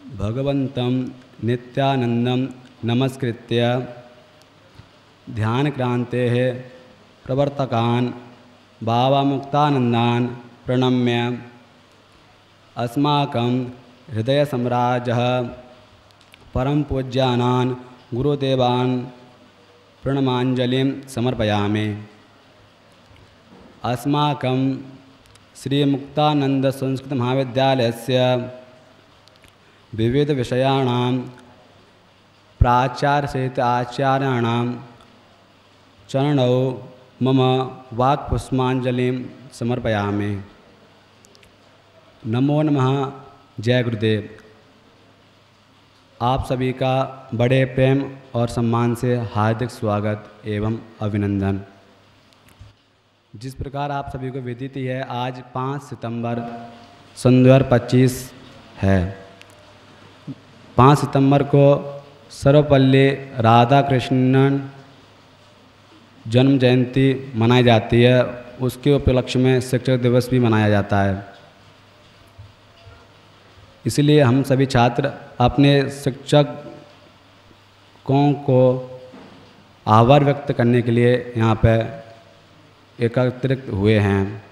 भगवन्तं नित्यानन्दं नमस्कृत्य ध्यानक्रान्तेः प्रवर्तकान् बाबामुक्तानन्दान् प्रणम्य अस्माकं हृदयसम्राजः परमपूज्यानान् गुरुदेवान् प्रणमाञ्जलिं समर्पयामि। अस्माकं श्रीमुक्तानन्दसंस्कृतमहाविद्यालयस्य विविधविषयाणां प्राचार्यसहित आचार्याणां चरणौ मम वाक्पुष्पाञ्जलिं समर्पयामि। नमो नमः। जय गुरुदेव। आप सभी का बड़े प्रेम और सम्मान से हार्दिक स्वागत एवं अभिनंदन। जिस प्रकार आप सभी को विदित ही है, आज 5 सितंबर 2025 है। 5 सितंबर को सर्वपल्ली राधा कृष्णन जन्म जयंती मनाई जाती है। उसके उपलक्ष्य में शिक्षक दिवस भी मनाया जाता है। इसलिए हम सभी छात्र अपने शिक्षकों को आभार व्यक्त करने के लिए यहाँ पर एकत्रित हुए हैं।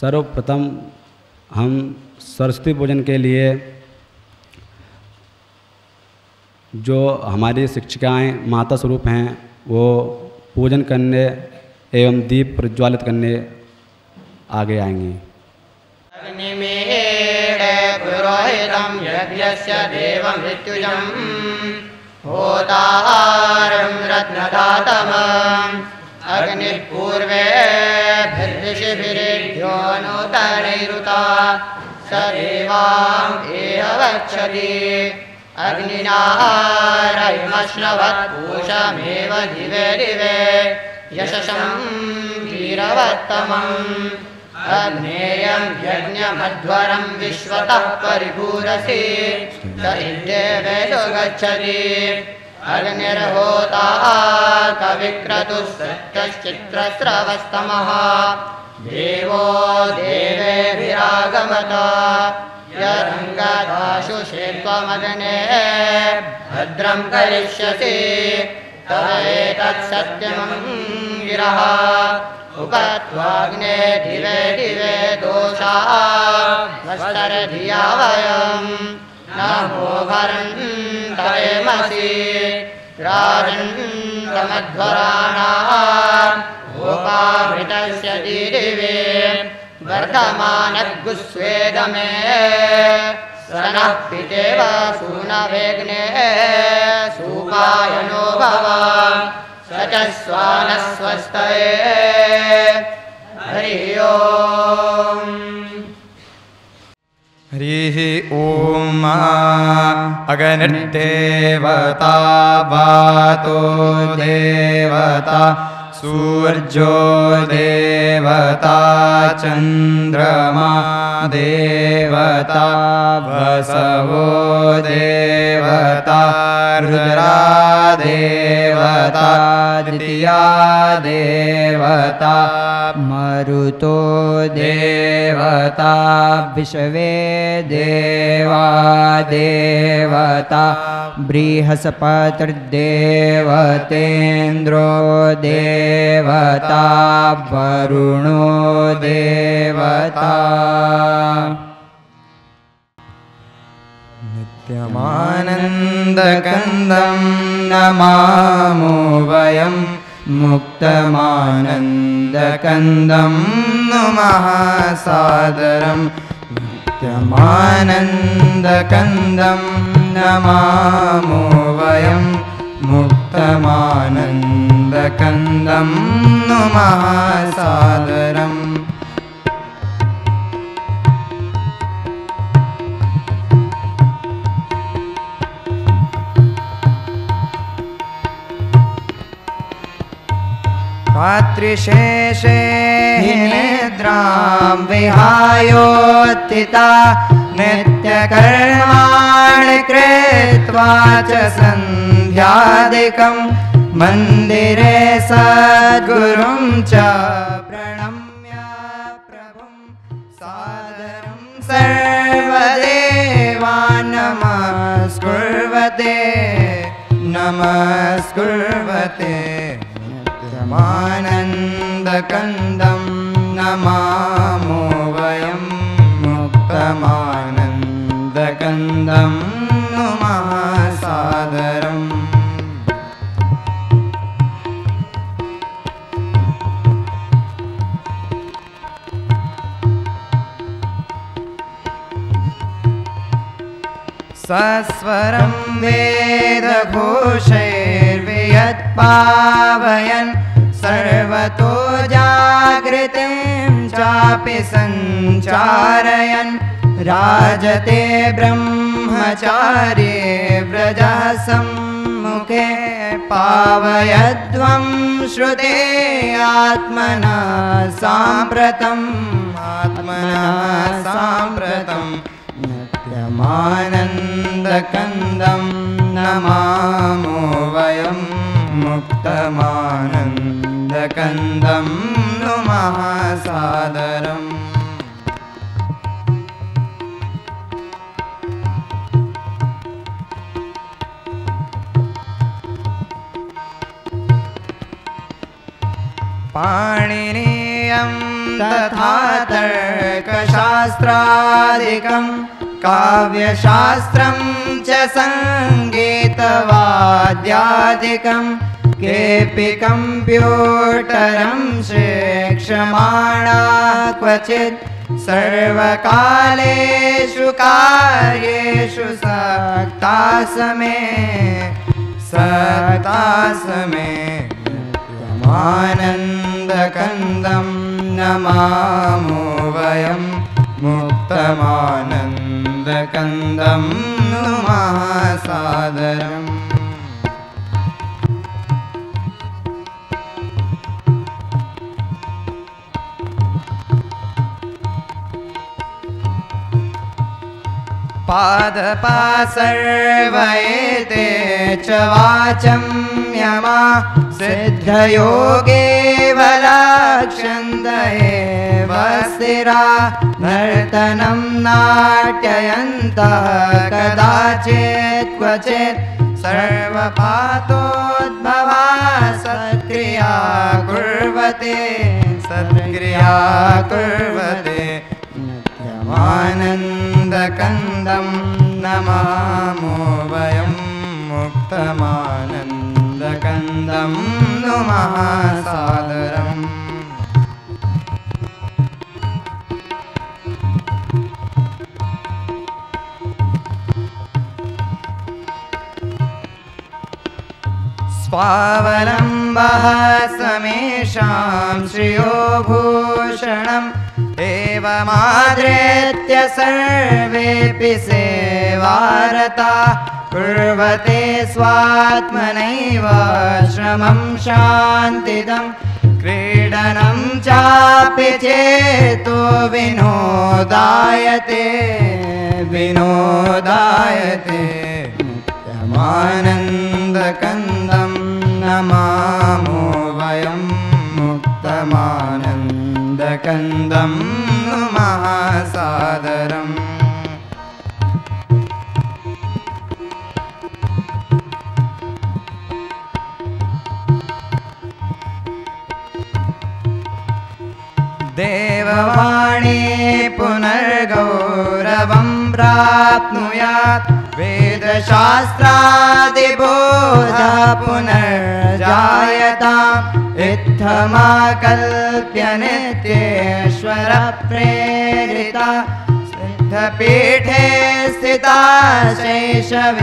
सर्वप्रथम हम सरस्वती पूजन के लिए जो हमारी शिक्षिकाएं माता स्वरूप हैं वो पूजन करने एवं दीप प्रज्वालित करने आगे आएंगी। पुरोहितं यज्ञस्य देवमृत्युजं होतारं रत्नदातमं अग्निः पूर्वेभिर्षिभिर्यो नूतनैरुता स देवाम् एह वक्षति अग्निना रयमश्नवत्पूषमेव दिवे दिवे यशसं वीरवत्तमम् अग्नेयं यज्ञमध्वरं विश्वतः परिपूरसि स इत्येवेषु गच्छति अग्निर्होता कविक्रतुश्चित्रस्रवस्तमः देवो देवेभिरागमत यदङ्गदाशु शेत्वमग्ने भद्रं करिष्यसि तव एतत्सत्यमं गिरः उपत्वाग्ने दिवे दिवे दोषा वस्तरधिया वयं नमो भरन्तरेमसि राजन्तमध्वराणाम् उपावृतस्य दिवे वर्धमानगुस्वेदमे सनः पितेव सूनवेग्ने सूपायनो भव स च स्वानस्वस्तये हरिः ओम्। हरिः ओम्। अग्निर्देवता वातो देवता सूर्यो देवता चन्द्रमा देवता वसवो देवता रुद्रा देवता द्वितीया देवता मरुतो देवता विश्वे देवा देवता बृहस्पतिर्देवतेन्द्रो देवता वरुणो देवता नित्यमानन्दकन्दं नमामो वयं मुक्तमानन्दकन्दं नुमः सादरं नित्यमानन्दकन्दं नमामो वयं मुक्तमानन्दकन्दं नुमः सादरम्। रात्रिशेषे निद्रां विहायोत्थिता नित्यकर्माणि कृत्वा च सन्ध्यादिकं मन्दिरे सद्गुरुं च प्रणम्य प्रभुं सादरं सर्व नमस्कुर्वते नित्यमानन्दकन्दं नमामो वयं मुक्तमानन्दकन्दं नुमः सादरम् सस्वरं वेदघोषैर्वियत्पावयन् सर्वतो जागृतिं चापि सञ्चारयन् राजते ब्रह्मचार्ये व्रजः सम्मुखे पावयध्वं श्रुते आत्मना साम्प्रतम् नित्यमानन्दकन्दं नमामो वयं मुक्तमानन्दकन्दं नुमः सादरम् पाणिनीयं तथा तर्कशास्त्रादिकं काव्यशास्त्रं च सङ्गीतवाद्यादिकं केऽपि कम्प्यूटरं शिक्षमाणा क्वचित् सर्वकालेषु कार्येषु सक्तासमे आनन्दकन्दं नमामो वयं मुक्तमानन्दकन्दं नुमः सादरम् पादपासर्वयेते च वाचं यमा सिद्धयोगे वलाक्षन्दये वस्तिरा नर्तनं नाट्ययन्तः कदाचित् क्वचित् सर्वपातोद्भवा सत्क्रिया कुर्वते आनन्दकन्दं नमामो वयं मुक्तमानन्दकन्दं नुमः सादरम् स्वावलम्बः समेषां श्रियो भूषणम् एवमादृत्य सर्वेऽपि सेवारता कुर्वते स्वात्मनैव श्रमं शान्तिदं क्रीडनं चापि चेतो विनोदायते नित्यमानन्दकन्दं नमामो वयं मुक्तमानन्दकन्दं नुमः सादरम् देववाणी पुनर्गौरवं प्राप्नुयात् वेदशास्त्रादिबोधा पुनर्जायताम् इत्थमाकल्प्य नित्येश्वरप्रेरिता सिद्धपीठे स्थिता शैशवेद्यालया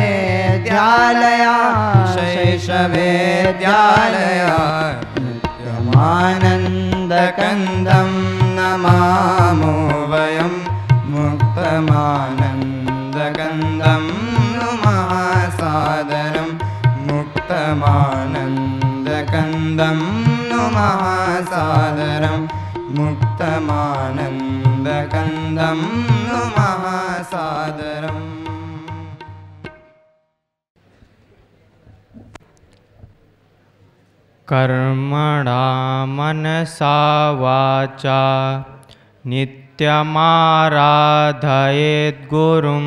नित्यमानन्दकन्दं नमामो वयं मुक्तमानन्दकन्दं नुमः सादरं मुक्तमानन्दकन्दं नुमः सादरं मुक्तमानन्दकन्दं नुमः सादरम् कर्मणा मनसा वाचा नित्यमाराधयेद्गुरुं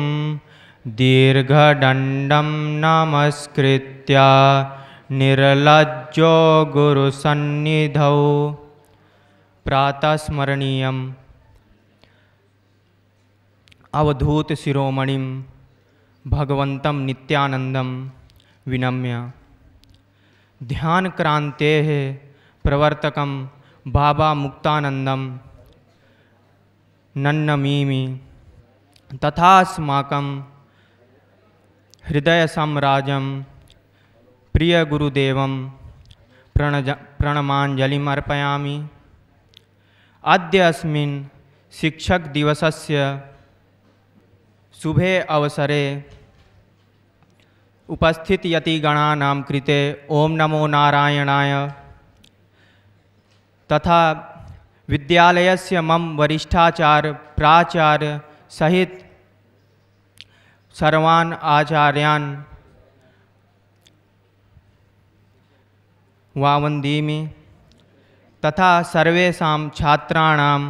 दीर्घदण्डं नमस्कृत्य निर्लज्जो गुरुसन्निधौ प्रातस्मरणीयम् अवधूत शिरोमणिं भगवन्तं नित्यानन्दं विनम्य ध्यानक्रान्तेः प्रवर्तकं बाबा मुक्तानन्दं नन्नमीमि तथास्माकं हृदयसम्राजं प्रियगुरुदेवं प्रणमाञ्जलिम् अर्पयामि। अद्य अस्मिन् शिक्षकदिवसस्य शुभे अवसरे उपस्थितयतिगणानां कृते ओम नमो नारायणाय तथा विद्यालयस्य मम वरिष्ठाचार्य प्राचार्य सहित सर्वान् आचार्यान् वावन्दीमि तथा सर्वेषां छात्राणां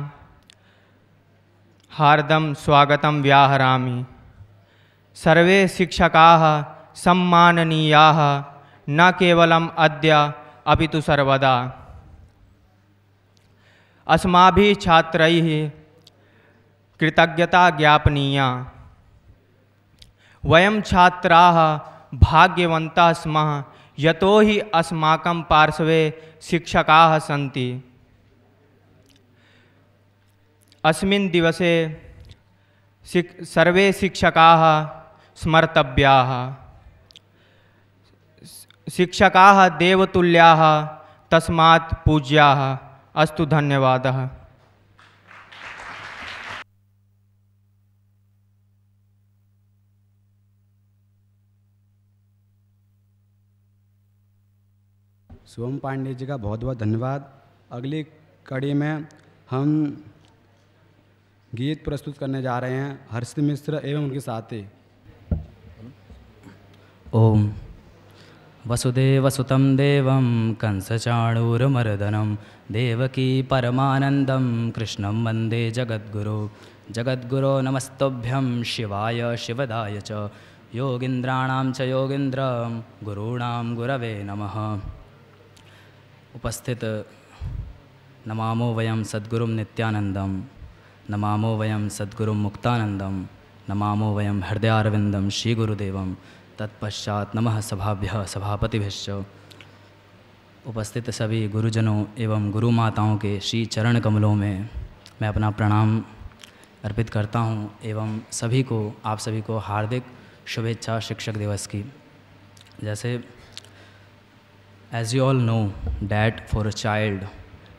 हार्दं स्वागतं व्याहरामि। सर्वे शिक्षकाः सम्माननीयाः न केवलम् अद्य अपितु सर्वदा। अस्माभिः छात्रैः कृतज्ञता ज्ञापनीया। वयं छात्राः भाग्यवन्तः स्मः यतो हि अस्माकं पार्श्वे शिक्षकाः सन्ति। अस्मिन् दिवसे सर्वे शिक्षकाः स्मर्तव्याः। शिक्षकाः देवतुल्याः तस्मात् पूज्याः। अस्तु, धन्यवादः। सोम पांडे जी का बहुत बहुत धन्यवाद। अगली कड़ी में हम गीत प्रस्तुत करने जा रहे हैं हर्षित मिश्र एवं उनके साथी। ओम वसुदेवसुतं देवं कंसचाणूरमर्दनं देवकी परमानन्दं कृष्णं वन्दे जगद्गुरो। जगद्गुरो नमस्तुभ्यं शिवाय शिवदाय च योगीन्द्राणां च योगीन्द्रं गुरूणां गुरवे नमः। उपस्थित नमामो वयं सद्गुरुं नित्यानन्दं, नमामो वयं सद्गुरुं मुक्तानन्दं, नमामो वयं हृदयारविन्दं श्रीगुरुदेवं। तत्पश्चात नमः सभाभ्यः सभापतिभ्यश्च। उपस्थित सभी गुरुजनों एवं गुरु माताओं के श्री चरण कमलों में मैं अपना प्रणाम अर्पित करता हूं एवं सभी को, आप सभी को हार्दिक शुभेच्छा शिक्षक दिवस की। जैसे as you all know that for a child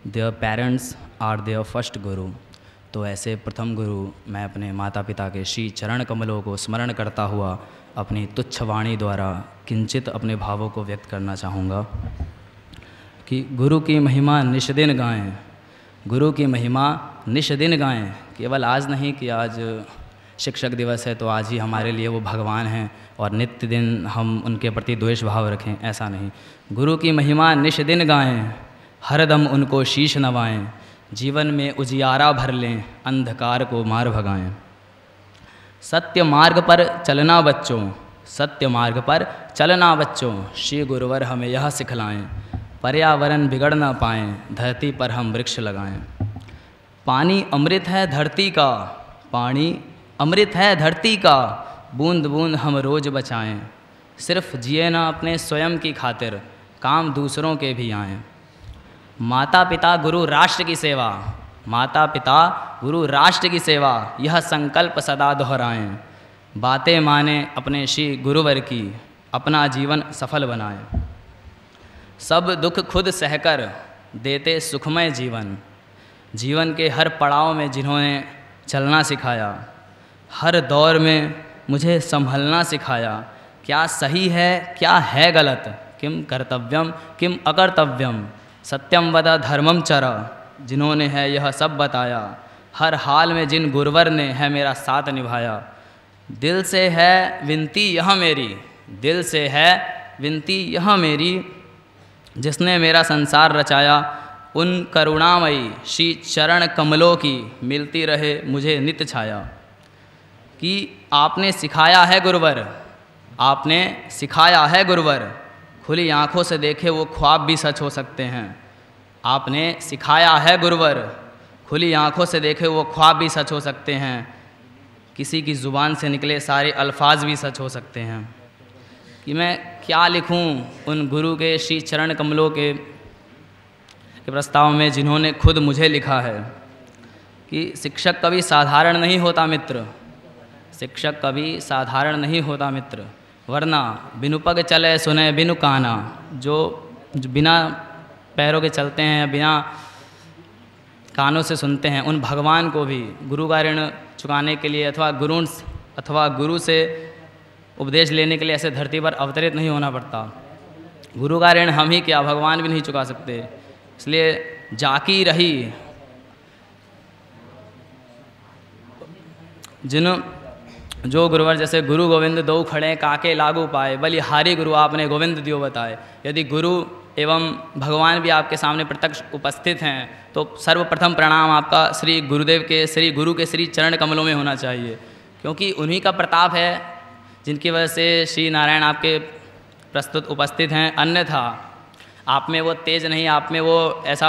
their parents are their first guru, तो ऐसे प्रथम गुरु मैं अपने माता पिता के श्री चरण कमलों को स्मरण करता हुआ अपनी तुच्छ वाणी द्वारा किंचित अपने भावों को व्यक्त करना चाहूँगा कि गुरु की महिमा निष्दिन गाएं, गुरु की महिमा निष्दिन गाएं। केवल आज नहीं कि आज शिक्षक दिवस है तो आज ही हमारे लिए वो भगवान हैं और नित्य दिन हम उनके प्रति द्वेष भाव रखें, ऐसा नहीं। गुरु की महिमा निष्दिन गाएं, हरदम उनको शीश नवाएं, जीवन में उजियारा भर लें, अंधकार को मार भगाएं। सत्य मार्ग पर चलना बच्चों, सत्य मार्ग पर चलना बच्चों, श्री गुरुवर हमें यह सिखलाएं। पर्यावरण बिगड़ ना पाएँ, धरती पर हम वृक्ष लगाएं। पानी अमृत है धरती का, पानी अमृत है धरती का, बूंद बूंद हम रोज बचाएं। सिर्फ जिए ना अपने स्वयं की खातिर, काम दूसरों के भी आएँ। माता पिता गुरु राष्ट्र की सेवा, माता पिता गुरु राष्ट्र की सेवा, यह संकल्प सदा दोहराएं। बातें माने अपने श्री गुरुवर की, अपना जीवन सफल बनाएं। सब दुख खुद सहकर देते सुखमय जीवन, जीवन के हर पड़ाव में जिन्होंने चलना सिखाया, हर दौर में मुझे संभलना सिखाया। क्या सही है क्या है गलत, किम कर्तव्यम किम अकर्तव्यम, सत्यम वद धर्मम चर, जिन्होंने है यह सब बताया। हर हाल में जिन गुरुवर ने है मेरा साथ निभाया। दिल से है विनती यह मेरी, दिल से है विनती यह मेरी, जिसने मेरा संसार रचाया। उन करुणामयी श्री चरण कमलों की मिलती रहे मुझे नित्य छाया। कि आपने सिखाया है गुरुवर, आपने सिखाया है गुरुवर, खुली आँखों से देखे वो ख्वाब भी सच हो सकते हैं। आपने सिखाया है गुरुवर, खुली आँखों से देखे वो ख्वाब भी सच हो सकते हैं। किसी की ज़ुबान से निकले सारे अल्फाज भी सच हो सकते हैं। कि मैं क्या लिखूं उन गुरु के श्री चरण कमलों के प्रस्ताव में जिन्होंने खुद मुझे लिखा है कि शिक्षक कभी साधारण नहीं होता मित्र, शिक्षक कभी साधारण नहीं होता मित्र, वरना बिनु पग चले सुने बिनु काना। जो बिना पैरों के चलते हैं, बिना कानों से सुनते हैं, उन भगवान को भी गुरु का ऋण चुकाने के लिए अथवा गुरु से उपदेश लेने के लिए ऐसे धरती पर अवतरित नहीं होना पड़ता। गुरु का ऋण हम ही क्या, भगवान भी नहीं चुका सकते। इसलिए जाकी रही जो गुरुवर जैसे गुरु गोविंद दो खड़े काके लागू पाए, बलिहारी गुरु आपने गोविंद दियो बताए। यदि गुरु एवं भगवान भी आपके सामने प्रत्यक्ष उपस्थित हैं तो सर्वप्रथम प्रणाम आपका श्री गुरुदेव के श्री चरण कमलों में होना चाहिए, क्योंकि उन्हीं का प्रताप है जिनकी वजह से श्री नारायण आपके प्रस्तुत उपस्थित हैं। अन्यथा आप में वो तेज नहीं, आप में वो ऐसा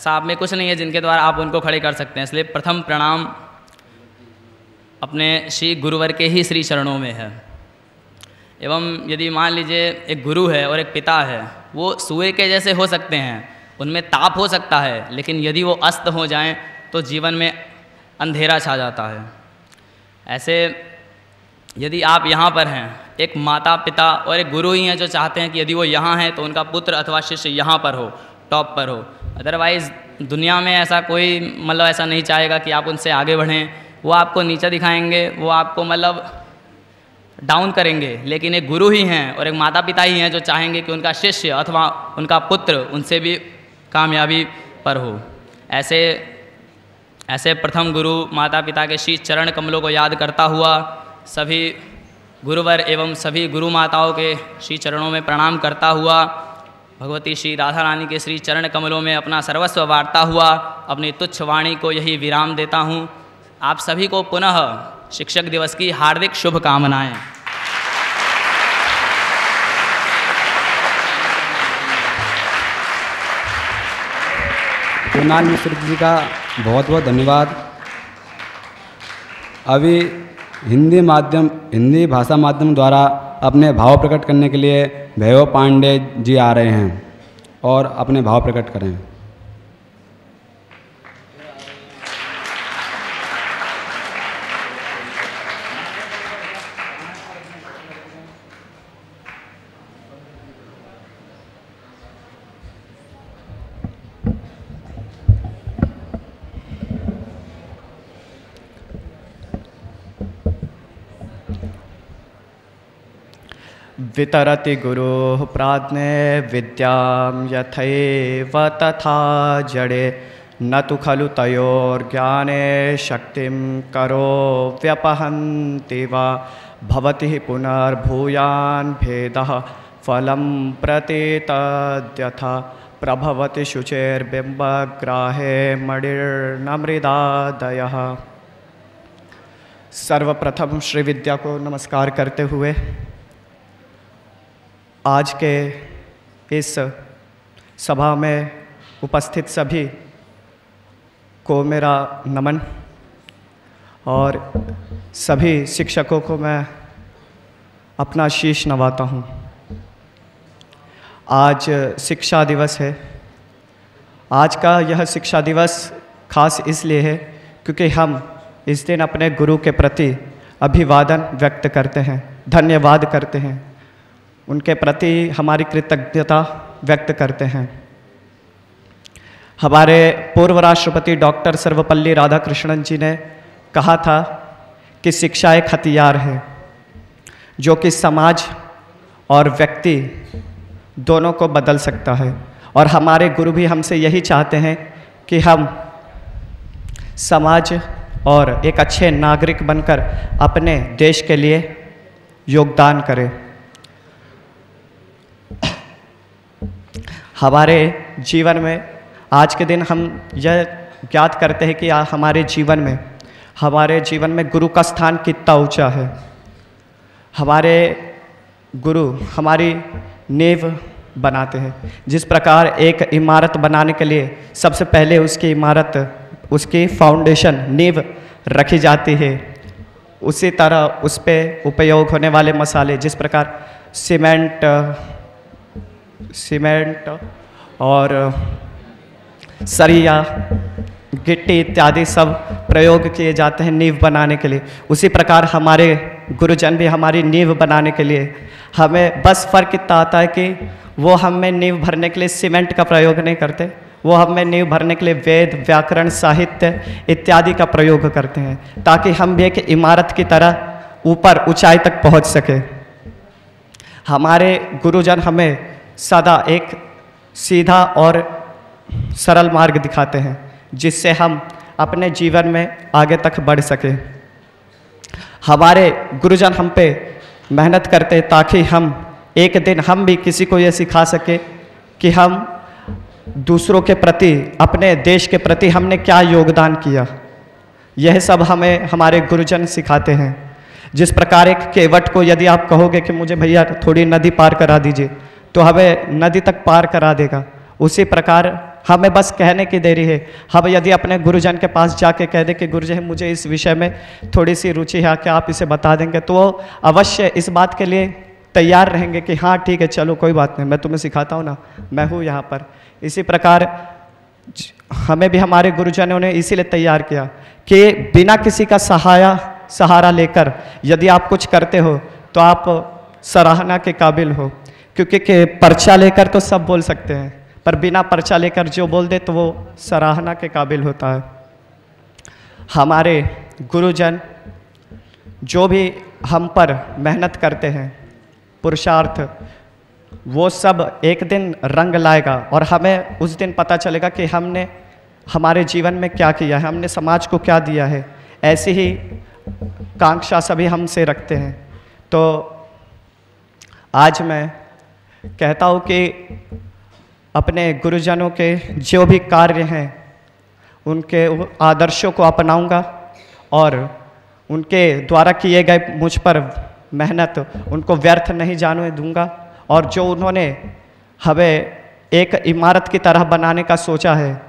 आप में कुछ नहीं है जिनके द्वारा आप उनको खड़े कर सकते हैं। इसलिए प्रथम प्रणाम अपने श्री गुरुवर के ही श्री चरणों में है। एवं यदि मान लीजिए एक गुरु है और एक पिता है, वो सूर्य के जैसे हो सकते हैं, उनमें ताप हो सकता है, लेकिन यदि वो अस्त हो जाएं तो जीवन में अंधेरा छा जाता है। ऐसे यदि आप यहाँ पर हैं, एक माता पिता और एक गुरु ही हैं जो चाहते हैं कि यदि वो यहाँ हैं तो उनका पुत्र अथवा शिष्य यहाँ पर हो, टॉप पर हो। अदरवाइज़ दुनिया में ऐसा कोई मतलब ऐसा नहीं चाहेगा कि आप उनसे आगे बढ़ें। वो आपको नीचा दिखाएंगे, वो आपको मतलब डाउन करेंगे। लेकिन एक गुरु ही हैं और एक माता पिता ही हैं जो चाहेंगे कि उनका शिष्य अथवा उनका पुत्र उनसे भी कामयाबी पर हो। ऐसे प्रथम गुरु माता पिता के श्री चरण कमलों को याद करता हुआ सभी गुरुवर एवं सभी गुरु माताओं के श्री चरणों में प्रणाम करता हुआ भगवती श्री राधा रानी के श्री चरण कमलों में अपना सर्वस्व वार्ता हुआ अपनी तुच्छ वाणी को यही विराम देता हूँ। आप सभी को पुनः शिक्षक दिवस की हार्दिक शुभकामनाएं। कुणाल मिश्र जी का बहुत बहुत धन्यवाद। अभी हिंदी भाषा माध्यम द्वारा अपने भाव प्रकट करने के लिए भैरव पांडे जी आ रहे हैं और अपने भाव प्रकट करें। वितरति गुरुः प्राज्ञे विद्यां यथैव तथा जडे न तु खलु तयोर्ज्ञाने शक्तिं करो व्यपहन्ति वा भवति पुनर्भूयान् भेदः फलं प्रतीतद्यथा प्रभवति शुचेर्बिम्बग्राहे मणिर्न मृदादयः। सर्वप्रथम श्री विद्या को नमस्कार करते हुए आज के इस सभा में उपस्थित सभी को मेरा नमन और सभी शिक्षकों को मैं अपना शीश नवाता हूँ। आज शिक्षा दिवस है। आज का यह शिक्षा दिवस खास इसलिए है क्योंकि हम इस दिन अपने गुरु के प्रति अभिवादन व्यक्त करते हैं, धन्यवाद करते हैं, उनके प्रति हमारी कृतज्ञता व्यक्त करते हैं। हमारे पूर्व राष्ट्रपति डॉक्टर सर्वपल्ली राधाकृष्णन जी ने कहा था कि शिक्षा एक हथियार है जो कि समाज और व्यक्ति दोनों को बदल सकता है। और हमारे गुरु भी हमसे यही चाहते हैं कि हम समाज और एक अच्छे नागरिक बनकर अपने देश के लिए योगदान करें। हमारे जीवन में आज के दिन हम यह ज्ञात करते हैं कि हमारे जीवन में हमारे जीवन में गुरु का स्थान कितना ऊंचा है। हमारे गुरु हमारी नींव बनाते हैं। जिस प्रकार एक इमारत बनाने के लिए सबसे पहले उसकी फाउंडेशन नींव रखी जाती है, उसी तरह उस पर उपयोग होने वाले मसाले, जिस प्रकार सीमेंट और सरिया, गिट्टी इत्यादि सब प्रयोग किए जाते हैं नींव बनाने के लिए, उसी प्रकार हमारे गुरुजन भी हमारी नींव बनाने के लिए, हमें बस फ़र्क इतना आता है कि वो हमें नींव भरने के लिए सीमेंट का प्रयोग नहीं करते, वो हमें नींव भरने के लिए वेद, व्याकरण, साहित्य इत्यादि का प्रयोग करते हैं, ताकि हम भी एक इमारत की तरह ऊपर ऊंचाई तक पहुंच सके। हमारे गुरुजन हमें सदा एक सीधा और सरल मार्ग दिखाते हैं, जिससे हम अपने जीवन में आगे तक बढ़ सकें। हमारे गुरुजन हम पे मेहनत करते ताकि हम एक दिन हम भी किसी को ये सिखा सके कि हम दूसरों के प्रति, अपने देश के प्रति हमने क्या योगदान किया। यह सब हमें हमारे गुरुजन सिखाते हैं। जिस प्रकार एक केवट को यदि आप कहोगे कि मुझे भैया थोड़ी नदी पार करा दीजिए, तो हमें नदी तक पार करा देगा। उसी प्रकार हमें बस कहने की देरी है। हम यदि अपने गुरुजन के पास जाके कह दे कि गुरुजी मुझे इस विषय में थोड़ी सी रुचि है, क्या आप इसे बता देंगे, तो वो अवश्य इस बात के लिए तैयार रहेंगे कि हाँ ठीक है, चलो कोई बात नहीं, मैं तुम्हें सिखाता हूँ ना, मैं हूँ यहाँ पर। इसी प्रकार हमें भी हमारे गुरुजनों ने इसीलिए तैयार किया कि बिना किसी का सहारा लेकर यदि आप कुछ करते हो तो आप सराहना के काबिल हो, क्योंकि पर्चा लेकर तो सब बोल सकते हैं, पर बिना पर्चा लेकर जो बोल दे तो वो सराहना के काबिल होता है। हमारे गुरुजन जो भी हम पर मेहनत करते हैं, पुरुषार्थ, वो सब एक दिन रंग लाएगा और हमें उस दिन पता चलेगा कि हमने हमारे जीवन में क्या किया है, हमने समाज को क्या दिया है। ऐसी ही कांक्षा सभी हमसे रखते हैं। तो आज मैं कहता हूँ कि अपने गुरुजनों के जो भी कार्य हैं उनके आदर्शों को अपनाऊंगा और उनके द्वारा किए गए मुझ पर मेहनत उनको व्यर्थ नहीं जाने दूंगा। और जो उन्होंने हमें एक इमारत की तरह बनाने का सोचा है,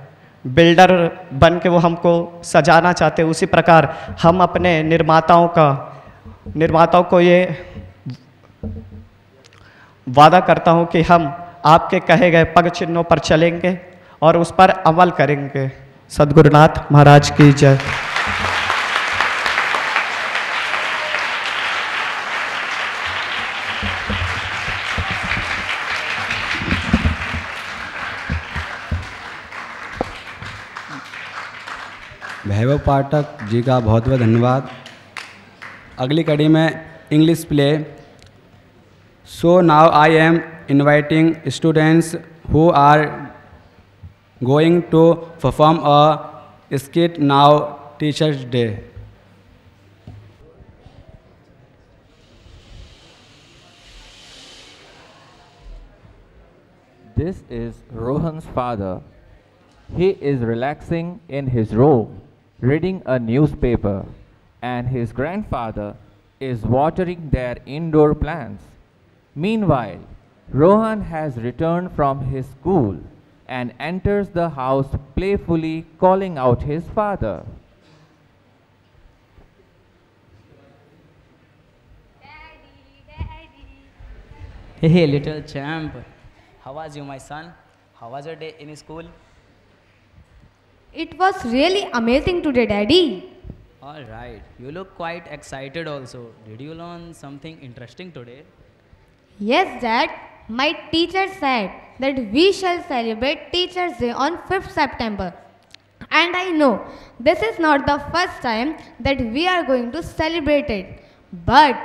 बिल्डर बन के वो हमको सजाना चाहते, उसी प्रकार हम अपने निर्माताओं को ये वादा करता हूँ कि हम आपके कहे गए पग चिन्हों पर चलेंगे और उस पर अमल करेंगे। सद्गुरुनाथ महाराज की जय। वैभव पाठक जी का बहुत बहुत धन्यवाद। अगली कड़ी में English play. So now I am inviting students who are going to perform a skit now teachers day. This is Rohan's father. He is relaxing in his robe, reading a newspaper, and his grandfather is watering their indoor plants. Meanwhile, Rohan has returned from his school and enters the house playfully calling out his father. Hey, little champ. How was you, my son? How was your day in school? It was really amazing today, Daddy. All right. You look quite excited also. Did you learn something interesting today? Yes, Dad. My teacher said that we shall celebrate Teachers' Day on 5th September. And I know this is not the first time that we are going to celebrate it. But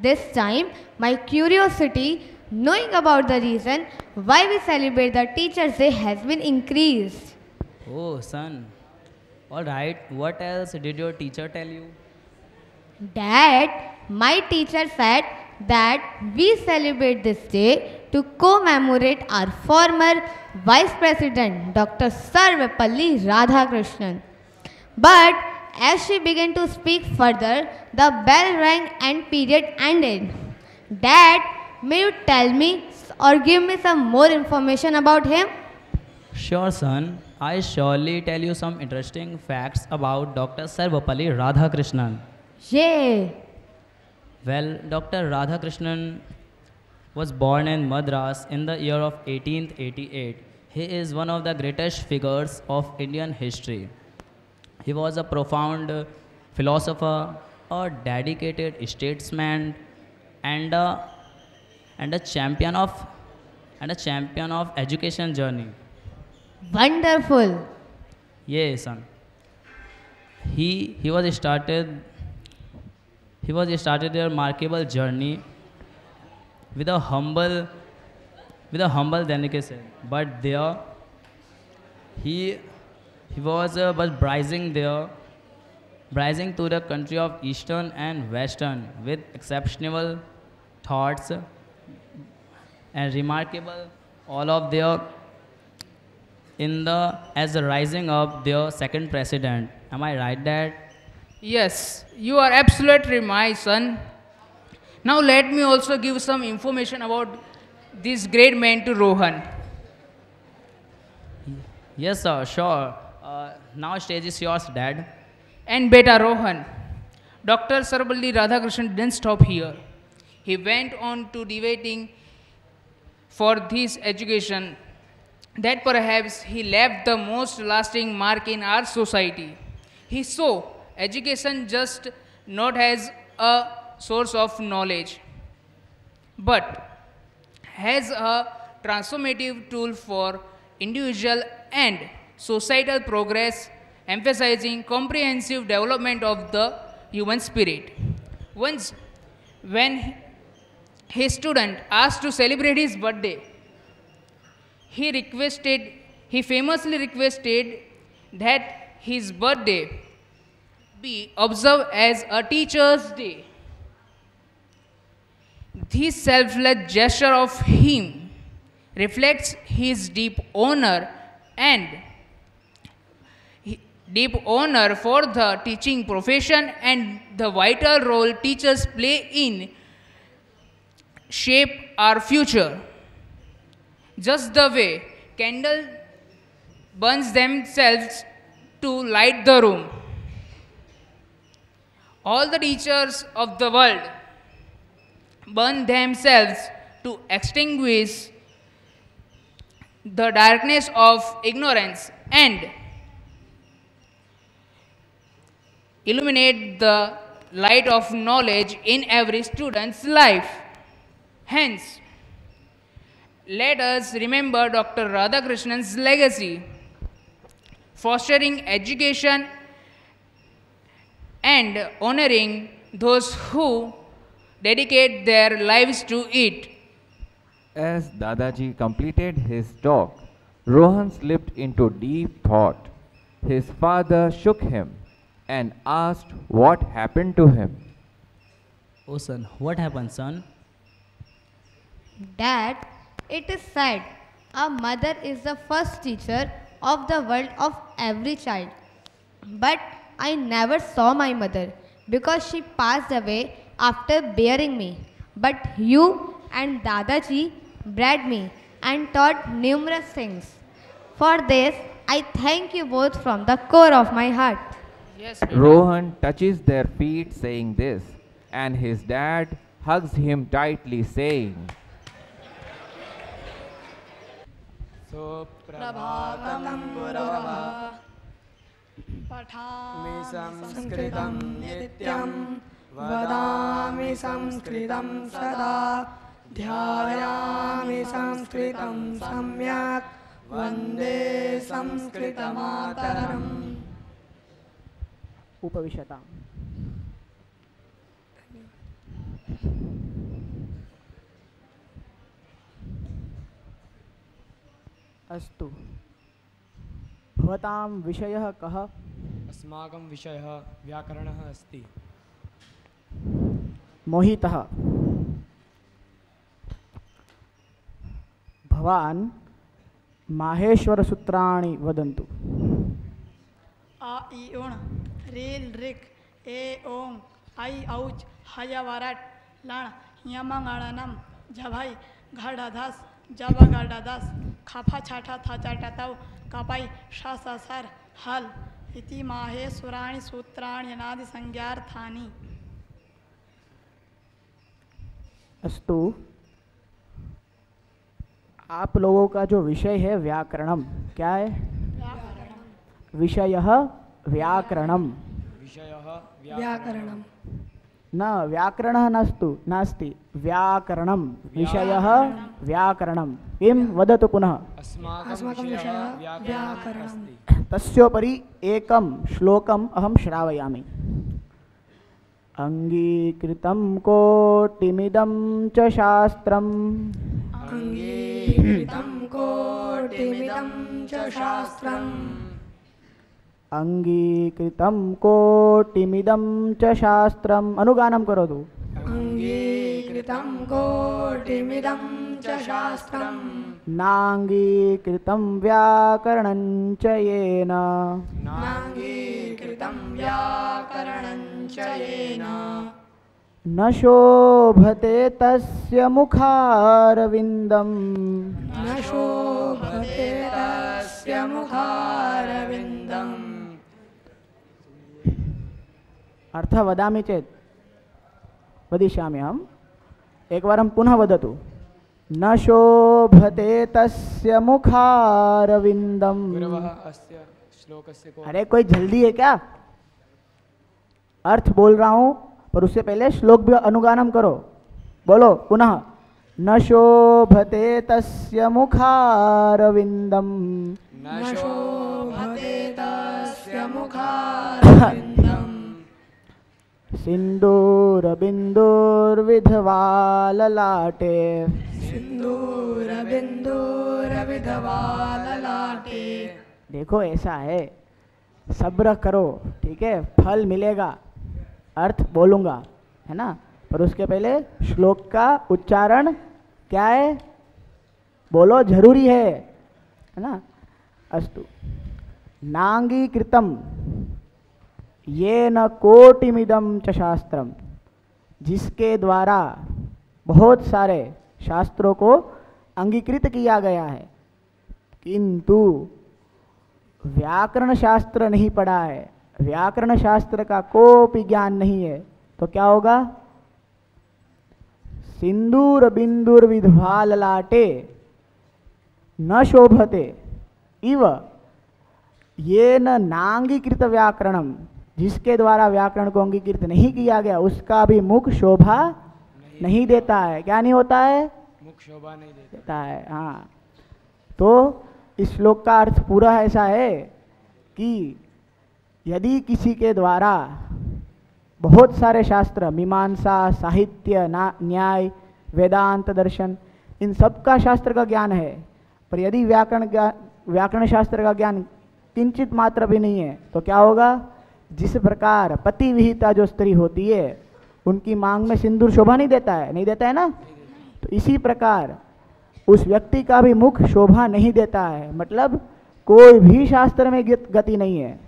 this time, my curiosity knowing about the reason why we celebrate the Teachers' Day has been increased. Oh, son. All right. What else did your teacher tell you? Dad, my teacher said that we celebrate this day to commemorate our former Vice President Dr. Sarvepalli Radhakrishnan. But as she began to speak further, the bell rang and period ended. Dad, may you tell me or give me some more information about him? Sure, son. I surely tell you some interesting facts about Dr. Sarvapalli Radhakrishnan. Yay! Well, Dr. Radhakrishnan was born in Madras in the year of 1888. He is one of the greatest figures of Indian history. He was a profound philosopher, a dedicated statesman, and a champion of education journey. Wonderful! Yes, son. He was started a remarkable journey with a humble dedication. But there he was but rising to the country of Eastern and Western with exceptional thoughts and remarkable all of their in the as the rising of their second president. Am I right, Dad? Yes, you are absolutely my son. Now let me also give some information about this great man to Rohan. Yes, sir. Sure. Now stage is yours, Dad. And beta Rohan, Dr. Sarvapalli Radhakrishnan didn't stop here. He went on to debating for this education that perhaps he left the most lasting mark in our society. He saw education just not as a source of knowledge, but as a transformative tool for individual and societal progress, emphasizing comprehensive development of the human spirit. Once, when his student asked to celebrate his birthday, he famously requested that his birthday be observed as a teacher's day. This selfless gesture of him reflects his deep honor for the teaching profession and the vital role teachers play in shape our future. Just the way candle burns themselves to light the room, all the teachers of the world burn themselves to extinguish the darkness of ignorance and illuminate the light of knowledge in every student's life. Hence, let us remember Dr. Radhakrishnan's legacy, fostering education and honoring those who dedicate their lives to it. As Dadaji completed his talk, Rohan slipped into deep thought. His father shook him and asked what happened to him. Oh, son, what happened, son? Dad, it is said a mother is the first teacher of the world of every child. But I never saw my mother because she passed away after bearing me. But you and Dadaji bred me and taught numerous things. For this, I thank you both from the core of my heart. Yes, Rohan touches their feet saying this, and his dad hugs him tightly saying, सुप्रभातं गुरवः पठामि संस्कृतं नित्यं वदामि संस्कृतं सदा ध्यायामि संस्कृतं सम्यक् वन्दे संस्कृतमातरम् उपविशताम्। अस्तु, भवतां विषयः कः? अस्माकं विषयः व्याकरणः अस्ति। मोहितः, भवान् माहेश्वरसूत्राणि वदन्तु। आ ई उण रील रिक ए ओंग आई औच हया वरट लण यमंगणनम जभई घड़धस जब घड़धस खफा छाठा था चाटतव कपई सर हल इति माहेश्वराणि सूत्राणि अनादि संज्ञार्थानि। अस्तु, आप लोगों का जो विषय है व्याकरणम, क्या है? विषयः व्याकरणम। विषयः व्याकरणम न व्याकरणः नास्ति व्याकरणम। विषयः व्याकरणम। किं वदतु पुनः? अस्माकं विषयः व्याकरणम्। तस्योपरि एकं श्लोकम् अहं श्रावयामि। अंगीकृतं कोटिमिदं च शास्त्रम् अंगीकृतं कोटिमिदं च शास्त्रम् अंगीकृतं कोटिमिदं च शास्त्रम्। अनुगानं करोतु। अंगीकृतं कोटिमिदं च शास्त्रम् नांगीकृतं व्याकरणं च येन नांगीकृतं व्याकरणं च येन न शोभते तस्य मुखारविन्दम् न शोभते तस्य मुखारविन्दम्। अर्थः वदामि चेत् वदिष्यामि अहम्। एकवारं पुनः वदतु। न शोभते तस्य मुखारविन्दम्। गुरवः अस्य श्लोकस्य को अरे कोई जल्दी है क्या? अर्थ बोल रहा हूँ पर उससे पहले श्लोक भी अनुगानम करो। बोलो पुनः। न शोभते तस्य मुखारविन्दम् न शोभते तस्य मुखारविन्दम् सिन्दूरबिन्दुर्विधवाललाटे सिन्दूरबिन्दुरविधवाललाटे। देखो ऐसा है, सब्र करो, ठीक है, फल मिलेगा। अर्थ बोलूँगा, है ना, पर उसके पहले श्लोक का उच्चारण क्या है बोलो, जरूरी है ना। अस्तु। नांगीकृतम येन कोटिमिदं च शास्त्रम, जिसके द्वारा बहुत सारे शास्त्रों को अंगीकृत किया गया है, किंतु व्याकरण शास्त्र नहीं पढ़ा है, व्याकरण शास्त्र का कोई ज्ञान नहीं है, तो क्या होगा? सिंदूर बिंदुर विधवा ललाटे न शोभते इव ये न नांगीकृत व्याकरणम, जिसके द्वारा व्याकरण को अंगीकृत नहीं किया गया उसका भी मुख शोभा नहीं देता है। क्या नहीं होता है? मुख शोभा नहीं देता है। हाँ, तो इस श्लोक का अर्थ पूरा ऐसा है कि यदि किसी के द्वारा बहुत सारे शास्त्र, मीमांसा, साहित्य, न्याय, वेदांत, दर्शन, इन सब का शास्त्र का ज्ञान है, पर यदि व्याकरण शास्त्र का ज्ञान किंचित मात्र भी नहीं है, तो क्या होगा? जिस प्रकार पति विहिता जो स्त्री होती है उनकी मांग में सिंदूर शोभा नहीं देता है, नहीं देता है ना, तो इसी प्रकार उस व्यक्ति का भी मुख शोभा नहीं देता है। मतलब कोई भी शास्त्र में गति नहीं है।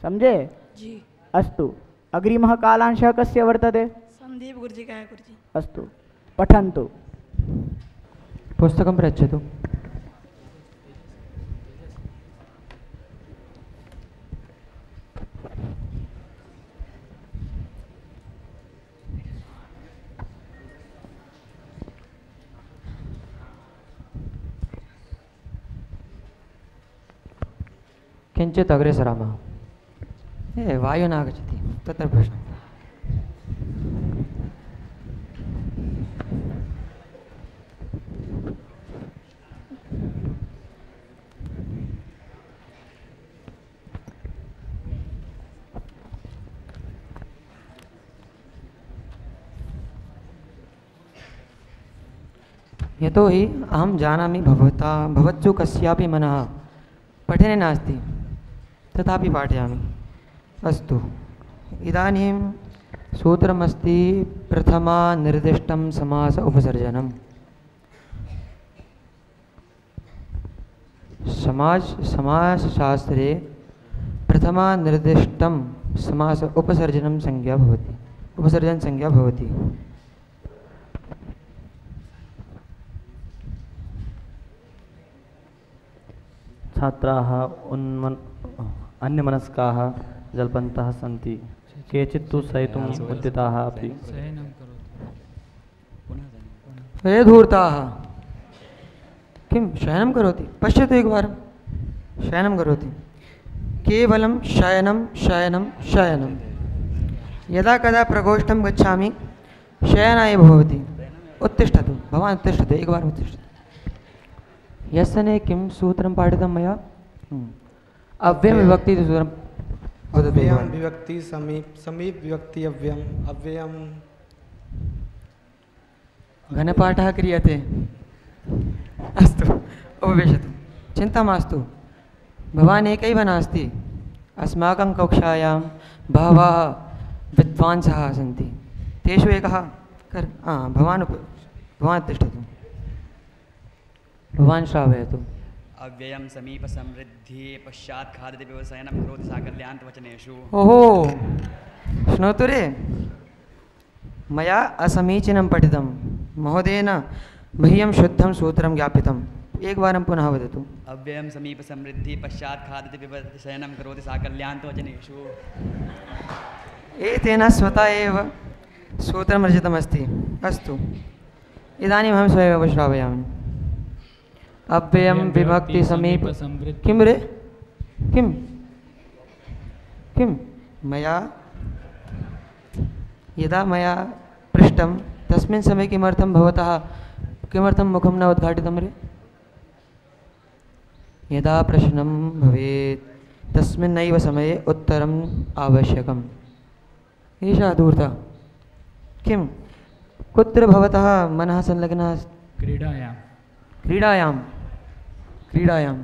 समझे जी। अस्तु। अग्रिमः कालांशः कस्य वर्तते? संदीप गुरुजी का है गुरुजी। अस्तु, पठन्तु। पुस्तकं पृच्छतु। किञ्चित् अग्रे सरामः। वायुः नागच्छति, तत्र प्रश्नः। यतोहि अहं जानामि भवत्सु कस्यापि मनः पठने नास्ति, तथापि पाठयामि। अस्तु, इदानीं सूत्रमस्ति प्रथमा निर्दिष्टं समास उपसर्जनम्। समासशास्त्रे प्रथमा निर्दिष्टं समास उपसर्जन संज्ञा भवति। छात्राः अन्यमनस्काः जल्पन्तः सन्ति, केचित् तु शयितुम् उद्यताः अपि। हे धूर्ताः, किं शयनं करोति? पश्यतु एकवारं, शयनं करोति। केवलं शयनं शयनं शयनं। यदा कदा प्रकोष्ठं गच्छामि शयनाय भवति। उत्तिष्ठतु, भवान् उत्तिष्ठतु, एकवारम् उत्तिष्ठतु। यस्सने किं सूत्रं पाठितं मया? अव्ययं विभक्ति इति सूत्रं वदतु। अव्ययं विभक्ति समीप विभक्ति अव्ययम् अव्ययं घनपाठः क्रियते। अस्तु, उपविशतु, चिन्ता मास्तु। भवान् एकैव नास्ति, अस्माकं कक्षायां बहवः विद्वांसः सन्ति। तेषु एकः भवान् तिष्ठतु, भवान् श्रावयतु। अव्ययं समीप समृद्धि पश्चात् खादति व्यवसायनं करोति साकल्यान्तवचनेषु। ओहो, शृणोतु रे, मया असमीचीनं पठितं। महोदयेन मह्यं शुद्धं सूत्रं ज्ञापितम्। एकवारं पुनः वदतु। अव्ययं समीप समृद्धि पश्चात् खादति व्यवसायनं करोति साकल्यान्तवचनेषु। एतेन स्वतः एव सूत्रं रचितमस्ति। अस्तु, इदानीम् अहं स्वयमेव श्रावयामि। अव्ययं विभक्ति समीप किं रे किं मया यदा मया पृष्टं तस्मिन् समये किमर्थं मुखं न उद्घाटितं रे? यदा प्रश्नं भवेत् तस्मिन्नैव समये उत्तरम् आवश्यकम्। एषा धूर्ता। किं कुत्र भवतः मनः संलग्नः अस्ति? क्रीडायां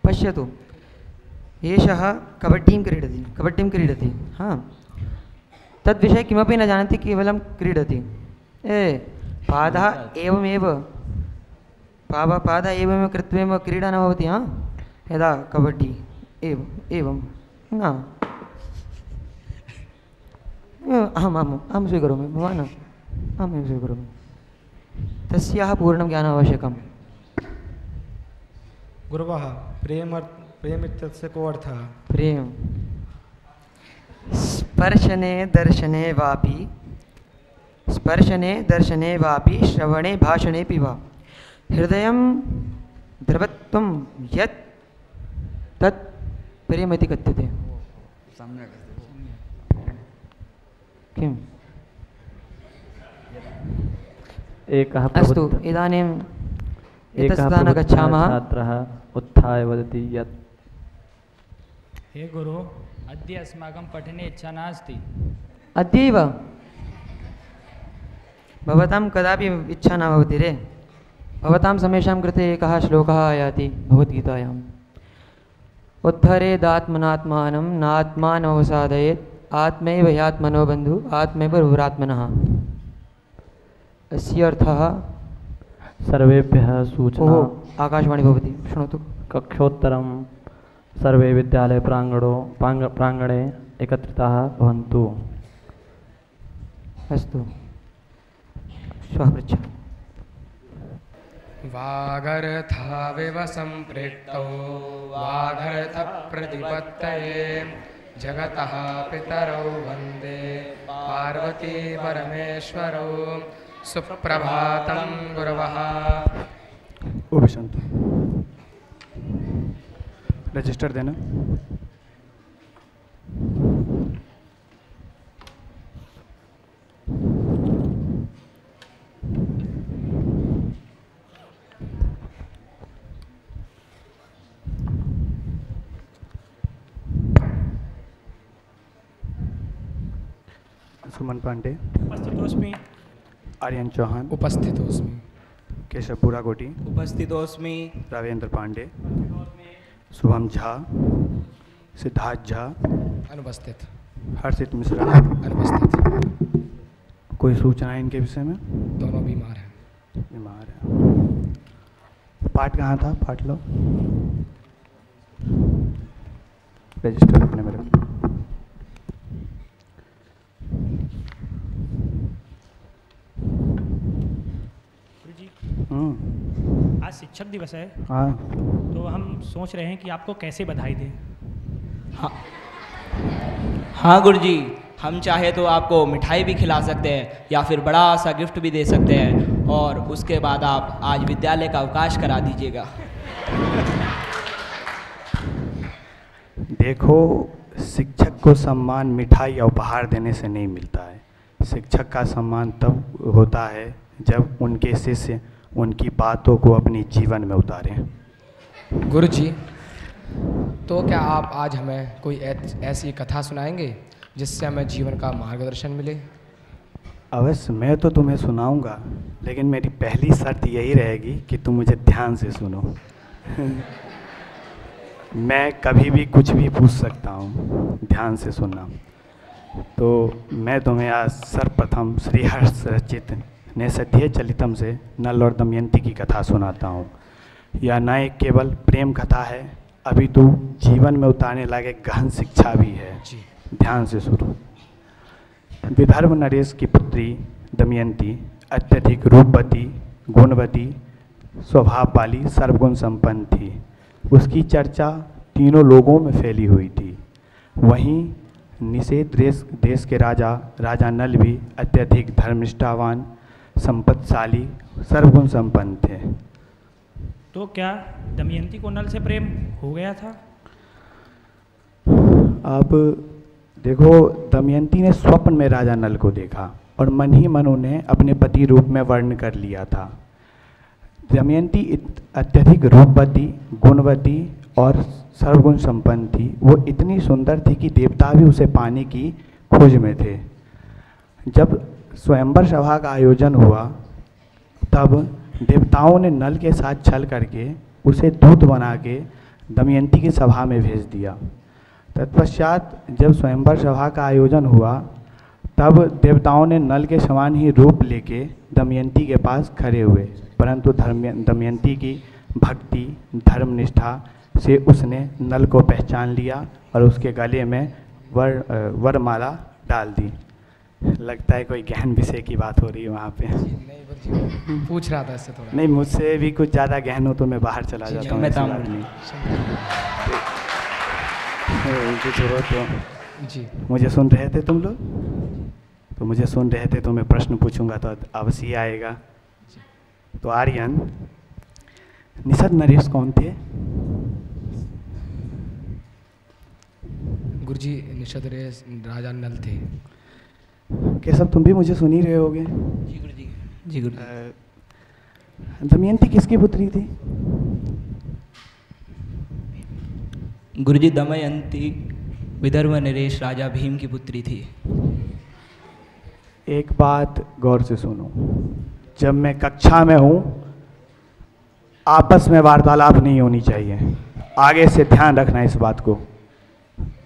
पश्यतु, एषः कबड्डीं क्रीडति। हाँ, तद्विषये किमपि न जानाति, केवलं क्रीडति। पादः एवमेव कृत्वेम क्रीडा न भवति। हाँ, यदा कबड्डी एवं न। अहं स्वीकरोमि, भवान् अहमेव स्वीकरोमि। तस्याः पूर्णं ज्ञानम् आवश्यकम्। गुरवः, प्रेम इत्यस्य को अर्थः? प्रेम स्पर्शने दर्शने वापि श्रवणे भाषणेऽपि वा हृदयं द्रवत्वं यत् तत् प्रेम इति कथ्यते। किम्? एकः अस्तु, इदानीम् इतस्ततः न गच्छामः। छात्रः उत्थाय वदति यत् हे गुरु, अद्य अस्माकं पठने इच्छा नास्ति। अद्यैव? भवतां कदापि इच्छा न भवति रे। भवतां समेषां कृते एकः श्लोकः आयाति भगवद्गीतायाम्। उद्धरेदात्मनात्मानं नात्मानमवसादयेत् आत्मैव ह्यात्मनो बन्धुः आत्मैव रुहुरात्मनः। अस्य अर्थः सर्वेभ्यः सूचना। आकाशवाणी भवति, शृणोतु। कक्षोत्तरं सर्वे विद्यालय प्राङ्गणे एकत्रिताः भवन्तु। अस्तु, श्वः पृच्छामि। वागर्थाविव सम्पृक्तौ वागर्थप्रतिपत्तये जगतः पितरौ वन्दे पार्वती परमेश्वरौ। सुप्रभातं गुरवः। उपविशन्तु। रजिस्टर देना। सुमन पांडे उपस्थितोस्मि। आर्यन चौहान उपस्थितोस्मि। केशव बुराकोटी उपस्थितोस्मि। रावेंद्र पांडे, शुभम झा, सिद्धार्थ झा अनुपस्थित, हर्षित मिश्रा अनुपस्थित। कोई सूचना इनके विषय में? दोनों बीमार हैं। बीमार है। पाठ कहाँ था? पाठ लो। रजिस्टर अपने में रख। आज शिक्षक दिवस है। हाँ। तो हम सोच रहे हैं कि आपको कैसे बधाई दें। हाँ गुरुजी, हम चाहे तो आपको मिठाई भी खिला सकते हैं या फिर बड़ा सा गिफ्ट भी दे सकते हैं, और उसके बाद आप आज विद्यालय का अवकाश करा दीजिएगा। देखो, शिक्षक को सम्मान मिठाई या उपहार देने से नहीं मिलता है। शिक्षक का सम्मान तब होता है जब उनके शिष्य उनकी बातों को अपने जीवन में उतारें। गुरुजी, तो क्या आप आज हमें कोई ऐसी कथा सुनाएंगे जिससे हमें जीवन का मार्गदर्शन मिले? अवश्य, मैं तो तुम्हें सुनाऊंगा, लेकिन मेरी पहली शर्त यही रहेगी कि तुम मुझे ध्यान से सुनो। मैं कभी भी कुछ भी पूछ सकता हूँ, ध्यान से सुनना। तो मैं तुम्हें आज सर्वप्रथम श्रीहर्ष रचित नैषधीय चलितम से नल और दमयंती की कथा सुनाता हूँ। यह न एक केवल प्रेम कथा है, अभी तो जीवन में उतारने लायक गहन शिक्षा भी है। ध्यान से सुनो। विदर्भ नरेश की पुत्री दमयंती अत्यधिक रूपवती, गुणवती, स्वभाव वाली, सर्वगुण संपन्न थी। उसकी चर्चा तीनों लोगों में फैली हुई थी। वहीं निषेध देश के राजा नल भी अत्यधिक धर्मनिष्ठावान, संपत्तिशाली, सर्वगुण संपन्न थे। तो क्या दमयंती को नल से प्रेम हो गया था? अब देखो, दमयंती ने स्वप्न में राजा नल को देखा और मन ही मन उन्हें अपने पति रूप में वर्ण कर लिया था। दमयंती अत्यधिक रूपवती, गुणवती और सर्वगुण संपन्न थी। वो इतनी सुंदर थी कि देवता भी उसे पाने की खोज में थे। जब स्वयंवर सभा का आयोजन हुआ, तब देवताओं ने नल के साथ छल करके उसे दूत बना के दमयंती की सभा में भेज दिया। तत्पश्चात जब स्वयंवर सभा का आयोजन हुआ, तब देवताओं ने नल के समान ही रूप लेके दमयंती के पास खड़े हुए, परंतु दमयंती की भक्ति, धर्मनिष्ठा से उसने नल को पहचान लिया और उसके गले में वरमाला डाल दी। लगता है कोई गहन विषय की बात हो रही है वहाँ पे। नहीं, पूछ रहा था इससे थोड़ा। नहीं, मुझसे भी कुछ ज़्यादा गहन हो तो मैं बाहर चला जाता हूँ। तो जी, मुझे सुन रहे थे तुम लोग? तो मुझे सुन रहे थे तो मैं प्रश्न पूछूंगा तो अवश्य आएगा। तो आर्यन, निषद नरेश कौन थे? गुरुजी, निषद नरेश राजा नल थे। केशव, तुम भी मुझे सुन ही रहे होगे? जी गुरुजी। जी गुरुजी। दमयंती किसकी पुत्री थी? गुरुजी, दमयंती विदर्भ नरेश राजा भीम की पुत्री थी। एक बात गौर से सुनो, जब मैं कक्षा में हूँ आपस में वार्तालाप नहीं होनी चाहिए। आगे से ध्यान रखना इस बात को।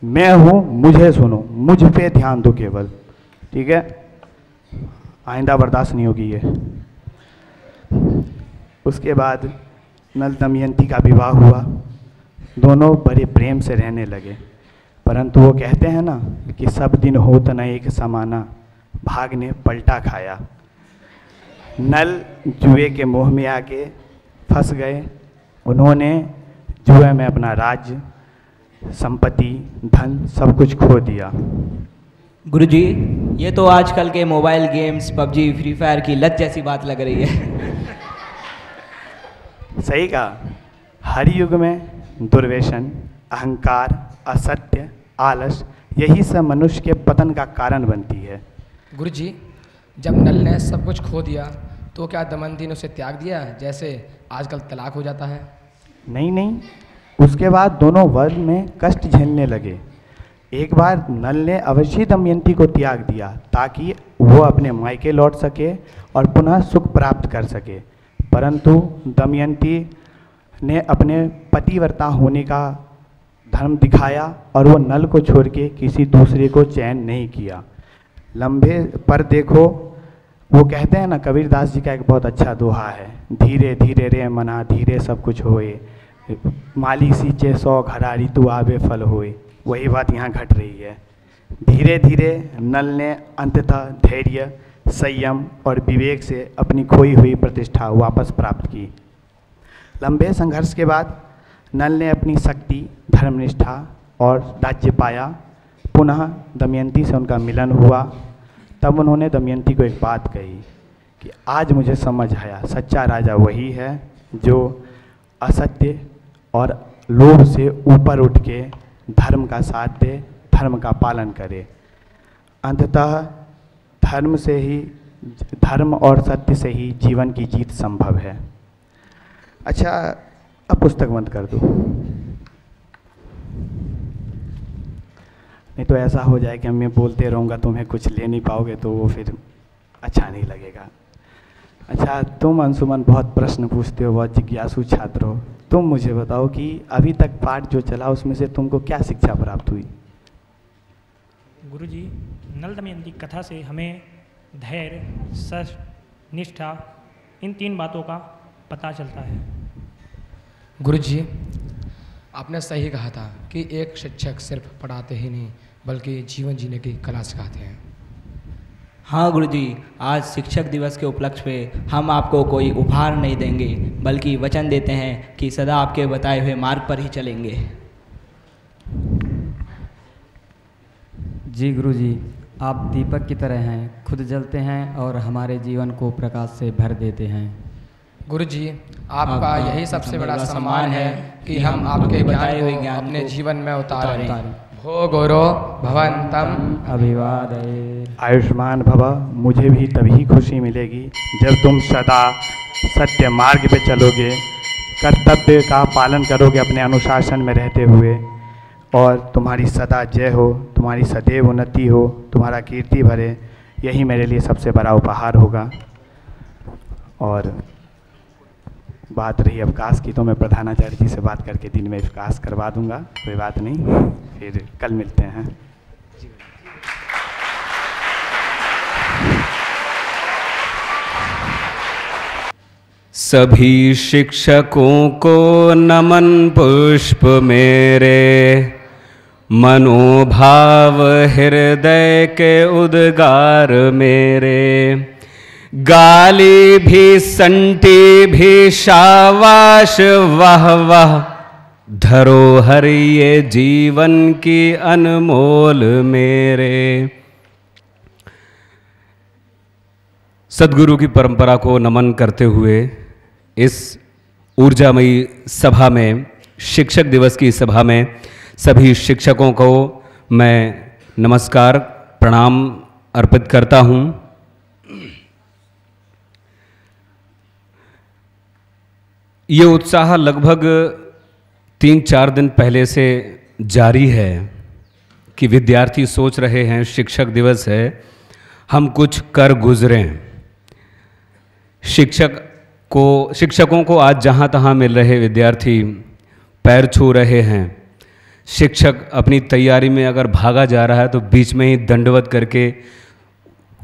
मैं हूँ, मुझे सुनो, मुझ पे ध्यान दो केवल, ठीक है? आइंदा बर्दाश्त नहीं होगी ये। उसके बाद नल दमयंती का विवाह हुआ। दोनों बड़े प्रेम से रहने लगे, परंतु वो कहते हैं ना कि सब दिन होत न एक समाना, भाग ने पलटा खाया। नल जुए के मोह में आके फंस गए। उन्होंने जुए में अपना राज्य, संपत्ति, धन सब कुछ खो दिया। गुरुजी, ये तो आजकल के mobile games, PUBG, free fire की लत जैसी बात लग रही है। सही कहा। हर युग में दुर्व्यसन, अहंकार, असत्य, आलस, यही सब मनुष्य के पतन का कारण बनती है। गुरुजी, जब नल ने सब कुछ खो दिया तो क्या दमयंती ने उसे त्याग दिया, जैसे आजकल तलाक हो जाता है? नहीं नहीं, उसके बाद दोनों वन में कष्ट झेलने लगे। एक बार नल ने अवश्य दमयंती को त्याग दिया ताकि वो अपने मायके लौट सके और पुनः सुख प्राप्त कर सके, परंतु दमयंती ने अपने पतिव्रता होने का धर्म दिखाया और वो नल को छोड़ के किसी दूसरे को चयन नहीं किया। लंबे पर देखो, वो कहते हैं ना, कबीरदास जी का एक बहुत अच्छा दोहा है, धीरे धीरे रे मना धीरे सब कुछ होए, माली सींचे 100 घड़ा ऋतु आवे फल होए। वही बात यहाँ घट रही है। धीरे धीरे नल ने अंततः धैर्य, संयम और विवेक से अपनी खोई हुई प्रतिष्ठा वापस प्राप्त की। लंबे संघर्ष के बाद नल ने अपनी शक्ति, धर्मनिष्ठा और राज्य पाया। पुनः दमयंती से उनका मिलन हुआ। तब उन्होंने दमयंती को एक बात कही कि आज मुझे समझ आया, सच्चा राजा वही है जो असत्य और लोभ से ऊपर उठ के धर्म का साथ दे, धर्म का पालन करे। अंततः धर्म और सत्य से ही जीवन की जीत संभव है। अच्छा, अब पुस्तक बंद कर दो, नहीं तो ऐसा हो जाए कि मैं बोलते रहूँगा, तुम्हें कुछ ले नहीं पाओगे तो वो फिर अच्छा नहीं लगेगा। अच्छा, तुम अंशुमन बहुत प्रश्न पूछते हो, बहुत जिज्ञासु छात्र हो। तुम मुझे बताओ कि अभी तक पाठ जो चला उसमें से तुमको क्या शिक्षा प्राप्त हुई? गुरुजी, नल दमयंती कथा से हमें धैर्य, सच, निष्ठा, इन 3 बातों का पता चलता है। गुरुजी, आपने सही कहा था कि एक शिक्षक सिर्फ पढ़ाते ही नहीं बल्कि जीवन जीने की कला सिखाते हैं। हाँ गुरुजी, आज शिक्षक दिवस के उपलक्ष्य पे हम आपको कोई उपहार नहीं देंगे बल्कि वचन देते हैं कि सदा आपके बताए हुए मार्ग पर ही चलेंगे। जी गुरुजी, आप दीपक की तरह हैं, खुद जलते हैं और हमारे जीवन को प्रकाश से भर देते हैं। गुरुजी, आपका यही सबसे बड़ा सम्मान है कि हम आपके बताए हुए ज्ञान अपने जीवन में उतारें। भो गुरो भवन्तम अभिवादये। आयुष्मान भव। मुझे भी तभी खुशी मिलेगी जब तुम सदा सत्य मार्ग पे चलोगे, कर्तव्य का पालन करोगे अपने अनुशासन में रहते हुए, और तुम्हारी सदा जय हो, तुम्हारी सदैव उन्नति हो, तुम्हारा कीर्ति भरे। यही मेरे लिए सबसे बड़ा उपहार होगा। और बात रही अवकाश की, तो मैं प्रधानाचार्य जी से बात करके दिन में अवकाश करवा दूंगा, कोई बात नहीं, फिर कल मिलते हैं। सभी शिक्षकों को नमन पुष्प मेरे, मनोभाव हृदय के उद्गार मेरे। गाली भी संटी भी शाबाश वाह वाह, धरोहर ये जीवन की अनमोल मेरे। सद्गुरु की परंपरा को नमन करते हुए इस ऊर्जामयी सभा में, शिक्षक दिवस की सभा में सभी शिक्षकों को मैं नमस्कार प्रणाम अर्पित करता हूँ। ये उत्साह लगभग 3-4 दिन पहले से जारी है कि विद्यार्थी सोच रहे हैं शिक्षक दिवस है, हम कुछ कर गुजरें। शिक्षकों को आज जहाँ तहाँ मिल रहे विद्यार्थी पैर छू रहे हैं। शिक्षक अपनी तैयारी में अगर भागा जा रहा है तो बीच में ही दंडवत करके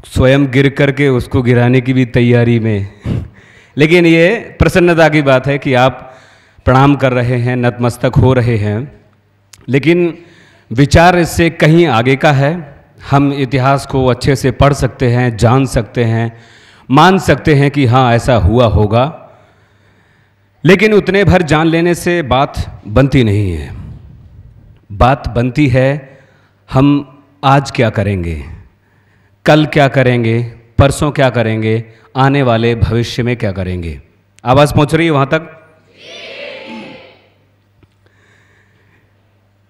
स्वयं गिर करके उसको गिराने की भी तैयारी में। लेकिन ये प्रसन्नता की बात है कि आप प्रणाम कर रहे हैं, नतमस्तक हो रहे हैं। लेकिन विचार इससे कहीं आगे का है। हम इतिहास को अच्छे से पढ़ सकते हैं, जान सकते हैं, मान सकते हैं कि हाँ ऐसा हुआ होगा, लेकिन उतने भर जान लेने से बात बनती नहीं है। बात बनती है हम आज क्या करेंगे, कल क्या करेंगे, परसों क्या करेंगे, आने वाले भविष्य में क्या करेंगे। आवाज़ पहुंच रही है वहाँ तक?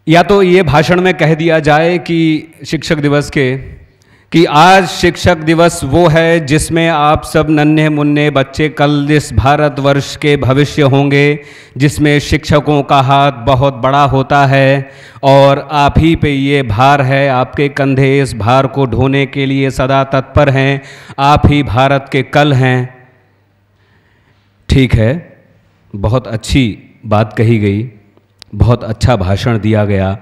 या तो ये भाषण में कह दिया जाए कि शिक्षक दिवस के कि आज शिक्षक दिवस वो है जिसमें आप सब नन्हे मुन्ने बच्चे कल इस भारतवर्ष के भविष्य होंगे, जिसमें शिक्षकों का हाथ बहुत बड़ा होता है और आप ही पे ये भार है, आपके कंधे इस भार को ढोने के लिए सदा तत्पर हैं, आप ही भारत के कल हैं। ठीक है, बहुत अच्छी बात कही गई, बहुत अच्छा भाषण दिया गया,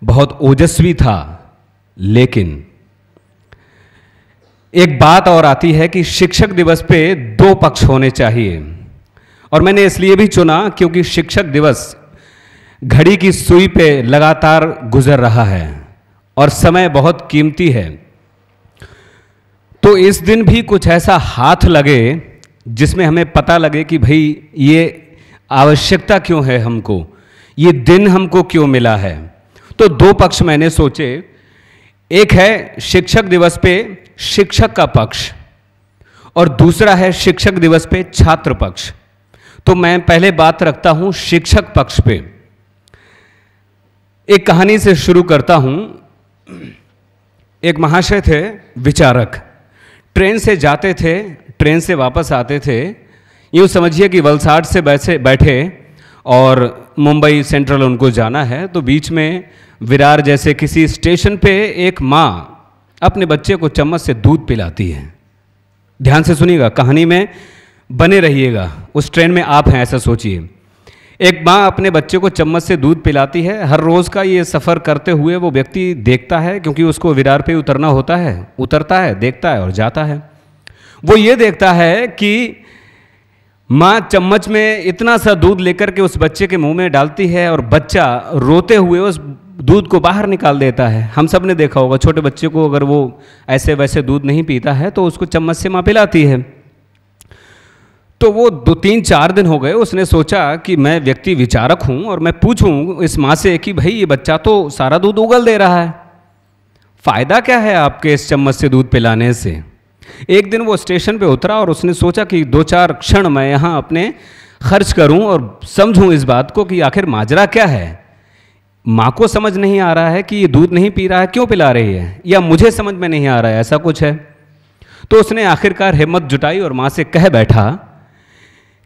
बहुत ओजस्वी था, लेकिन एक बात और आती है कि शिक्षक दिवस पे 2 पक्ष होने चाहिए। और मैंने इसलिए भी चुना क्योंकि शिक्षक दिवस घड़ी की सुई पे लगातार गुजर रहा है और समय बहुत कीमती है। तो इस दिन भी कुछ ऐसा हाथ लगे जिसमें हमें पता लगे कि भाई ये आवश्यकता क्यों है हमको, ये दिन हमको क्यों मिला है। तो दो पक्ष मैंने सोचे, एक है शिक्षक दिवस पे शिक्षक का पक्ष और दूसरा है शिक्षक दिवस पे छात्र पक्ष। तो मैं पहले बात रखता हूं शिक्षक पक्ष पे। एक कहानी से शुरू करता हूं। एक महाशय थे, विचारक, ट्रेन से जाते थे, ट्रेन से वापस आते थे। यूँ समझिए कि वलसाड से बैठे और मुंबई सेंट्रल उनको जाना है, तो बीच में विरार जैसे किसी स्टेशन पे एक माँ अपने बच्चे को चम्मच से दूध पिलाती है। ध्यान से सुनिएगा, कहानी में बने रहिएगा। उस ट्रेन में आप हैं, ऐसा सोचिए। एक माँ अपने बच्चे को चम्मच से दूध पिलाती है। हर रोज़ का ये सफ़र करते हुए वो व्यक्ति देखता है, क्योंकि उसको विरार पे उतरना होता है, उतरता है, देखता है और जाता है। वो ये देखता है कि माँ चम्मच में इतना सा दूध लेकर के उस बच्चे के मुंह में डालती है और बच्चा रोते हुए उस दूध को बाहर निकाल देता है। हम सब ने देखा होगा, छोटे बच्चे को अगर वो ऐसे वैसे दूध नहीं पीता है तो उसको चम्मच से माँ पिलाती है। तो वो 2-3-4 दिन हो गए, उसने सोचा कि मैं व्यक्ति विचारक हूँ और मैं पूछूँ इस माँ से कि भाई ये बच्चा तो सारा दूध उगल दे रहा है, फ़ायदा क्या है आपके इस चम्मच से दूध पिलाने से। एक दिन वो स्टेशन पे उतरा और उसने सोचा कि 2-4 क्षण मैं यहाँ अपने खर्च करूँ और समझूँ इस बात को कि आखिर माजरा क्या है। माँ को समझ नहीं आ रहा है कि ये दूध नहीं पी रहा है, क्यों पिला रही है, या मुझे समझ में नहीं आ रहा है, ऐसा कुछ है। तो उसने आखिरकार हिम्मत जुटाई और माँ से कह बैठा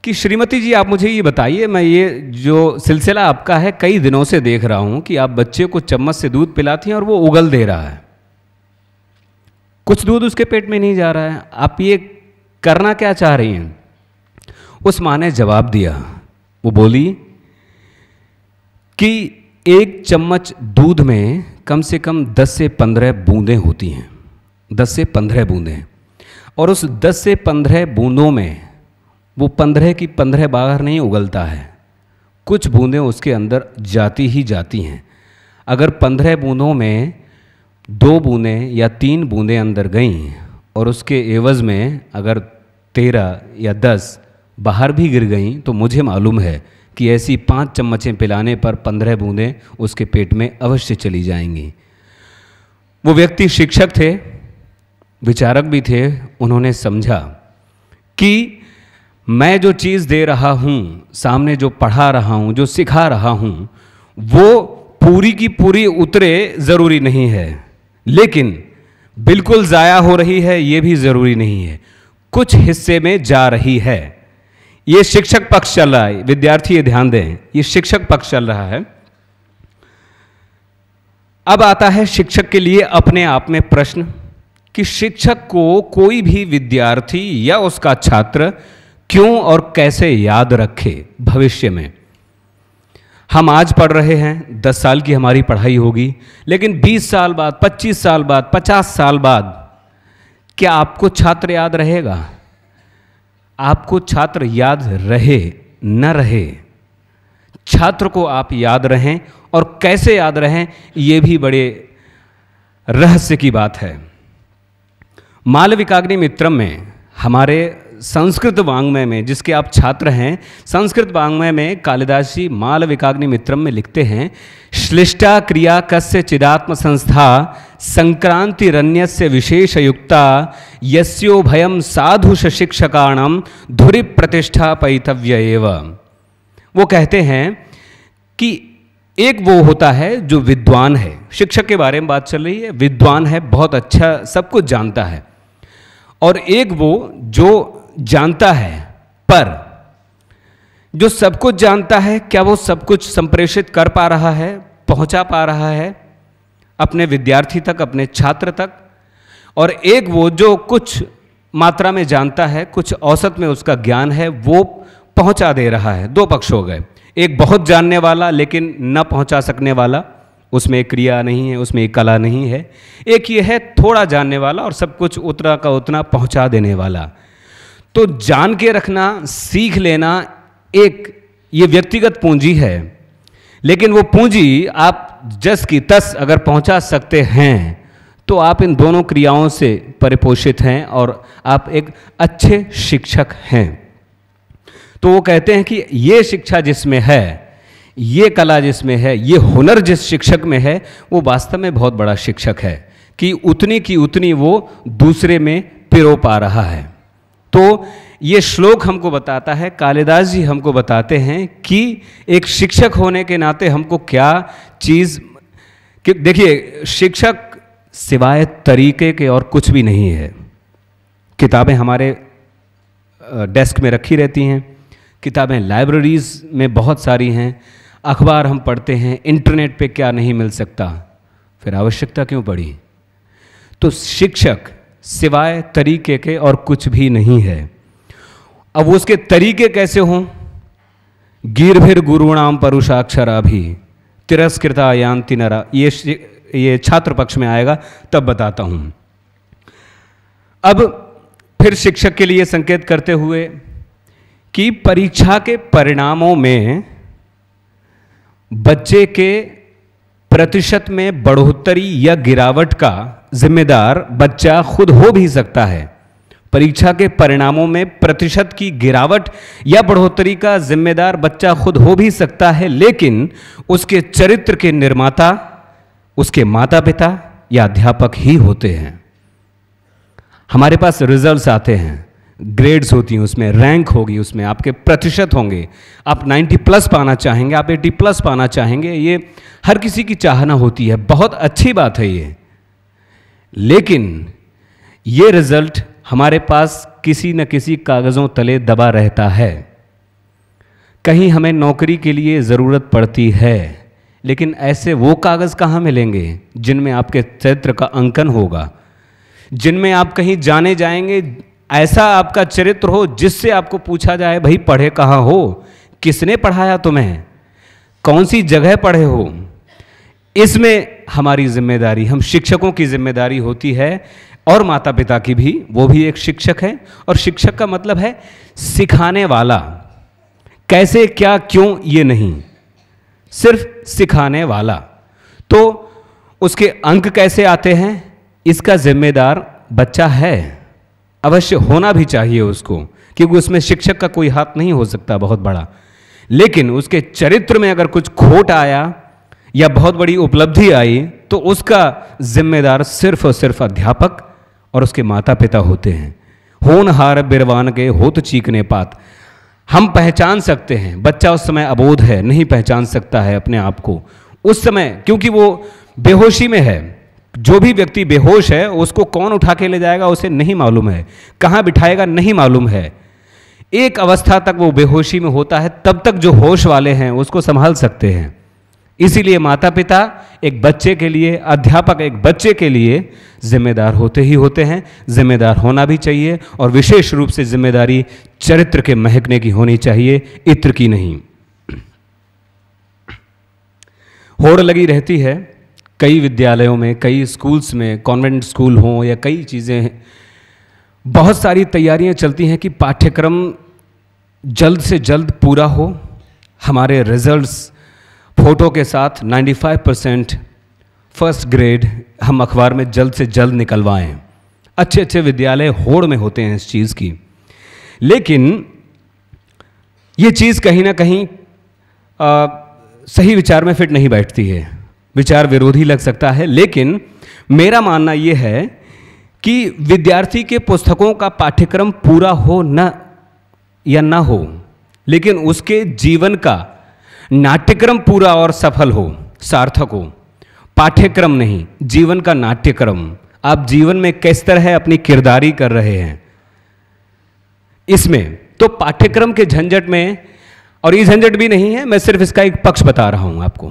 कि श्रीमती जी, आप मुझे ये बताइए, मैं ये जो सिलसिला आपका है कई दिनों से देख रहा हूँ कि आप बच्चे को चम्मच से दूध पिलाती हैं और वो उगल दे रहा है, कुछ दूध उसके पेट में नहीं जा रहा है, आप ये करना क्या चाह रही हैं। उस माँ ने जवाब दिया, वो बोली कि एक चम्मच दूध में कम से कम 10 से 15 बूंदें होती हैं, 10 से 15 बूंदें, और उस 10 से 15 बूंदों में वो 15 की 15 बार नहीं उगलता है, कुछ बूंदें उसके अंदर जाती ही जाती हैं। अगर 15 बूंदों में 2 बूंदें या 3 बूंदें अंदर गईं और उसके एवज़ में अगर 13 या 10 बाहर भी गिर गईं, तो मुझे मालूम है कि ऐसी 5 चम्मचें पिलाने पर 15 बूंदें उसके पेट में अवश्य चली जाएंगी। वो व्यक्ति शिक्षक थे, विचारक भी थे। उन्होंने समझा कि मैं जो चीज़ दे रहा हूँ, सामने जो पढ़ा रहा हूँ, जो सिखा रहा हूँ, वो पूरी की पूरी उतरे ज़रूरी नहीं है, लेकिन बिल्कुल ज़ाया हो रही है ये भी ज़रूरी नहीं है, कुछ हिस्से में जा रही है। ये शिक्षक पक्ष चल रहा है, विद्यार्थी ये ध्यान दें, ये शिक्षक पक्ष चल रहा है। अब आता है शिक्षक के लिए अपने आप में प्रश्न कि शिक्षक को कोई भी विद्यार्थी या उसका छात्र क्यों और कैसे याद रखे भविष्य में। हम आज पढ़ रहे हैं, 10 साल की हमारी पढ़ाई होगी, लेकिन 20 साल बाद, 25 साल बाद, 50 साल बाद क्या आपको छात्र याद रहेगा? आपको छात्र याद रहे न रहे, छात्र को आप याद रहें, और कैसे याद रहें ये भी बड़े रहस्य की बात है। मालविकाग्नि मित्रम में, हमारे संस्कृत वाङ्मय में, जिसके आप छात्र हैं, संस्कृत वाङ्मय में कालिदास जी मालविकाग्नि मित्रम में लिखते हैं, श्लिष्टा क्रिया कस्य चिदात्म संस्था संक्रांतिरन्यस्य विशेष युक्ता यस्यो भयम साधुष शिक्षकाणाम धुरि प्रतिष्ठा पैतव्य एव। वो कहते हैं कि एक वो होता है जो विद्वान है, शिक्षक के बारे में बात चल रही है, विद्वान है, बहुत अच्छा सब कुछ जानता है, और एक वो जो जानता है, पर जो सब कुछ जानता है क्या वो सब कुछ संप्रेषित कर पा रहा है, पहुंचा पा रहा है अपने विद्यार्थी तक, अपने छात्र तक। और एक वो जो कुछ मात्रा में जानता है, कुछ औसत में उसका ज्ञान है, वो पहुंचा दे रहा है। दो पक्ष हो गए, एक बहुत जानने वाला लेकिन न पहुंचा सकने वाला, उसमें एक क्रिया नहीं है, उसमें एक कला नहीं है। एक ये है थोड़ा जानने वाला और सब कुछ उतना का उतना पहुंचा देने वाला। तो जान के रखना, सीख लेना एक ये व्यक्तिगत पूंजी है, लेकिन वो पूंजी आप जस की तस अगर पहुंचा सकते हैं तो आप इन दोनों क्रियाओं से परिपोषित हैं और आप एक अच्छे शिक्षक हैं। तो वो कहते हैं कि ये शिक्षा जिसमें है, ये कला जिसमें है, ये हुनर जिस शिक्षक में है, वो वास्तव में बहुत बड़ा शिक्षक है कि उतनी की उतनी वो दूसरे में पिरो पा रहा है। तो ये श्लोक हमको बताता है, कालिदास जी हमको बताते हैं कि एक शिक्षक होने के नाते हमको क्या चीज़, कि देखिए शिक्षक सिवाय तरीके के और कुछ भी नहीं है। किताबें हमारे डेस्क में रखी रहती हैं, किताबें लाइब्रेरीज में बहुत सारी हैं, अखबार हम पढ़ते हैं, इंटरनेट पे क्या नहीं मिल सकता, फिर आवश्यकता क्यों पड़ी। तो शिक्षक सिवाय तरीके के और कुछ भी नहीं है। अब उसके तरीके कैसे हों? गीर्भिर गुरुणाम परुषाक्षरा भी तिरस्कृता यान्ति नरा, ये छात्र पक्ष में आएगा तब बताता हूं। अब फिर शिक्षक के लिए संकेत करते हुए कि परीक्षा के परिणामों में बच्चे के प्रतिशत में बढ़ोतरी या गिरावट का जिम्मेदार बच्चा खुद हो भी सकता है। परीक्षा के परिणामों में प्रतिशत की गिरावट या बढ़ोतरी का जिम्मेदार बच्चा खुद हो भी सकता है, लेकिन उसके चरित्र के निर्माता उसके माता पिता या अध्यापक ही होते हैं। हमारे पास रिजल्ट्स आते हैं, ग्रेड्स होती हैं, उसमें रैंक होगी, उसमें आपके प्रतिशत होंगे। आप 90+ पाना चाहेंगे, आप 80+ पाना चाहेंगे, ये हर किसी की चाहना होती है, बहुत अच्छी बात है ये। लेकिन ये रिजल्ट हमारे पास किसी न किसी कागज़ों तले दबा रहता है। कहीं हमें नौकरी के लिए ज़रूरत पड़ती है, लेकिन ऐसे वो कागज़ कहाँ मिलेंगे जिनमें आपके चरित्र का अंकन होगा, जिनमें आप कहीं जाने जाएंगे, ऐसा आपका चरित्र हो जिससे आपको पूछा जाए भाई पढ़े कहाँ हो, किसने पढ़ाया तुम्हें, कौन सी जगह पढ़े हो। इसमें हमारी जिम्मेदारी, हम शिक्षकों की जिम्मेदारी होती है, और माता पिता की भी, वो भी एक शिक्षक है। और शिक्षक का मतलब है सिखाने वाला, कैसे क्या क्यों ये नहीं, सिर्फ सिखाने वाला। तो उसके अंक कैसे आते हैं इसका जिम्मेदार बच्चा है, अवश्य होना भी चाहिए उसको, क्योंकि उसमें शिक्षक का कोई हाथ नहीं हो सकता बहुत बड़ा। लेकिन उसके चरित्र में अगर कुछ खोट आया या बहुत बड़ी उपलब्धि आई तो उसका जिम्मेदार सिर्फ और सिर्फ अध्यापक और उसके माता पिता होते हैं। होनहार बिरवान के होत चीकने पात, हम पहचान सकते हैं, बच्चा उस समय अबोध है, नहीं पहचान सकता है अपने आप को उस समय, क्योंकि वो बेहोशी में है। जो भी व्यक्ति बेहोश है उसको कौन उठा के ले जाएगा उसे नहीं मालूम है, कहाँ बिठाएगा नहीं मालूम है। एक अवस्था तक वो बेहोशी में होता है, तब तक जो होश वाले हैं उसको संभाल सकते हैं। इसीलिए माता पिता एक बच्चे के लिए, अध्यापक एक बच्चे के लिए जिम्मेदार होते ही होते हैं, जिम्मेदार होना भी चाहिए। और विशेष रूप से जिम्मेदारी चरित्र के महकने की होनी चाहिए, इत्र की नहीं। होड़ लगी रहती है कई विद्यालयों में, कई स्कूल्स में, कॉन्वेंट स्कूल हों या कई चीज़ें, बहुत सारी तैयारियां चलती हैं कि पाठ्यक्रम जल्द से जल्द पूरा हो, हमारे रिजल्ट्स फोटो के साथ 95% फर्स्ट ग्रेड हम अखबार में जल्द से जल्द निकलवाएं। अच्छे अच्छे विद्यालय होड़ में होते हैं इस चीज़ की। लेकिन ये चीज़ कहीं ना कहीं सही विचार में फिट नहीं बैठती है, विचार विरोधी लग सकता है। लेकिन मेरा मानना ये है कि विद्यार्थी के पुस्तकों का पाठ्यक्रम पूरा हो न या ना हो, लेकिन उसके जीवन का नाट्यक्रम पूरा और सफल हो, सार्थक हो। पाठ्यक्रम नहीं, जीवन का नाट्यक्रम। आप जीवन में किस तरह अपनी किरदारी कर रहे हैं इसमें। तो पाठ्यक्रम के झंझट में, और ये झंझट भी नहीं है, मैं सिर्फ इसका एक पक्ष बता रहा हूं आपको,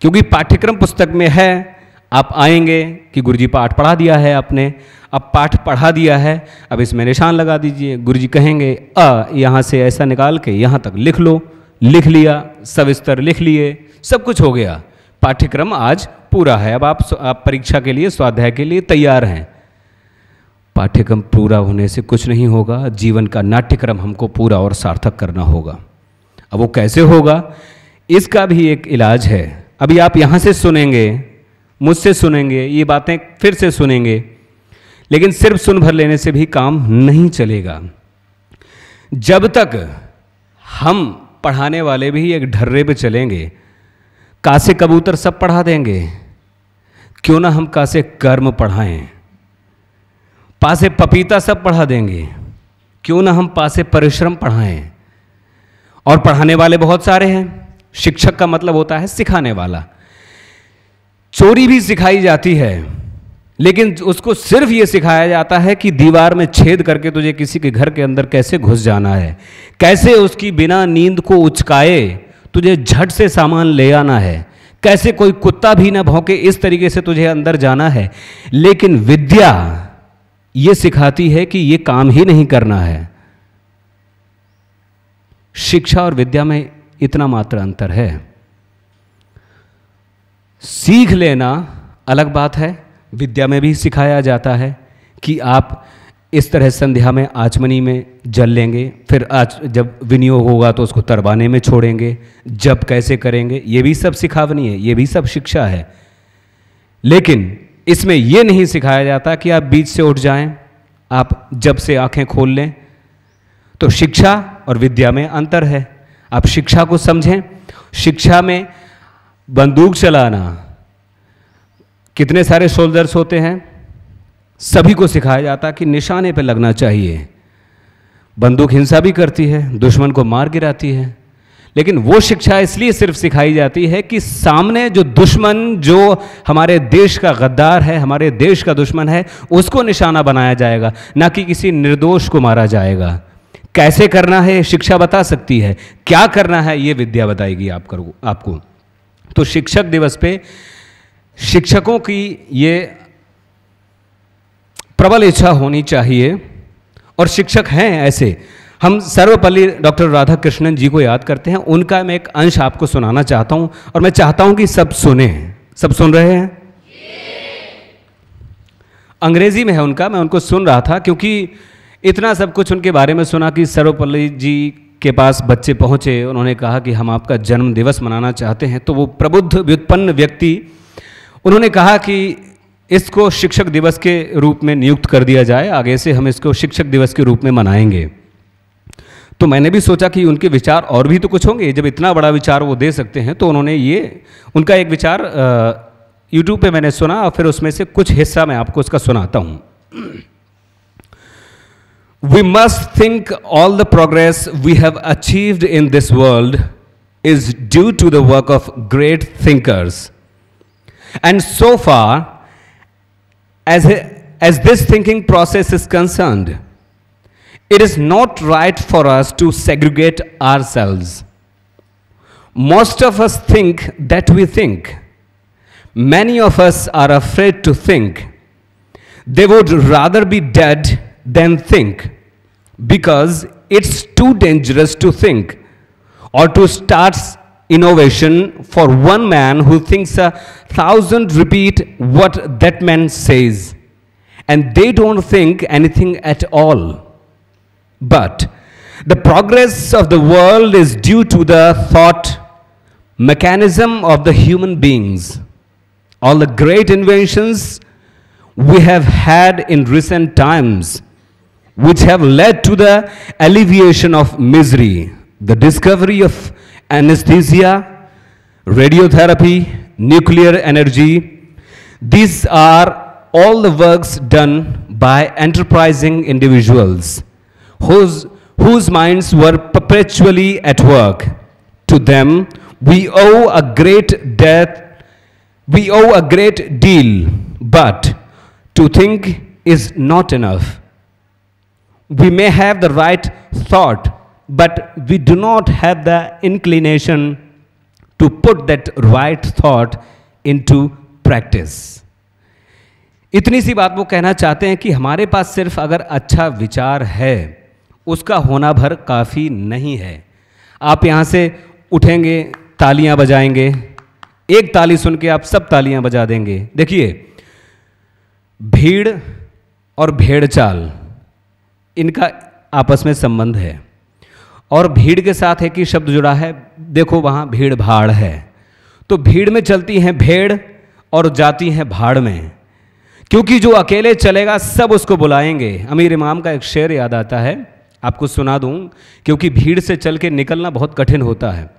क्योंकि पाठ्यक्रम पुस्तक में है। आप आएंगे कि गुरुजी पाठ पढ़ा दिया है आपने, अब पाठ पढ़ा दिया है, अब इसमें निशान लगा दीजिए। गुरुजी कहेंगे यहाँ से ऐसा निकाल के यहाँ तक लिख लो, लिख लिया, सविस्तर लिख लिए, सब कुछ हो गया, पाठ्यक्रम आज पूरा है। अब आप परीक्षा के लिए, स्वाध्याय के लिए तैयार हैं। पाठ्यक्रम पूरा होने से कुछ नहीं होगा, जीवन का नाट्यक्रम हमको पूरा और सार्थक करना होगा। अब वो कैसे होगा इसका भी एक इलाज है। अभी आप यहाँ से सुनेंगे, मुझसे सुनेंगे, ये बातें फिर से सुनेंगे, लेकिन सिर्फ सुन भर लेने से भी काम नहीं चलेगा। जब तक हम पढ़ाने वाले भी एक ढर्रे पे चलेंगे, का से कबूतर सब पढ़ा देंगे, क्यों ना हम का से कर्म पढ़ाएं। पा से पपीता सब पढ़ा देंगे, क्यों ना हम पा से परिश्रम पढ़ाएं। और पढ़ाने वाले बहुत सारे हैं। शिक्षक का मतलब होता है सिखाने वाला। चोरी भी सिखाई जाती है, लेकिन उसको सिर्फ ये सिखाया जाता है कि दीवार में छेद करके तुझे किसी के घर के अंदर कैसे घुस जाना है, कैसे उसकी बिना नींद को उचकाए तुझे झट से सामान ले आना है, कैसे कोई कुत्ता भी ना भौंके इस तरीके से तुझे अंदर जाना है। लेकिन विद्या ये सिखाती है कि ये काम ही नहीं करना है। शिक्षा और विद्या में इतना मात्र अंतर है। सीख लेना अलग बात है, विद्या में भी सिखाया जाता है कि आप इस तरह संध्या में आचमनी में जल लेंगे, फिर जब विनियोग होगा तो उसको तरबाने में छोड़ेंगे, जब कैसे करेंगे, ये भी सब सिखावनी है, ये भी सब शिक्षा है। लेकिन इसमें यह नहीं सिखाया जाता कि आप बीच से उठ जाएं, आप जब से आंखें खोल लें। तो शिक्षा और विद्या में अंतर है। आप शिक्षा को समझें। शिक्षा में बंदूक चलाना, कितने सारे सोल्जर्स होते हैं, सभी को सिखाया जाता कि निशाने पर लगना चाहिए। बंदूक हिंसा भी करती है, दुश्मन को मार गिराती है, लेकिन वो शिक्षा इसलिए सिर्फ सिखाई जाती है कि सामने जो दुश्मन, जो हमारे देश का गद्दार है, हमारे देश का दुश्मन है, उसको निशाना बनाया जाएगा, ना कि किसी निर्दोष को मारा जाएगा। कैसे करना है शिक्षा बता सकती है, क्या करना है ये विद्या बताएगी आपको। तो शिक्षक दिवस पे शिक्षकों की ये प्रबल इच्छा होनी चाहिए, और शिक्षक हैं ऐसे। हम सर्वपल्ली डॉक्टर राधाकृष्णन जी को याद करते हैं, उनका मैं एक अंश आपको सुनाना चाहता हूं, और मैं चाहता हूं कि सब सुने। सब सुन रहे हैं? अंग्रेजी में है उनका, मैं उनको सुन रहा था क्योंकि इतना सब कुछ उनके बारे में सुना कि सर्वपल्ली जी के पास बच्चे पहुंचे, उन्होंने कहा कि हम आपका जन्म दिवस मनाना चाहते हैं। तो वो प्रबुद्ध व्युत्पन्न व्यक्ति, उन्होंने कहा कि इसको शिक्षक दिवस के रूप में नियुक्त कर दिया जाए, आगे से हम इसको शिक्षक दिवस के रूप में मनाएंगे। तो मैंने भी सोचा कि उनके विचार और भी तो कुछ होंगे, जब इतना बड़ा विचार वो दे सकते हैं। तो उन्होंने ये, उनका एक विचार यूट्यूब पे मैंने सुना, और फिर उसमें से कुछ हिस्सा मैं आपको उसका सुनाता हूँ। We must think all the progress we have achieved in this world is due to the work of great thinkers. And so far, as this thinking process is concerned, it is not right for us to segregate ourselves. Most of us think that we think. Many of us are afraid to think. They would rather be dead than think, because it's too dangerous to think or to start innovation for one man who thinks 1,000 repeat what that man says, and they don't think anything at all. But the progress of the world is due to the thought mechanism of the human beings. All the great inventions we have had in recent times, which have led to the alleviation of misery, the discovery of anesthesia, radiotherapy, nuclear energy, these are all the works done by enterprising individuals whose minds were perpetually at work. To them we owe a great deal, but to think is not enough. We may have the right thought, but we do not have the inclination to put that right thought into practice. इतनी सी बात वो कहना चाहते हैं कि हमारे पास सिर्फ अगर अच्छा विचार है, उसका होना भर काफ़ी नहीं है। आप यहाँ से उठेंगे, तालियां बजाएंगे, एक ताली सुन के आप सब तालियां बजा देंगे। देखिए, भीड़ और भेड़ चाल, इनका आपस में संबंध है, और भीड़ के साथ एक ही शब्द जुड़ा है, देखो वहाँ भीड़ भाड़ है। तो भीड़ में चलती हैं भेड़ और जाती हैं भाड़ में, क्योंकि जो अकेले चलेगा सब उसको बुलाएंगे। अमीर इमाम का एक शेर याद आता है, आपको सुना दूं, क्योंकि भीड़ से चल के निकलना बहुत कठिन होता है।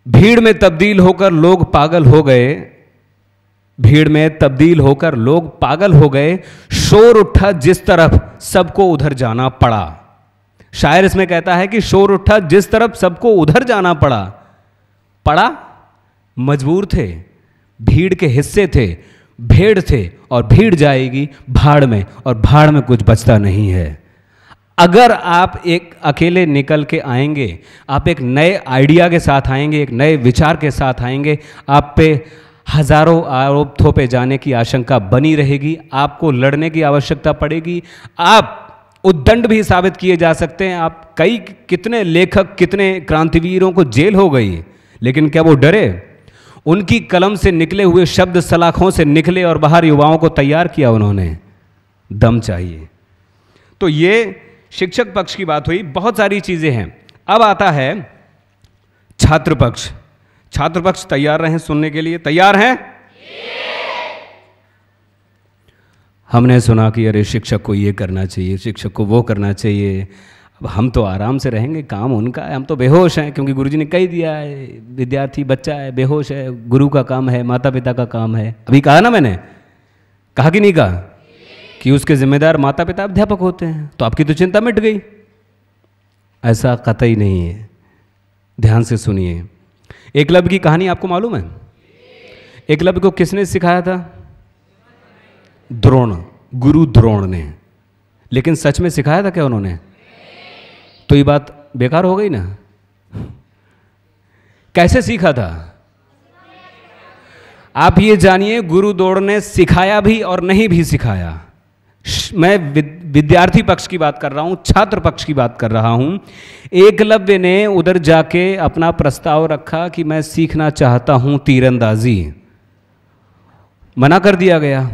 भीड़ में तब्दील होकर लोग पागल हो गए, भीड़ में तब्दील होकर लोग पागल हो गए, शोर उठा जिस तरफ सबको उधर जाना पड़ा। शायर इसमें कहता है कि शोर उठा जिस तरफ सबको उधर जाना पड़ा, पड़ा मजबूर थे, भीड़ के हिस्से थे, भेड़ थे और भीड़ जाएगी भाड़ में और भाड़ में कुछ बचता नहीं है। अगर आप एक अकेले निकल के आएंगे, आप एक नए आइडिया के साथ आएंगे, एक नए विचार के साथ आएंगे, आप पे हजारों आरोप थोपे जाने की आशंका बनी रहेगी, आपको लड़ने की आवश्यकता पड़ेगी, आप उद्दंड भी साबित किए जा सकते हैं। आप कितने लेखक, कितने क्रांतिवीरों को जेल हो गई, लेकिन क्या वो डरे? उनकी कलम से निकले हुए शब्द सलाखों से निकले और बाहर युवाओं को तैयार किया उन्होंने। दम चाहिए। तो ये शिक्षक पक्ष की बात हुई, बहुत सारी चीजें हैं। अब आता है छात्र पक्ष। छात्र पक्ष तैयार रहें सुनने के लिए, तैयार हैं? हमने सुना कि अरे शिक्षक को ये करना चाहिए, शिक्षक को वो करना चाहिए। अब हम तो आराम से रहेंगे, काम उनका है, हम तो बेहोश हैं, क्योंकि गुरुजी ने कह दिया है विद्यार्थी बच्चा है, बेहोश है, गुरु का काम है, माता पिता का काम है। अभी कहा ना मैंने, कहा कि नहीं कहा कि उसके जिम्मेदार माता पिता अध्यापक होते हैं, तो आपकी तो चिंता मिट गई। ऐसा कतई नहीं है, ध्यान से सुनिए। एकलव्य की कहानी आपको मालूम है? एकलव्य को किसने सिखाया था? द्रोण, गुरु द्रोण ने। लेकिन सच में सिखाया था क्या उन्होंने? तो ये बात बेकार हो गई ना। कैसे सीखा था? आप ये जानिए, गुरु द्रोण ने सिखाया भी और नहीं भी सिखाया। मैं विद्यार्थी पक्ष की बात कर रहा हूं, छात्र पक्ष की बात कर रहा हूं। एकलव्य ने उधर जाके अपना प्रस्ताव रखा कि मैं सीखना चाहता हूं तीरंदाजी, मना कर दिया गया।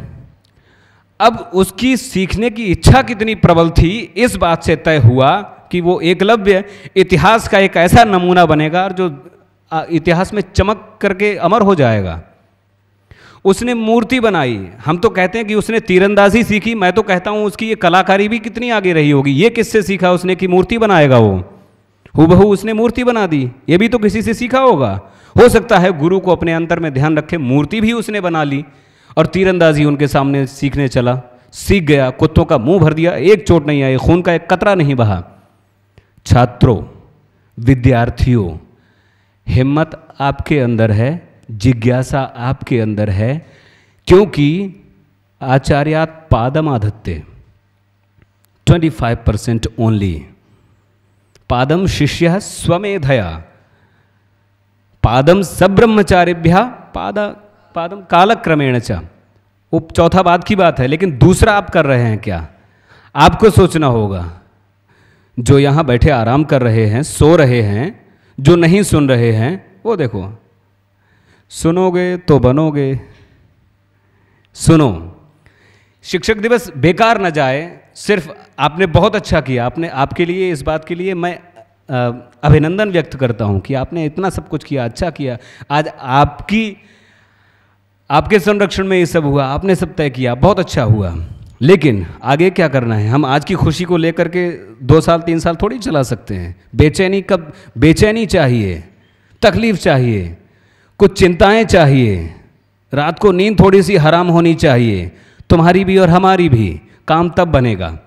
अब उसकी सीखने की इच्छा कितनी प्रबल थी, इस बात से तय हुआ कि वो एकलव्य इतिहास का एक ऐसा नमूना बनेगा जो इतिहास में चमक करके अमर हो जाएगा। उसने मूर्ति बनाई। हम तो कहते हैं कि उसने तीरंदाजी सीखी, मैं तो कहता हूं उसकी ये कलाकारी भी कितनी आगे रही होगी। ये किससे सीखा उसने कि मूर्ति बनाएगा वो? हूबहू उसने मूर्ति बना दी। ये भी तो किसी से सीखा होगा। हो सकता है गुरु को अपने अंतर में ध्यान रखे मूर्ति भी उसने बना ली और तीरंदाजी उनके सामने सीखने चला, सीख गया, कुत्तों का मुंह भर दिया, एक चोट नहीं आई, खून का एक कतरा नहीं बहा। छात्रों, विद्यार्थियों, हिम्मत आपके अंदर है, जिज्ञासा आपके अंदर है, क्योंकि आचार्यात् पादमाधत्ते 25% ओनली। पादम शिष्य स्वमेधया, पादम सब्रह्मचारिभ्य पादम कालक्रमेण च। चौथा बात की बात है, लेकिन दूसरा आप कर रहे हैं क्या? आपको सोचना होगा। जो यहां बैठे आराम कर रहे हैं, सो रहे हैं, जो नहीं सुन रहे हैं, वो देखो, सुनोगे तो बनोगे। सुनो, शिक्षक दिवस बेकार न जाए। सिर्फ आपने बहुत अच्छा किया, आपने, आपके लिए, इस बात के लिए मैं अभिनंदन व्यक्त करता हूं कि आपने इतना सब कुछ किया, अच्छा किया। आज आपके संरक्षण में ये सब हुआ, आपने सब तय किया, बहुत अच्छा हुआ। लेकिन आगे क्या करना है? हम आज की खुशी को लेकर के 2 साल 3 साल थोड़ी चला सकते हैं। बेचैनी कब? बेचैनी चाहिए, तकलीफ चाहिए, कुछ चिंताएं चाहिए, रात को नींद थोड़ी सी हराम होनी चाहिए, तुम्हारी भी और हमारी भी। काम तब बनेगा।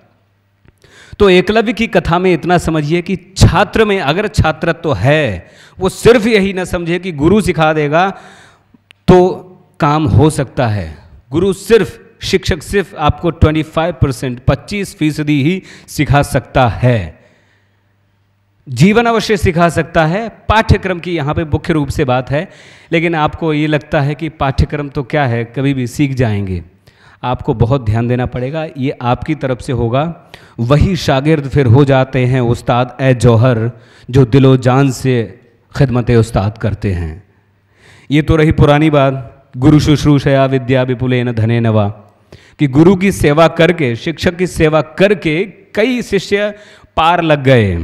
तो एकलव्य की कथा में इतना समझिए कि छात्र में अगर छात्रत्व है, वो सिर्फ यही ना समझे कि गुरु सिखा देगा तो काम हो सकता है। गुरु सिर्फ, शिक्षक सिर्फ आपको 25%, 25% ही सिखा सकता है। जीवन अवश्य सिखा सकता है। पाठ्यक्रम की यहाँ पे मुख्य रूप से बात है, लेकिन आपको ये लगता है कि पाठ्यक्रम तो क्या है, कभी भी सीख जाएंगे। आपको बहुत ध्यान देना पड़ेगा, ये आपकी तरफ से होगा। वही शागिर्द फिर हो जाते हैं उस्ताद ए जौहर, जो दिलो जान से खिदमत उस्ताद करते हैं। ये तो रही पुरानी बात, गुरु शुश्रूषया विद्या विपुलेन धनेन वा, कि गुरु की सेवा करके, शिक्षक की सेवा करके कई शिष्य पार लग गए।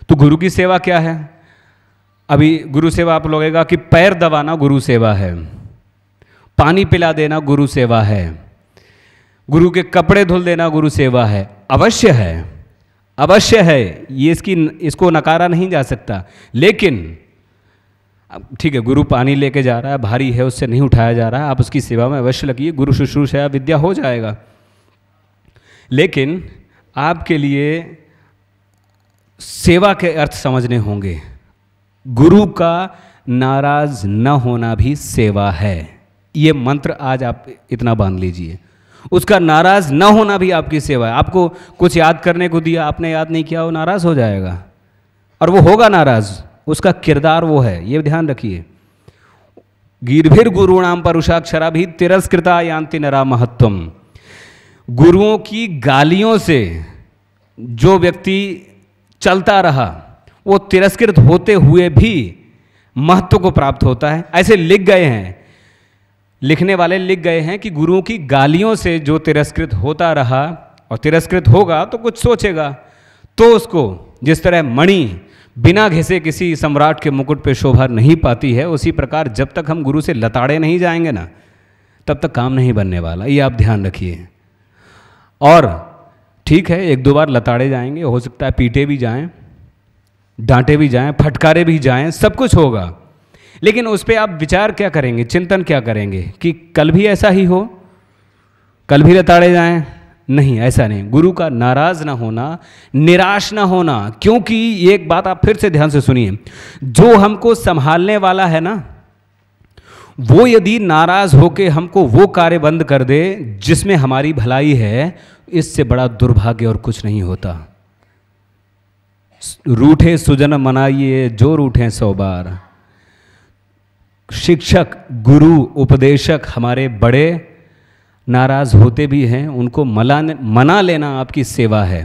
तो गुरु की सेवा क्या है? अभी गुरु सेवा आप लगेगा कि पैर दबाना गुरु सेवा है, पानी पिला देना गुरु सेवा है, गुरु के कपड़े धुल देना गुरु सेवा है। अवश्य है, अवश्य है, ये इसको नकारा नहीं जा सकता। लेकिन ठीक है, गुरु पानी लेके जा रहा है, भारी है, उससे नहीं उठाया जा रहा है, आप उसकी सेवा में अवश्य लगिए, गुरु शुश्रूषा विद्या हो जाएगा। लेकिन आपके लिए सेवा के अर्थ समझने होंगे। गुरु का नाराज न होना भी सेवा है। ये मंत्र आज आप इतना बांध लीजिए, उसका नाराज न होना भी आपकी सेवा है। आपको कुछ याद करने को दिया, आपने याद नहीं किया, वो नाराज हो जाएगा और वो होगा नाराज, उसका किरदार वो है, ये ध्यान रखिए। गीर्भिर गुरुणाम परुषाक्षरा भी तिरस्कृता यान्ति नरा महत्वम। गुरुओं की गालियों से जो व्यक्ति चलता रहा वो तिरस्कृत होते हुए भी महत्व को प्राप्त होता है। ऐसे लिख गए हैं, लिखने वाले लिख गए हैं कि गुरुओं की गालियों से जो तिरस्कृत होता रहा और तिरस्कृत होगा तो कुछ सोचेगा, तो उसको जिस तरह मणि बिना घिसे किसी सम्राट के मुकुट पे शोभा नहीं पाती है, उसी प्रकार जब तक हम गुरु से लताड़े नहीं जाएंगे ना, तब तक काम नहीं बनने वाला। ये आप ध्यान रखिए। और ठीक है, एक दो बार लताड़े जाएंगे, हो सकता है पीटे भी जाएं, डांटे भी जाएं, फटकारे भी जाएं, सब कुछ होगा। लेकिन उस पर आप विचार क्या करेंगे, चिंतन क्या करेंगे कि कल भी ऐसा ही हो, कल भी लताड़े जाएं? नहीं, ऐसा नहीं। गुरु का नाराज ना होना, निराश ना होना। क्योंकि एक बात आप फिर से ध्यान से सुनिए, जो हमको संभालने वाला है ना, वो यदि नाराज होके हमको वो कार्य बंद कर दे जिसमें हमारी भलाई है, इससे बड़ा दुर्भाग्य और कुछ नहीं होता। रूठे सुजन मनाइए जो रूठे 100 बार। शिक्षक, गुरु, उपदेशक हमारे बड़े नाराज होते भी हैं, उनको मना लेना आपकी सेवा है।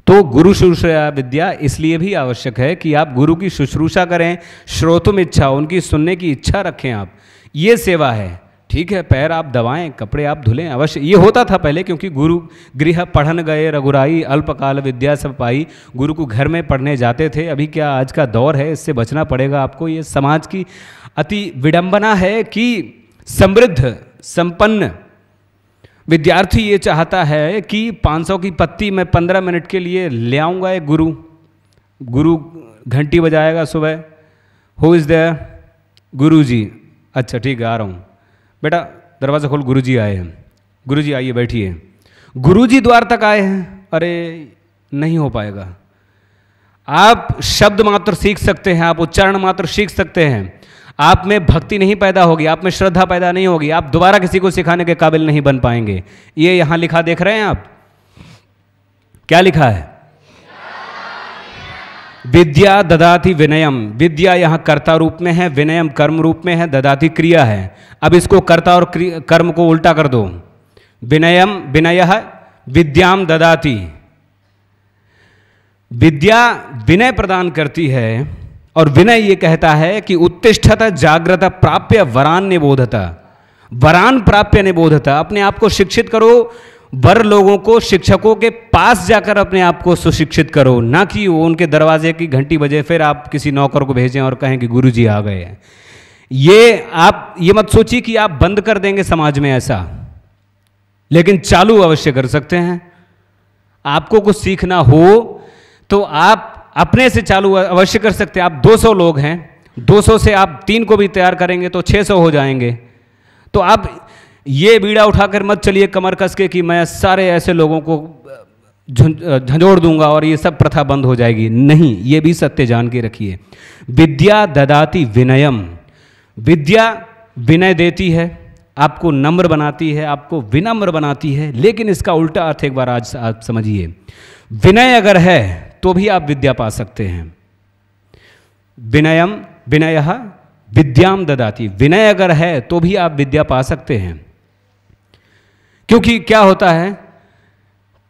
तो गुरु शुश्रूषा विद्या इसलिए भी आवश्यक है कि आप गुरु की शुश्रूषा करें, श्रोतुम इच्छा, उनकी सुनने की इच्छा रखें आप, ये सेवा है। ठीक है, पैर आप दबाएं, कपड़े आप धुलें, अवश्य ये होता था पहले, क्योंकि गुरु गृह पढ़न गए रघुराई, अल्पकाल विद्या सब पाई। गुरु को घर में पढ़ने जाते थे। अभी क्या आज का दौर है, इससे बचना पड़ेगा आपको। ये समाज की अति विडंबना है कि समृद्ध संपन्न विद्यार्थी ये चाहता है कि 500 की पत्ती मैं 15 मिनट के लिए ले आऊँगा एक गुरु घंटी बजाएगा सुबह, हु इज़ देयर? गुरु जी। अच्छा ठीक है, आ रहा हूँ बेटा, दरवाज़ा खोल, गुरु जी आए हैं। गुरु जी आइए बैठिए। गुरु जी द्वार तक आए हैं, अरे नहीं हो पाएगा। आप शब्द मात्र सीख सकते हैं, आप उच्चारण मात्र सीख सकते हैं, आप में भक्ति नहीं पैदा होगी, आप में श्रद्धा पैदा नहीं होगी, आप दोबारा किसी को सिखाने के काबिल नहीं बन पाएंगे। ये यहां लिखा देख रहे हैं आप, क्या लिखा है? विद्या ददाति विनयम। विद्या यहां कर्ता रूप में है, विनयम कर्म रूप में है, ददाति क्रिया है। अब इसको कर्ता और कर्म को उल्टा कर दो। विनयम, विनयः विद्याम ददाति। विद्या विनय प्रदान करती है और विनय ये कहता है कि उत्तिष्ठत जागृत प्राप्य वरान निबोधता। वरान प्राप्य निबोधता। अपने आप को शिक्षित करो, वर लोगों को शिक्षकों के पास जाकर अपने आप को सुशिक्षित करो, ना कि वो उनके दरवाजे की घंटी बजे फिर आप किसी नौकर को भेजें और कहें कि गुरुजी आ गए हैं। ये आप ये मत सोचिए कि आप बंद कर देंगे समाज में ऐसा, लेकिन चालू अवश्य कर सकते हैं। आपको कुछ सीखना हो तो आप अपने से चालू अवश्य कर सकते हैं। आप 200 लोग हैं, 200 से आप 3 को भी तैयार करेंगे तो 600 हो जाएंगे। तो आप ये बीड़ा उठाकर मत चलिए कमर कस के कि मैं सारे ऐसे लोगों को झंझोड़ दूंगा और ये सब प्रथा बंद हो जाएगी। नहीं, ये भी सत्य जान के रखिए। विद्या ददाति विनयम। विद्या विनय देती है, आपको नम्र बनाती है, आपको विनम्र बनाती है। लेकिन इसका उल्टा अर्थ एक बार आज आप समझिए। विनय अगर है तो भी आप विद्या पा सकते हैं। विनयम, विनयः विद्याम ददाति। विनय अगर है तो भी आप विद्या पा सकते हैं। क्योंकि क्या होता है,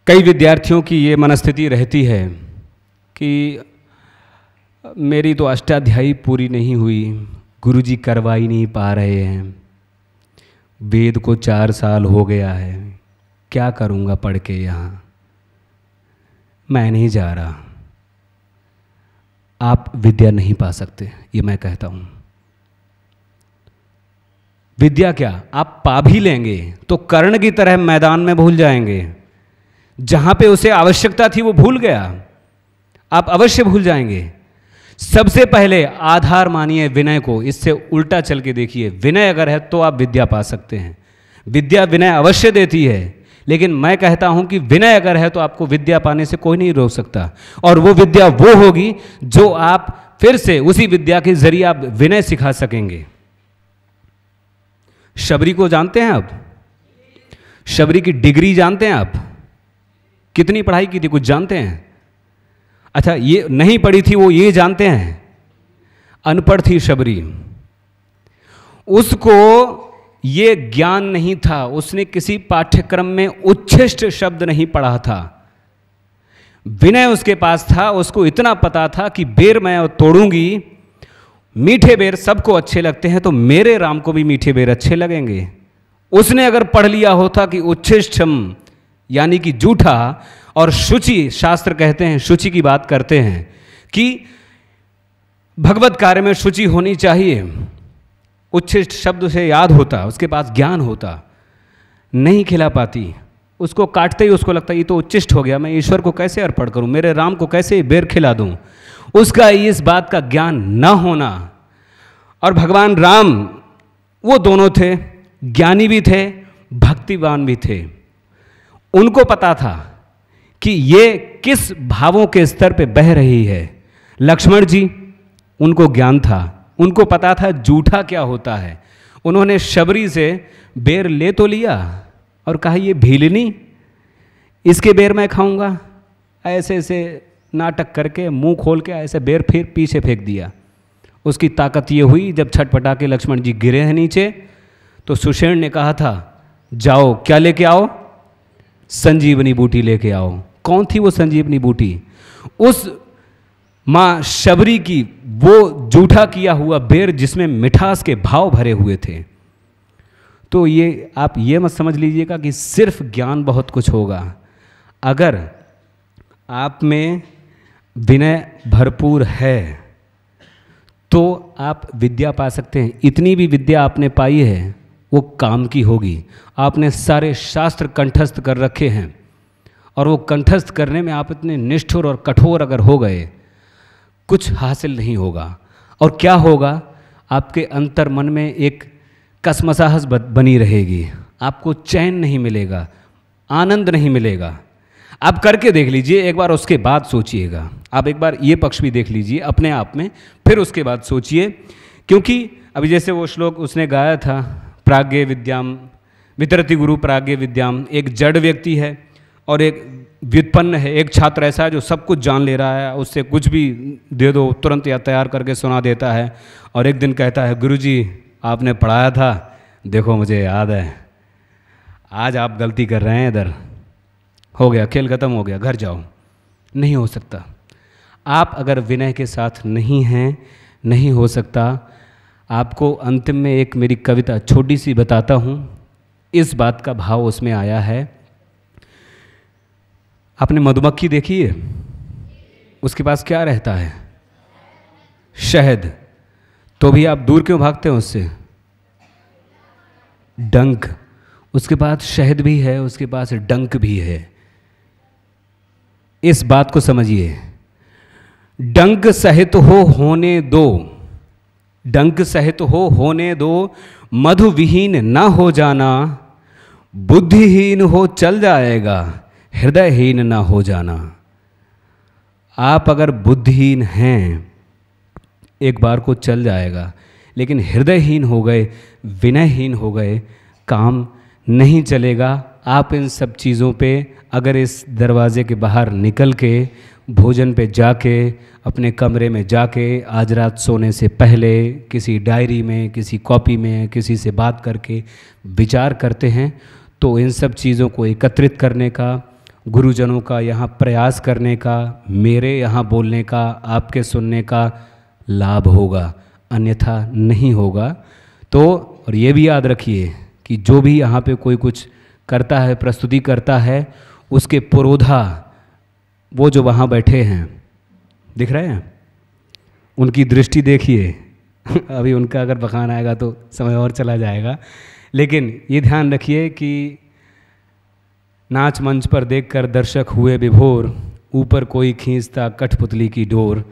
कई विद्यार्थियों की ये मनस्थिति रहती है कि मेरी तो अष्टाध्यायी पूरी नहीं हुई, गुरुजी करवा ही नहीं पा रहे हैं, वेद को 4 साल हो गया है, क्या करूँगा पढ़ के यहाँ। मैं नहीं जा रहा, आप विद्या नहीं पा सकते, ये मैं कहता हूं। विद्या क्या, आप पा भी लेंगे तो कर्ण की तरह मैदान में भूल जाएंगे। जहां पे उसे आवश्यकता थी वो भूल गया, आप अवश्य भूल जाएंगे। सबसे पहले आधार मानिए विनय को, इससे उल्टा चल के देखिए। विनय अगर है तो आप विद्या पा सकते हैं। विद्या विनय अवश्य देती है, लेकिन मैं कहता हूं कि विनय अगर है तो आपको विद्या पाने से कोई नहीं रोक सकता। और वो विद्या वो होगी जो आप फिर से उसी विद्या के जरिए आप विनय सिखा सकेंगे। शबरी को जानते हैं आप? शबरी की डिग्री जानते हैं आप? कितनी पढ़ाई की थी, कुछ जानते हैं? अच्छा, ये नहीं पढ़ी थी वो ये जानते हैं? अनपढ़ थी शबरी, उसको ये ज्ञान नहीं था, उसने किसी पाठ्यक्रम में उच्छिष्ट शब्द नहीं पढ़ा था। विनय उसके पास था, उसको इतना पता था कि बेर मैं तोड़ूंगी, मीठे बेर सबको अच्छे लगते हैं तो मेरे राम को भी मीठे बेर अच्छे लगेंगे। उसने अगर पढ़ लिया होता कि उच्छिष्टम यानी कि जूठा, और शुचि, शास्त्र कहते हैं, शुचि की बात करते हैं कि भगवत कार्य में शुचि होनी चाहिए, उच्छिष्ट शब्द से याद होता, उसके पास ज्ञान होता, नहीं खिला पाती। उसको काटते ही उसको लगता ये तो उच्छिष्ट हो गया, मैं ईश्वर को कैसे अर्पण करूं, मेरे राम को कैसे बेर खिला दूं। उसका इस बात का ज्ञान न होना। और भगवान राम वो दोनों थे, ज्ञानी भी थे, भक्तिवान भी थे। उनको पता था कि ये किस भावों के स्तर पे बह रही है। लक्ष्मण जी, उनको ज्ञान था, उनको पता था जूठा क्या होता है। उन्होंने शबरी से बेर ले तो लिया और कहा ये भीलनी, इसके बेर मैं खाऊंगा। ऐसे ऐसे नाटक करके मुंह खोल के ऐसे बेर फिर पीछे फेंक दिया। उसकी ताकत ये हुई, जब छटपटा के लक्ष्मण जी गिरे हैं नीचे तो सुषेण ने कहा था जाओ क्या लेके आओ, संजीवनी बूटी लेके आओ। कौन थी वो संजीवनी बूटी? उस माँ शबरी की वो जूठा किया हुआ बेर जिसमें मिठास के भाव भरे हुए थे। तो ये आप ये मत समझ लीजिएगा कि सिर्फ ज्ञान बहुत कुछ होगा। अगर आप में विनय भरपूर है तो आप विद्या पा सकते हैं। इतनी भी विद्या आपने पाई है वो काम की होगी। आपने सारे शास्त्र कंठस्थ कर रखे हैं और वो कंठस्थ करने में आप इतने निष्ठुर और कठोर अगर हो गए, कुछ हासिल नहीं होगा। और क्या होगा, आपके अंतर मन में एक कसमसाहट बनी रहेगी, आपको चैन नहीं मिलेगा, आनंद नहीं मिलेगा। आप करके देख लीजिए एक बार, उसके बाद सोचिएगा। आप एक बार ये पक्ष भी देख लीजिए अपने आप में, फिर उसके बाद सोचिए। क्योंकि अभी जैसे वो श्लोक उसने गाया था, प्राज्ञ विद्याम वितरति गुरु प्राज्ञ विद्याम, एक जड़ व्यक्ति है और एक व्युत्पन्न है। एक छात्र ऐसा है जो सब कुछ जान ले रहा है, उससे कुछ भी दे दो तुरंत या तैयार करके सुना देता है। और एक दिन कहता है गुरुजी आपने पढ़ाया था, देखो मुझे याद है, आज आप गलती कर रहे हैं, इधर हो गया, खेल खत्म हो गया, घर जाओ। नहीं हो सकता। आप अगर विनय के साथ नहीं हैं, नहीं हो सकता। आपको अंतिम में एक मेरी कविता छोटी सी बताता हूँ, इस बात का भाव उसमें आया है। आपने मधुमक्खी देखी है? उसके पास क्या रहता है? शहद। तो भी आप दूर क्यों भागते हैं उससे? डंक। उसके पास शहद भी है, उसके पास डंक भी है। इस बात को समझिए। डंक सहित हो होने दो, डंक सहित हो होने दो, मधु विहीन ना हो जाना, बुद्धिहीन हो चल जाएगा, हृदयहीन ना हो जाना। आप अगर बुद्धिहीन हैं एक बार को चल जाएगा, लेकिन हृदयहीन हो गए, विनयहीन हो गए, काम नहीं चलेगा। आप इन सब चीज़ों पे अगर इस दरवाजे के बाहर निकल के भोजन पे जाके, अपने कमरे में जाके, आज रात सोने से पहले किसी डायरी में, किसी कॉपी में किसी से बात करके विचार करते हैं, तो इन सब चीज़ों को एकत्रित करने का, गुरुजनों का यहाँ प्रयास करने का, मेरे यहाँ बोलने का, आपके सुनने का लाभ होगा, अन्यथा नहीं होगा। तो और ये भी याद रखिए कि जो भी यहाँ पे कोई कुछ करता है, प्रस्तुति करता है, उसके पुरोधा वो जो वहाँ बैठे हैं, दिख रहे हैं, उनकी दृष्टि देखिए। अभी उनका अगर बखान आएगा तो समय और चला जाएगा, लेकिन ये ध्यान रखिए कि नाच मंच पर देखकर दर्शक हुए विभोर, ऊपर कोई खींचता कठपुतली की डोर।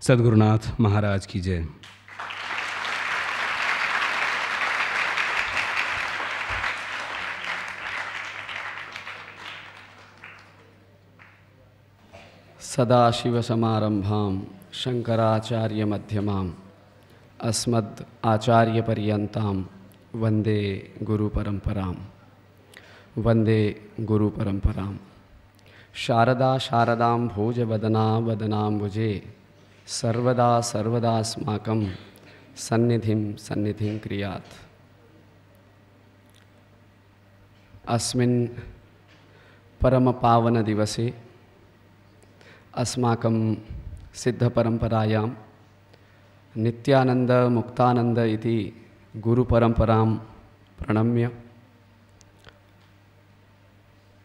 सद्गुरुनाथ महाराज की जय। सदाशिवसमारम्भां शङ्कराचार्यमध्यमाम् अस्मद् आचार्यपर्यन्तां वन्दे गुरुपरम्परां। वन्दे गुरुपरम्परां। शारदा शारदां भोजवदना वदनाम्बुजे सर्वदा सर्वदास्माकं सन्निधिं सन्निधिं क्रियात्। अस्मिन् परमपावनदिवसे अस्माकं सिद्धपरम्परायां नित्यानंद मुक्तानंद इति गुरुपरम्परां प्रणम्य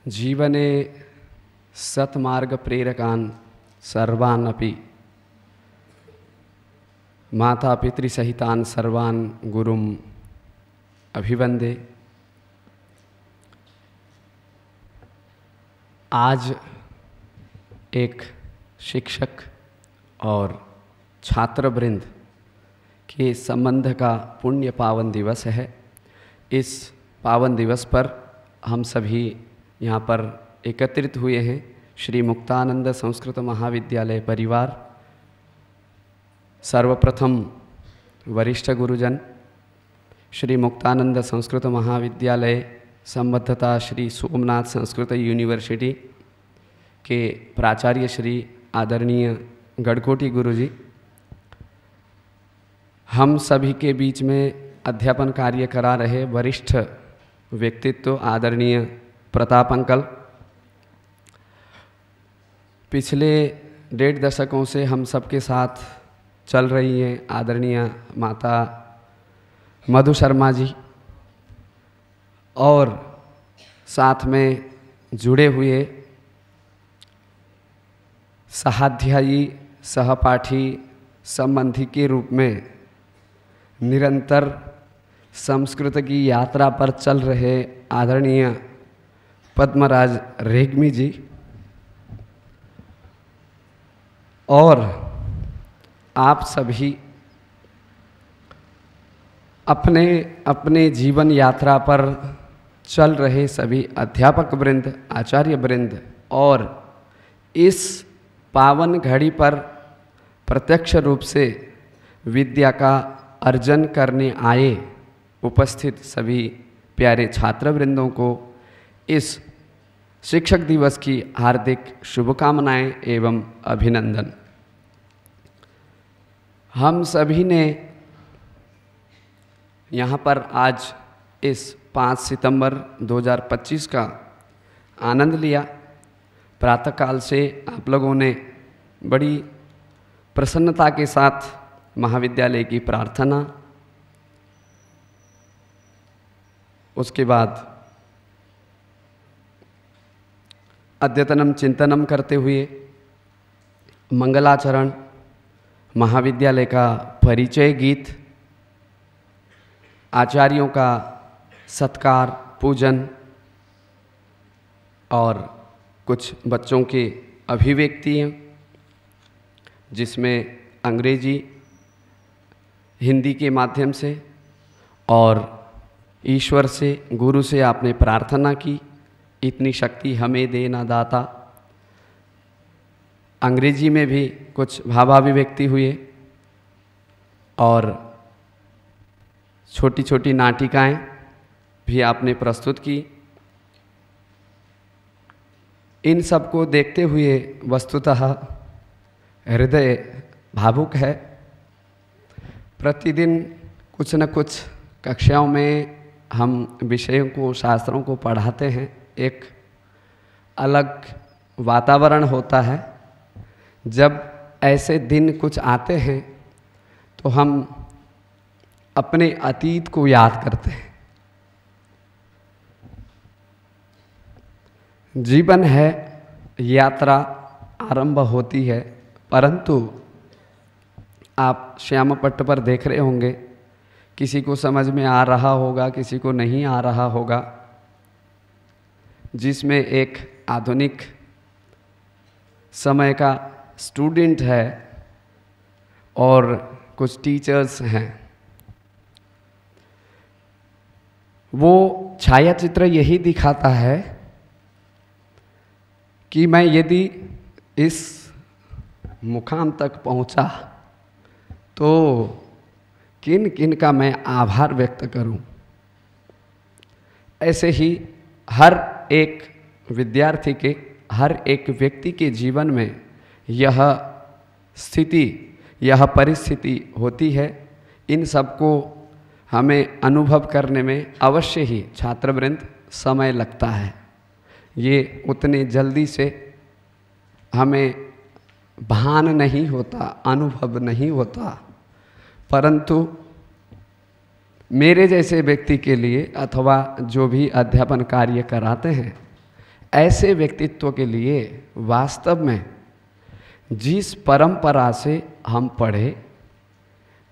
जीवने सत्मार्गप्रेरकान् सर्वान् अपि मातापितृसहितान् सर्वान् गुरुम् अभिवन्दे। आज एक शिक्षक और छात्रवृंद के संबंध का पुण्य पावन दिवस है। इस पावन दिवस पर हम सभी यहाँ पर एकत्रित हुए हैं। श्री मुक्तानंद संस्कृत महाविद्यालय परिवार, सर्वप्रथम वरिष्ठ गुरुजन श्री मुक्तानंद संस्कृत महाविद्यालय संबद्धता श्री सोमनाथ संस्कृत यूनिवर्सिटी के प्राचार्य श्री आदरणीय गढ़कोटी गुरुजी, हम सभी के बीच में अध्यापन कार्य करा रहे वरिष्ठ व्यक्तित्व आदरणीय प्रताप अंकल, पिछले 1.5 दशकों से हम सबके साथ चल रही हैं आदरणीय माता मधु शर्मा जी, और साथ में जुड़े हुए सहाध्यायी सहपाठी संबंधी के रूप में निरंतर संस्कृत की यात्रा पर चल रहे आदरणीय पद्मराज रेग्मी जी, और आप सभी अपने अपने जीवन यात्रा पर चल रहे सभी अध्यापक वृंद, आचार्य वृंद, और इस पावन घड़ी पर प्रत्यक्ष रूप से विद्या का अर्जन करने आए उपस्थित सभी प्यारे छात्रवृंदों को इस शिक्षक दिवस की हार्दिक शुभकामनाएं एवं अभिनंदन। हम सभी ने यहाँ पर आज इस 5 सितंबर 2025 का आनंद लिया। प्रातःकाल से आप लोगों ने बड़ी प्रसन्नता के साथ महाविद्यालय की प्रार्थना, उसके बाद अद्यतनम चिंतनम करते हुए मंगलाचरण, महाविद्यालय का परिचय गीत, आचार्यों का सत्कार पूजन और कुछ बच्चों के अभिव्यक्तियाँ जिसमें अंग्रेजी हिंदी के माध्यम से और ईश्वर से गुरु से आपने प्रार्थना की, इतनी शक्ति हमें देना दाता। अंग्रेजी में भी कुछ भावाभिव्यक्ति हुए और छोटी छोटी नाटिकाएं भी आपने प्रस्तुत की। इन सब को देखते हुए वस्तुतः हृदय भावुक है। प्रतिदिन कुछ न कुछ कक्षाओं में हम विषयों को, शास्त्रों को पढ़ाते हैं, एक अलग वातावरण होता है। जब ऐसे दिन कुछ आते हैं तो हम अपने अतीत को याद करते हैं। जीवन है यात्रा, आरंभ होती है, परंतु आप श्याम पट्ट पर देख रहे होंगे, किसी को समझ में आ रहा होगा, किसी को नहीं आ रहा होगा, जिसमें एक आधुनिक समय का स्टूडेंट है और कुछ टीचर्स हैं। वो छायाचित्र यही दिखाता है कि मैं यदि इस मुकाम तक पहुंचा तो किन किन का मैं आभार व्यक्त करूं। ऐसे ही हर एक विद्यार्थी के, हर एक व्यक्ति के जीवन में यह स्थिति, यह परिस्थिति होती है। इन सबको हमें अनुभव करने में अवश्य ही छात्रवृंद समय लगता है। ये उतने जल्दी से हमें भान नहीं होता, अनुभव नहीं होता, परंतु मेरे जैसे व्यक्ति के लिए अथवा जो भी अध्यापन कार्य कराते हैं, ऐसे व्यक्तित्व के लिए वास्तव में जिस परंपरा से हम पढ़े,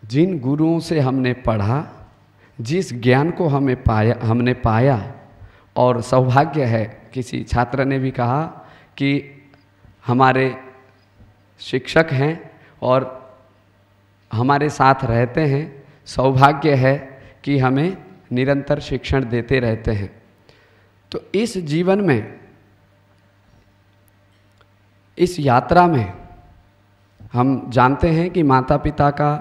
जिन गुरुओं से हमने पढ़ा, जिस ज्ञान को हमने पाया, और सौभाग्य है, किसी छात्र ने भी कहा कि हमारे शिक्षक हैं और हमारे साथ रहते हैं, सौभाग्य है कि हमें निरंतर शिक्षण देते रहते हैं। तो इस जीवन में, इस यात्रा में हम जानते हैं कि माता पिता का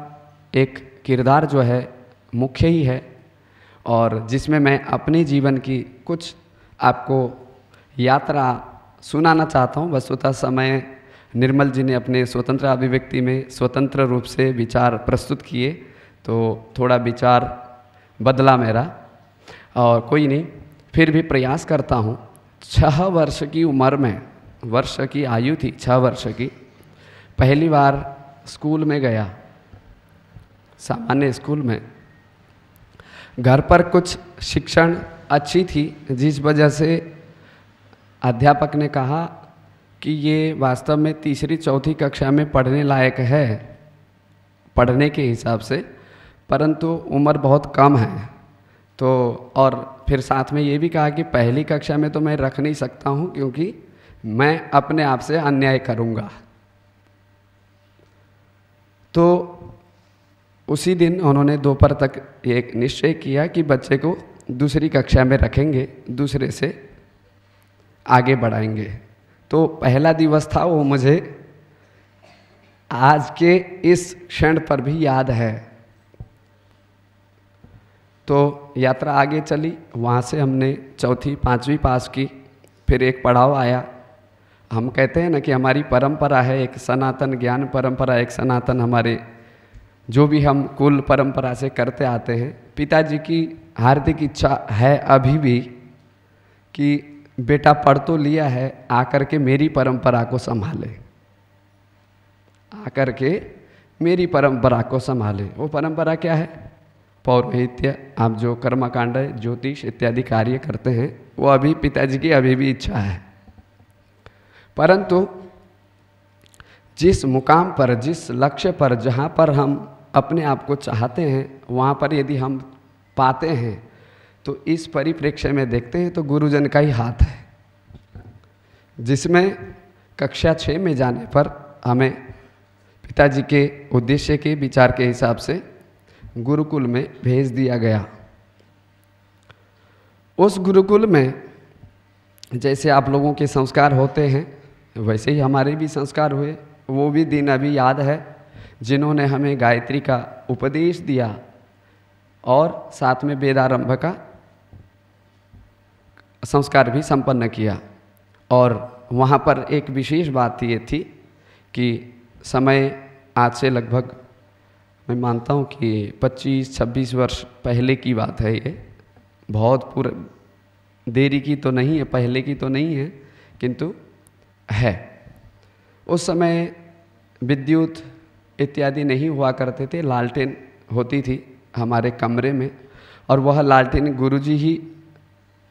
एक किरदार जो है मुख्य ही है, और जिसमें मैं अपने जीवन की कुछ आपको यात्रा सुनाना चाहता हूँ। वस्तुतः समय निर्मल जी ने अपने स्वतंत्र अभिव्यक्ति में स्वतंत्र रूप से विचार प्रस्तुत किए, तो थोड़ा विचार बदला मेरा, और कोई नहीं, फिर भी प्रयास करता हूँ। 6 वर्ष की उम्र में, वर्ष की आयु थी 6 वर्ष की, पहली बार स्कूल में गया, सामान्य स्कूल में। घर पर कुछ शिक्षण अच्छी थी, जिस वजह से अध्यापक ने कहा कि ये वास्तव में 3री-4थी कक्षा में पढ़ने लायक है, पढ़ने के हिसाब से, परंतु उम्र बहुत कम है। तो और फिर साथ में ये भी कहा कि पहली कक्षा में तो मैं रख नहीं सकता हूँ, क्योंकि मैं अपने आप से अन्याय करूँगा। तो उसी दिन उन्होंने दोपहर तक एक निश्चय किया कि बच्चे को 2री कक्षा में रखेंगे, दूसरे से आगे बढ़ाएंगे। तो पहला दिवस था, वो मुझे आज के इस क्षण पर भी याद है। तो यात्रा आगे चली, वहाँ से हमने 4th-5वीं पास की। फिर एक पड़ाव आया। हम कहते हैं ना कि हमारी परंपरा है, एक सनातन ज्ञान परंपरा, एक सनातन हमारे जो भी हम कुल परंपरा से करते आते हैं। पिताजी की हार्दिक इच्छा है अभी भी कि बेटा पढ़ तो लिया है, आकर के मेरी परंपरा को संभाले, आकर के मेरी परंपरा को संभाले। वो परंपरा क्या है? पौरोहित्य, आप जो कर्मकांड, ज्योतिष इत्यादि कार्य करते हैं, वो अभी पिताजी की अभी भी इच्छा है। परंतु जिस मुकाम पर, जिस लक्ष्य पर, जहाँ पर हम अपने आप को चाहते हैं, वहाँ पर यदि हम पाते हैं, तो इस परिप्रेक्ष्य में देखते हैं तो गुरुजन का ही हाथ है, जिसमें कक्षा 6 में जाने पर हमें पिताजी के उद्देश्य के विचार के हिसाब से गुरुकुल में भेज दिया गया। उस गुरुकुल में जैसे आप लोगों के संस्कार होते हैं, वैसे ही हमारे भी संस्कार हुए। वो भी दिन अभी याद है, जिन्होंने हमें गायत्री का उपदेश दिया और साथ में वेदारंभ का संस्कार भी संपन्न किया। और वहाँ पर एक विशेष बात ये थी कि समय आज से लगभग, मैं मानता हूँ कि 25-26 वर्ष पहले की बात है। ये बहुत देरी की तो नहीं है, पहले की तो नहीं है, किंतु है। उस समय विद्युत इत्यादि नहीं हुआ करते थे, लालटेन होती थी हमारे कमरे में, और वह लालटेन गुरुजी ही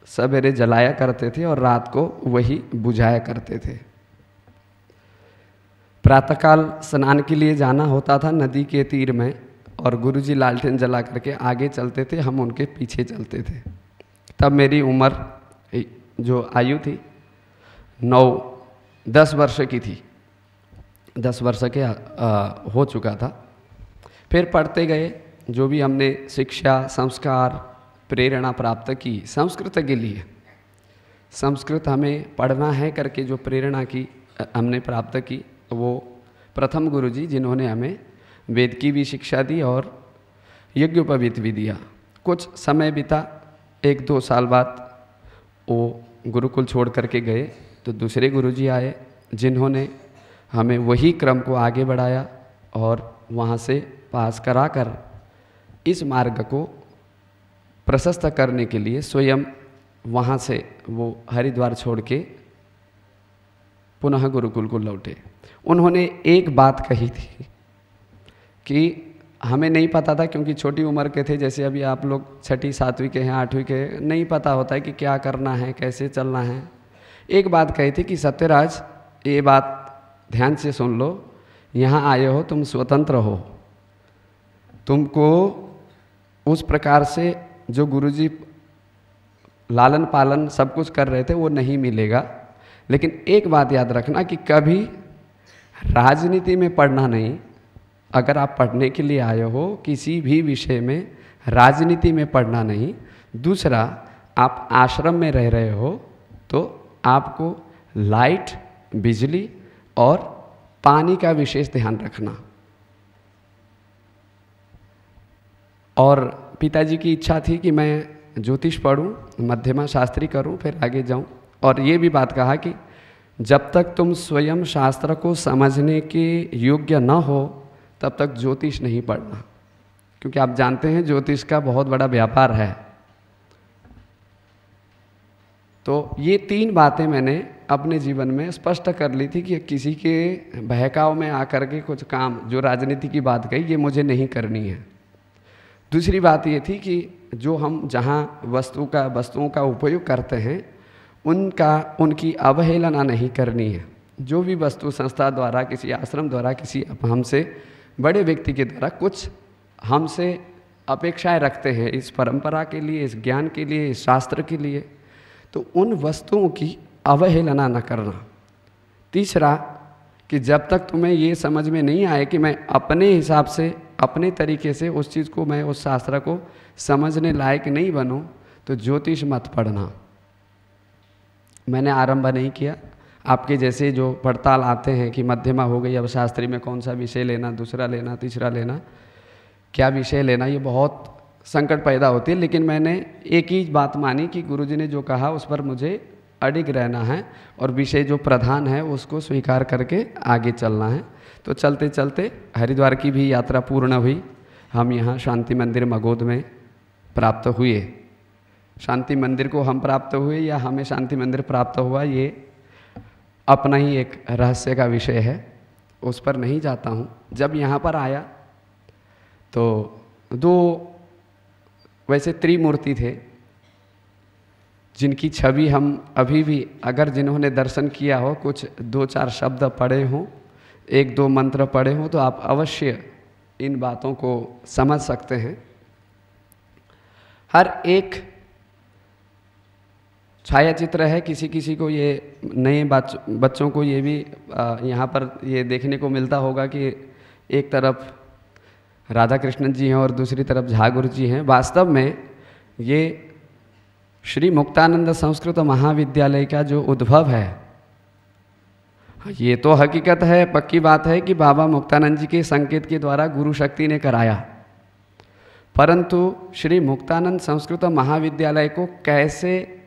सवेरे जलाया करते थे और रात को वही बुझाया करते थे। प्रातःकाल स्नान के लिए जाना होता था नदी के तीर में, और गुरुजी लालटेन जला करके आगे चलते थे, हम उनके पीछे चलते थे। तब मेरी उम्र जो आयु थी 9-10 वर्ष की थी, 10 वर्ष के हो चुका था। फिर पढ़ते गए, जो भी हमने शिक्षा, संस्कार, प्रेरणा प्राप्त की संस्कृत के लिए, संस्कृत हमें पढ़ना है करके जो प्रेरणा की हमने प्राप्त की, वो प्रथम गुरुजी जिन्होंने हमें वेद की भी शिक्षा दी और यज्ञोपवीत भी दिया। कुछ समय बीता, 1-2 साल बाद वो गुरुकुल छोड़ करके गए, तो दूसरे गुरुजी आए जिन्होंने हमें वही क्रम को आगे बढ़ाया और वहाँ से पास कराकर इस मार्ग को प्रशस्त करने के लिए स्वयं वहाँ से वो हरिद्वार छोड़ के पुनः गुरुकुल को लौटे। उन्होंने एक बात कही थी कि हमें नहीं पता था, क्योंकि छोटी उम्र के थे, जैसे अभी आप लोग 6ठी 7वीं के हैं, 8वीं के, नहीं पता होता है कि क्या करना है, कैसे चलना है। एक बात कही थी कि सत्यराज, ये बात ध्यान से सुन लो, यहाँ आए हो तुम स्वतंत्र हो, तुमको उस प्रकार से जो गुरुजी लालन पालन सब कुछ कर रहे थे वो नहीं मिलेगा। लेकिन एक बात याद रखना कि कभी राजनीति में पढ़ना नहीं। अगर आप पढ़ने के लिए आए हो किसी भी विषय में, राजनीति में पढ़ना नहीं। दूसरा, आप आश्रम में रह रहे हो तो आपको लाइट, बिजली और पानी का विशेष ध्यान रखना। और पिताजी की इच्छा थी कि मैं ज्योतिष पढ़ूं, मध्यमा शास्त्री करूं, फिर आगे जाऊं। और ये भी बात कहा कि जब तक तुम स्वयं शास्त्र को समझने के योग्य न हो तब तक ज्योतिष नहीं पढ़ना, क्योंकि आप जानते हैं ज्योतिष का बहुत बड़ा व्यापार है। तो ये 3 बातें मैंने अपने जीवन में स्पष्ट कर ली थी कि किसी के बहकाव में आकर के कुछ काम, जो राजनीति की बात कही, ये मुझे नहीं करनी है। दूसरी बात ये थी कि जो हम जहाँ वस्तुओं का उपयोग करते हैं उनकी अवहेलना नहीं करनी है। जो भी वस्तु संस्था द्वारा, किसी आश्रम द्वारा, किसी हमसे बड़े व्यक्ति के द्वारा कुछ हमसे अपेक्षाएं रखते हैं इस परंपरा के लिए, इस ज्ञान के लिए, इस शास्त्र के लिए, तो उन वस्तुओं की अवहेलना न करना। तीसरा, कि जब तक तुम्हें ये समझ में नहीं आए कि मैं अपने हिसाब से, अपने तरीके से उस चीज़ को, मैं उस शास्त्र को समझने लायक नहीं बनूं, तो ज्योतिष मत पढ़ना। मैंने आरंभ नहीं किया। आपके जैसे जो पड़ताल आते हैं कि मध्यमा हो गई, अब शास्त्री में कौन सा विषय लेना, दूसरा लेना, तीसरा लेना, क्या विषय लेना, ये बहुत संकट पैदा होती है। लेकिन मैंने एक ही बात मानी कि गुरुजी ने जो कहा उस पर मुझे अडिग रहना है और विषय जो प्रधान है उसको स्वीकार करके आगे चलना है। तो चलते चलते हरिद्वार की भी यात्रा पूर्ण हुई। हम यहाँ शांति मंदिर मगोद में प्राप्त हुए। शांति मंदिर को हम प्राप्त हुए या हमें शांति मंदिर प्राप्त हुआ, ये अपना ही एक रहस्य का विषय है, उस पर नहीं जाता हूँ। जब यहाँ पर आया तो 2 वैसे त्रिमूर्ति थे जिनकी छवि हम अभी भी, अगर जिन्होंने दर्शन किया हो, कुछ 2-4 शब्द पढ़े हों, 1-2 मंत्र पढ़े हों, तो आप अवश्य इन बातों को समझ सकते हैं। हर एक छाया चित्र है। किसी किसी को ये नए बच्चों को ये भी यहाँ पर ये देखने को मिलता होगा कि एक तरफ राधा कृष्णन जी हैं और दूसरी तरफ झा गुरु जी हैं। वास्तव में ये श्री मुक्तानंद संस्कृत महाविद्यालय का जो उद्भव है, ये तो हकीकत है, पक्की बात है कि बाबा मुक्तानंद जी के संकेत के द्वारा गुरु शक्ति ने कराया, परंतु श्री मुक्तानंद संस्कृत महाविद्यालय को कैसे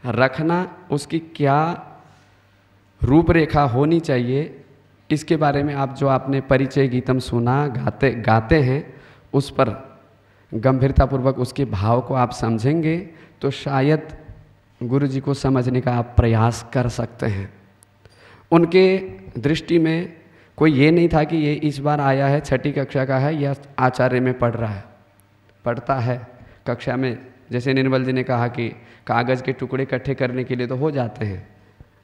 रखना, उसकी क्या रूपरेखा होनी चाहिए, इसके बारे में आप जो आपने परिचय गीतम सुना, गाते हैं, उस पर गंभीरतापूर्वक उसके भाव को आप समझेंगे तो शायद गुरु जी को समझने का आप प्रयास कर सकते हैं। उनके दृष्टि में कोई ये नहीं था कि ये इस बार आया है, 6ठी कक्षा का है, या आचार्य में पढ़ रहा है, पढ़ता है कक्षा में। जैसे निर्मल जी ने कहा कि कागज़ के टुकड़े इकट्ठे करने के लिए तो हो जाते हैं,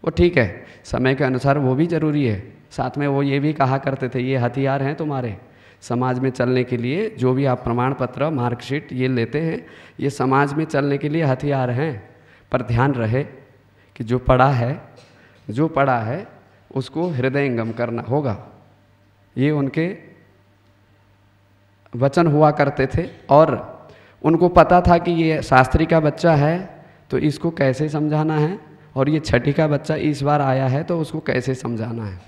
वो ठीक है, समय के अनुसार वो भी ज़रूरी है, साथ में वो ये भी कहा करते थे, ये हथियार हैं तुम्हारे समाज में चलने के लिए, जो भी आप प्रमाण पत्र मार्कशीट ये लेते हैं, ये समाज में चलने के लिए हथियार हैं। पर ध्यान रहे कि जो पढ़ा है उसको हृदयंगम करना होगा। ये उनके वचन हुआ करते थे। और उनको पता था कि ये शास्त्री का बच्चा है तो इसको कैसे समझाना है, और ये छठी का बच्चा इस बार आया है तो उसको कैसे समझाना है।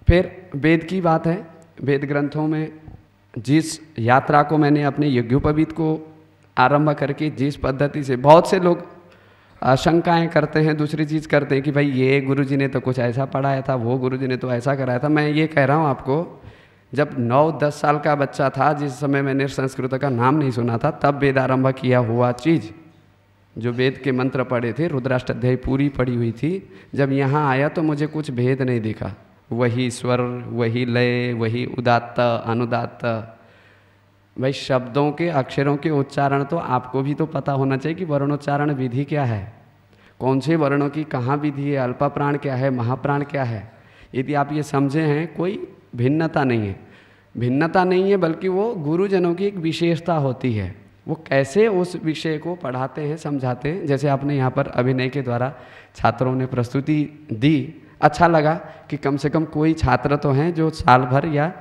फिर वेद की बात है। वेद ग्रंथों में जिस यात्रा को मैंने अपने यज्ञोपवीत को आरंभ करके जिस पद्धति से, बहुत से लोग शंकाएं करते हैं, दूसरी चीज़ करते हैं कि भाई ये गुरुजी ने तो कुछ ऐसा पढ़ाया था, वो गुरुजी ने तो ऐसा कराया था। मैं ये कह रहा हूँ आपको, जब 9-10 साल का बच्चा था, जिस समय मैंने संस्कृत का नाम नहीं सुना था, तब वेद आरंभ किया हुआ चीज़, जो वेद के मंत्र पढ़े थे, रुद्राष्टाध्यायी पूरी पढ़ी हुई थी, जब यहाँ आया तो मुझे कुछ भेद नहीं दिखा। वही स्वर, वही लय, वही उदात्त अनुदात्त। भाई शब्दों के, अक्षरों के उच्चारण तो आपको भी तो पता होना चाहिए कि वर्णोच्चारण विधि क्या है, कौन से वर्णों की कहाँ विधि है, अल्पप्राण क्या है, महाप्राण क्या है। यदि आप ये समझे हैं, कोई भिन्नता नहीं है, भिन्नता नहीं है, बल्कि वो गुरुजनों की एक विशेषता होती है। वो कैसे उस विषय को पढ़ाते हैं, समझाते हैं। जैसे आपने यहाँ पर अभिनय के द्वारा छात्रों ने प्रस्तुति दी, अच्छा लगा कि कम से कम कोई छात्र तो हैं जो साल भर या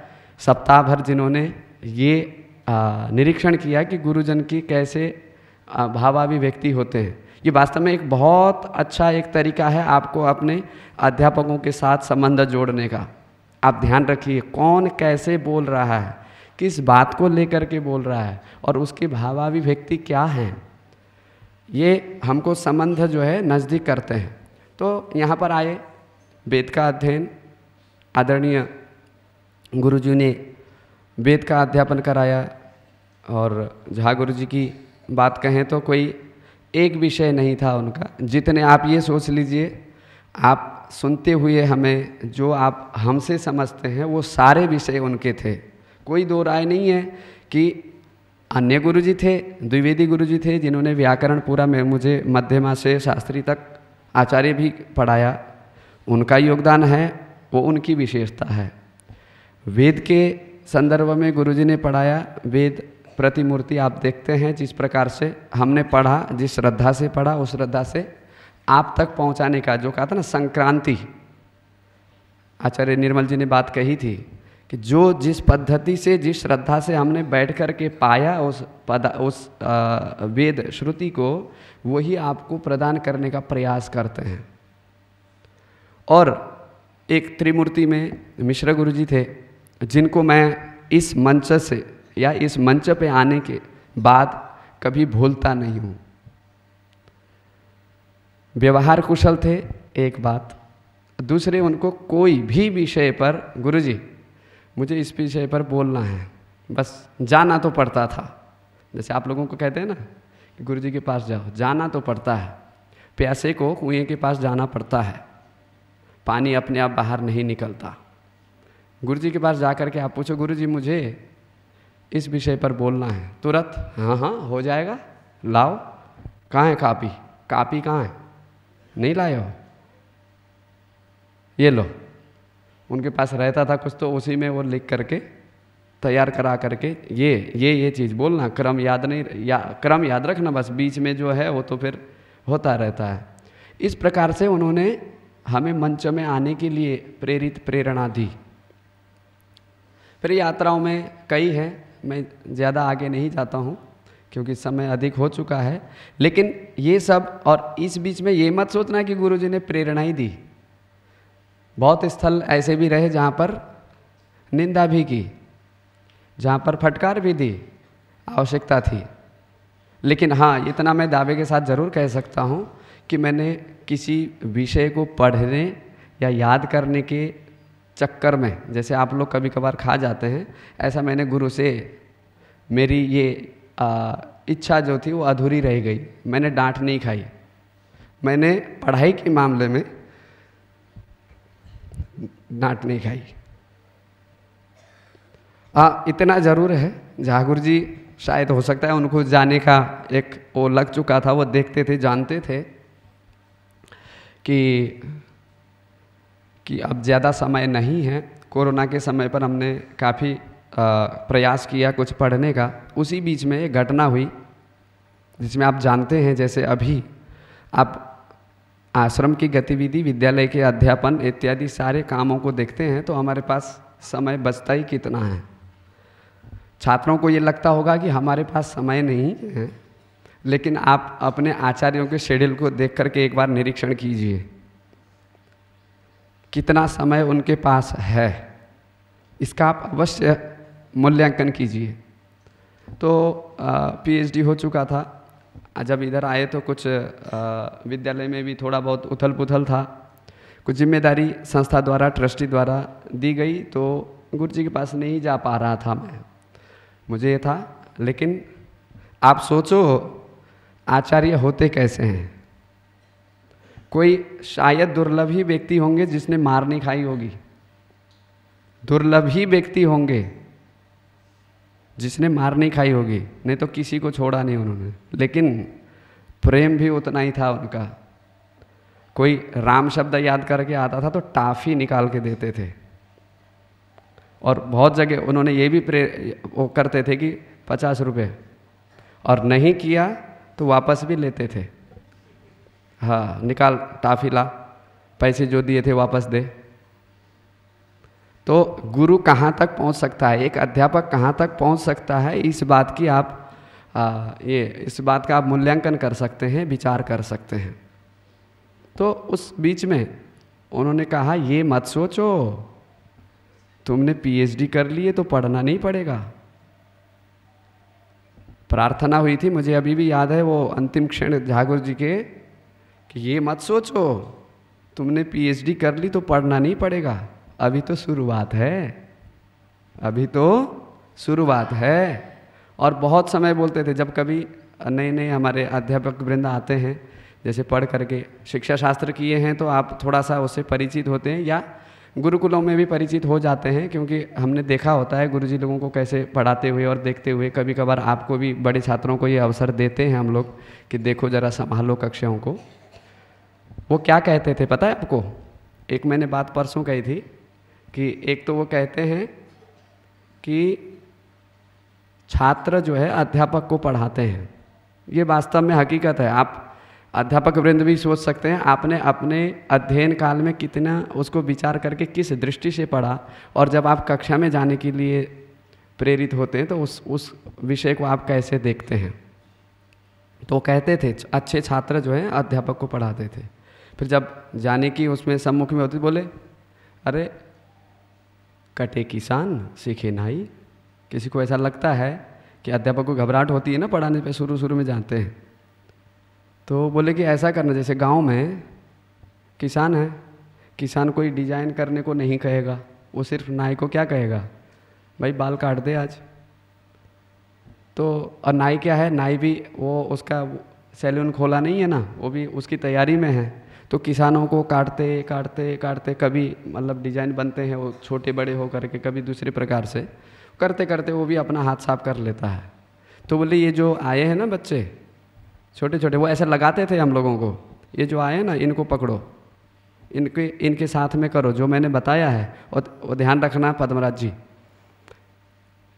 सप्ताह भर जिन्होंने ये निरीक्षण किया कि गुरुजन की कैसे भावाभिव्यक्ति होते हैं। ये वास्तव में एक बहुत अच्छा एक तरीका है आपको अपने अध्यापकों के साथ संबंध जोड़ने का। आप ध्यान रखिए कौन कैसे बोल रहा है, किस बात को लेकर के बोल रहा है, और उसकी भावाभिव्यक्ति क्या है, ये हमको संबंध जो है नज़दीक करते हैं। तो यहाँ पर आए, वेद का अध्ययन, आदरणीय गुरुजी ने वेद का अध्यापन कराया। और झा गुरुजी की बात कहें तो कोई एक विषय नहीं था उनका, जितने आप ये सोच लीजिए, आप सुनते हुए हमें जो आप हमसे समझते हैं वो सारे विषय उनके थे। कोई दो राय नहीं है कि अन्य गुरुजी थे, द्विवेदी गुरुजी थे जिन्होंने व्याकरण पूरा में मुझे मध्यमा से शास्त्री तक आचार्य भी पढ़ाया, उनका योगदान है, वो उनकी विशेषता है। वेद के संदर्भ में गुरुजी ने पढ़ाया, वेद प्रतिमूर्ति आप देखते हैं जिस प्रकार से हमने पढ़ा, जिस श्रद्धा से पढ़ा, उस श्रद्धा से आप तक पहुंचाने का जो कहा था ना संक्रांति, आचार्य निर्मल जी ने बात कही थी कि जो जिस पद्धति से, जिस श्रद्धा से हमने बैठ कर के पाया उस वेद श्रुति को, वही आपको प्रदान करने का प्रयास करते हैं। और एक त्रिमूर्ति में मिश्र गुरुजी थे जिनको मैं इस मंच से या इस मंच पे आने के बाद कभी भूलता नहीं हूँ। व्यवहार कुशल थे एक बात, दूसरे उनको कोई भी विषय पर, गुरुजी मुझे इस विषय पर बोलना है, बस जाना तो पड़ता था। जैसे आप लोगों को कहते हैं ना कि गुरुजी के पास जाओ, जाना तो पड़ता है। प्यासे को कुएं के पास जाना पड़ता है, पानी अपने आप बाहर नहीं निकलता। गुरुजी के पास जा कर के आप पूछो, गुरुजी मुझे इस विषय पर बोलना है, तुरंत हाँ हाँ हो जाएगा, लाओ। कहाँ है कापी? कापी कहाँ है? नहीं लाए हो? ये लो। उनके पास रहता था कुछ तो उसी में वो लिख करके तैयार करा करके ये चीज़ बोलना, क्रम याद नहीं, क्रम याद रखना, बस बीच में जो है वो तो फिर होता रहता है। इस प्रकार से उन्होंने हमें मंच में आने के लिए प्रेरणा दी। फिर यात्राओं में कई हैं, मैं ज़्यादा आगे नहीं जाता हूँ क्योंकि समय अधिक हो चुका है, लेकिन ये सब, और इस बीच में ये मत सोचना कि गुरुजी ने प्रेरणा ही दी। बहुत स्थल ऐसे भी रहे जहाँ पर निंदा भी की, जहाँ पर फटकार भी दी, आवश्यकता थी। लेकिन हाँ, इतना मैं दावे के साथ ज़रूर कह सकता हूँ कि मैंने किसी विषय को पढ़ने या याद करने के चक्कर में, जैसे आप लोग कभी कभार खा जाते हैं, ऐसा मैंने गुरु से मेरी ये इच्छा जो थी वो अधूरी रह गई। मैंने डांट नहीं खाई, मैंने पढ़ाई के मामले में डांट नहीं खाई। इतना ज़रूर है, जहाँ गुरु जी शायद हो सकता है उनको जाने का एक वो लग चुका था, वो देखते थे, जानते थे कि कि अब ज़्यादा समय नहीं है। कोरोना के समय पर हमने काफ़ी प्रयास किया कुछ पढ़ने का। उसी बीच में एक घटना हुई जिसमें आप जानते हैं, जैसे अभी आप आश्रम की गतिविधि, विद्यालय के अध्यापन इत्यादि सारे कामों को देखते हैं तो हमारे पास समय बचता ही कितना है। छात्रों को ये लगता होगा कि हमारे पास समय नहीं है, लेकिन आप अपने आचार्यों के शेड्यूल को देख करके एक बार निरीक्षण कीजिए, कितना समय उनके पास है, इसका आप अवश्य मूल्यांकन कीजिए। तो पीएचडी हो चुका था, जब इधर आए तो कुछ विद्यालय में भी थोड़ा बहुत उथल पुथल था, कुछ जिम्मेदारी संस्था द्वारा, ट्रस्टी द्वारा दी गई, तो गुरु जी के पास नहीं जा पा रहा था मैं, मुझे ये था। लेकिन आप सोचो आचार्य होते कैसे हैं। कोई शायद दुर्लभ ही व्यक्ति होंगे जिसने मार नहीं खाई होगी, दुर्लभ ही व्यक्ति होंगे जिसने मार नहीं खाई होगी, नहीं तो किसी को छोड़ा नहीं उन्होंने। लेकिन प्रेम भी उतना ही था उनका। कोई राम शब्द याद करके आता था तो टाफी निकाल के देते थे, और बहुत जगह उन्होंने ये भी वो करते थे कि 50 रुपये, और नहीं किया तो वापस भी लेते थे। हाँ, निकाल टाफी ला, पैसे जो दिए थे वापस दे। तो गुरु कहाँ तक पहुँच सकता है, एक अध्यापक कहाँ तक पहुँच सकता है, इस बात की आप इस बात का आप मूल्यांकन कर सकते हैं, विचार कर सकते हैं। तो उस बीच में उन्होंने कहा ये मत सोचो, तुमने पीएचडी कर लिए तो पढ़ना नहीं पड़ेगा। प्रार्थना हुई थी, मुझे अभी भी याद है वो अंतिम क्षण झागुर जी के, कि ये मत सोचो तुमने पीएचडी कर ली तो पढ़ना नहीं पड़ेगा, अभी तो शुरुआत है, अभी तो शुरुआत है। और बहुत समय बोलते थे, जब कभी नए नए हमारे अध्यापक वृंद आते हैं, जैसे पढ़ करके शिक्षा शास्त्र किए हैं तो आप थोड़ा सा उससे परिचित होते हैं, या गुरुकुलों में भी परिचित हो जाते हैं, क्योंकि हमने देखा होता है गुरुजी लोगों को कैसे पढ़ाते हुए और देखते हुए। कभी कभार आपको भी, बड़े छात्रों को ये अवसर देते हैं हम लोग कि देखो ज़रा संभालो कक्षाओं को। वो क्या कहते थे पता है आपको? एक मैंने बात परसों कही थी कि एक तो वो कहते हैं कि छात्र जो है अध्यापक को पढ़ाते हैं, ये वास्तव में हकीकत है। आप अध्यापक वृंद भी सोच सकते हैं आपने अपने अध्ययन काल में कितना उसको विचार करके किस दृष्टि से पढ़ा, और जब आप कक्षा में जाने के लिए प्रेरित होते हैं तो उस विषय को आप कैसे देखते हैं। तो कहते थे अच्छे छात्र जो हैं अध्यापक को पढ़ाते थे। फिर जब जाने की उसमें सम्मुख में होती, बोले अरे कटे किसान सीखे नाई। किसी को ऐसा लगता है कि अध्यापक को घबराहट होती है ना पढ़ाने पे, शुरू में जानते हैं, तो बोले कि ऐसा करना, जैसे गांव में किसान है, किसान कोई डिजाइन करने को नहीं कहेगा, वो सिर्फ नाई को क्या कहेगा, भाई बाल काट दे आज। तो और नाई क्या है, नाई भी वो उसका सैलून खोला नहीं है ना, वो भी उसकी तैयारी में है। तो किसानों को काटते काटते काटते कभी मतलब डिजाइन बनते हैं वो छोटे बड़े हो करके, कभी दूसरे प्रकार से करते करते वो भी अपना हाथ साफ कर लेता है। तो बोले ये जो आए हैं ना बच्चे छोटे छोटे, वो ऐसे लगाते थे हम लोगों को, ये जो आए हैं ना इनको पकड़ो, इनके साथ में करो जो मैंने बताया है। और ध्यान रखना पद्मराज जी,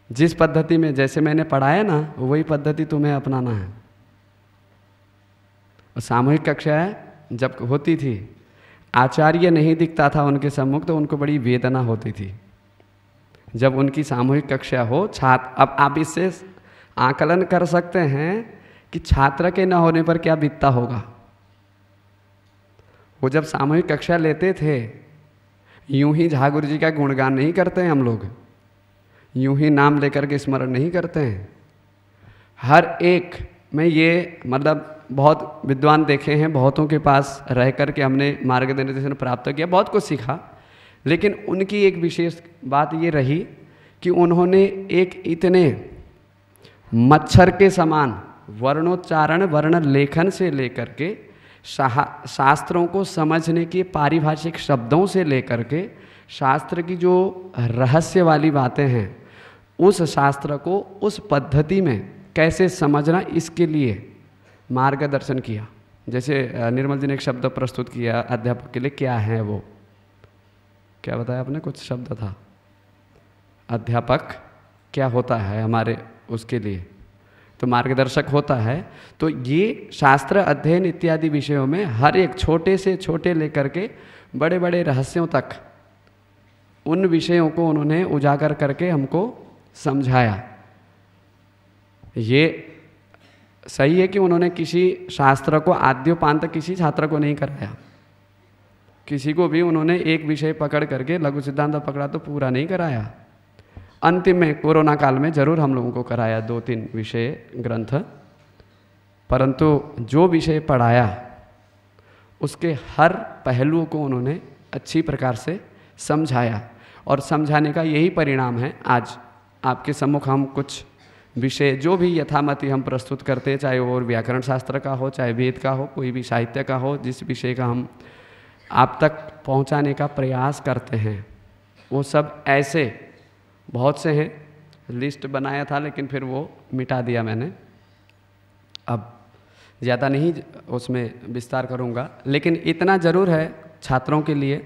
जिस पद्धति में जैसे मैंने पढ़ाया ना वही पद्धति तुम्हें अपनाना है। और सामूहिक कक्षाएं जब होती थी, आचार्य नहीं दिखता था उनके सम्मुख तो उनको बड़ी वेदना होती थी। जब उनकी सामूहिक कक्षा हो, छात्र, अब आप इससे आकलन कर सकते हैं कि छात्र के न होने पर क्या बीतता होगा। वो जब सामूहिक कक्षा लेते थे, यूं ही झागुर जी का गुणगान नहीं करते हैं हम लोग, यूं ही नाम लेकर के स्मरण नहीं करते हैं। हर एक में ये मतलब बहुत विद्वान देखे हैं, बहुतों के पास रह कर के हमने मार्गदर्शन प्राप्त किया, बहुत कुछ सीखा। लेकिन उनकी एक विशेष बात ये रही कि उन्होंने एक इतने मच्छर के समान वर्णोच्चारण, वर्ण लेखन से लेकर के शास्त्रों को समझने के पारिभाषिक शब्दों से लेकर के शास्त्र की जो रहस्य वाली बातें हैं, उस शास्त्र को उस पद्धति में कैसे समझना, इसके लिए मार्गदर्शन किया। जैसे निर्मल जी ने एक शब्द प्रस्तुत किया अध्यापक के लिए, क्या है वो, क्या बताया आपने, कुछ शब्द था, अध्यापक क्या होता है हमारे उसके लिए, तो मार्गदर्शक होता है। तो ये शास्त्र अध्ययन इत्यादि विषयों में हर एक छोटे से छोटे लेकर के बड़े बड़े रहस्यों तक उन विषयों को उन्होंने उजागर करके हमको समझाया। ये सही है कि उन्होंने किसी शास्त्र को आद्योपांत किसी छात्र को नहीं कराया, किसी को भी उन्होंने एक विषय पकड़ करके लघु सिद्धांत पकड़ा तो पूरा नहीं कराया। अंतिम में कोरोना काल में जरूर हम लोगों को कराया 2-3 विषय ग्रंथ, परंतु जो विषय पढ़ाया उसके हर पहलुओं को उन्होंने अच्छी प्रकार से समझाया, और समझाने का यही परिणाम है आज आपके सम्मुख हम कुछ विषय जो भी यथामति हम प्रस्तुत करते हैं, चाहे वो व्याकरण शास्त्र का हो, चाहे वेद का हो, कोई भी साहित्य का हो, जिस विषय का हम आप तक पहुंचाने का प्रयास करते हैं, वो सब ऐसे बहुत से हैं। लिस्ट बनाया था लेकिन फिर वो मिटा दिया मैंने, अब ज़्यादा नहीं उसमें विस्तार करूँगा। लेकिन इतना ज़रूर है छात्रों के लिए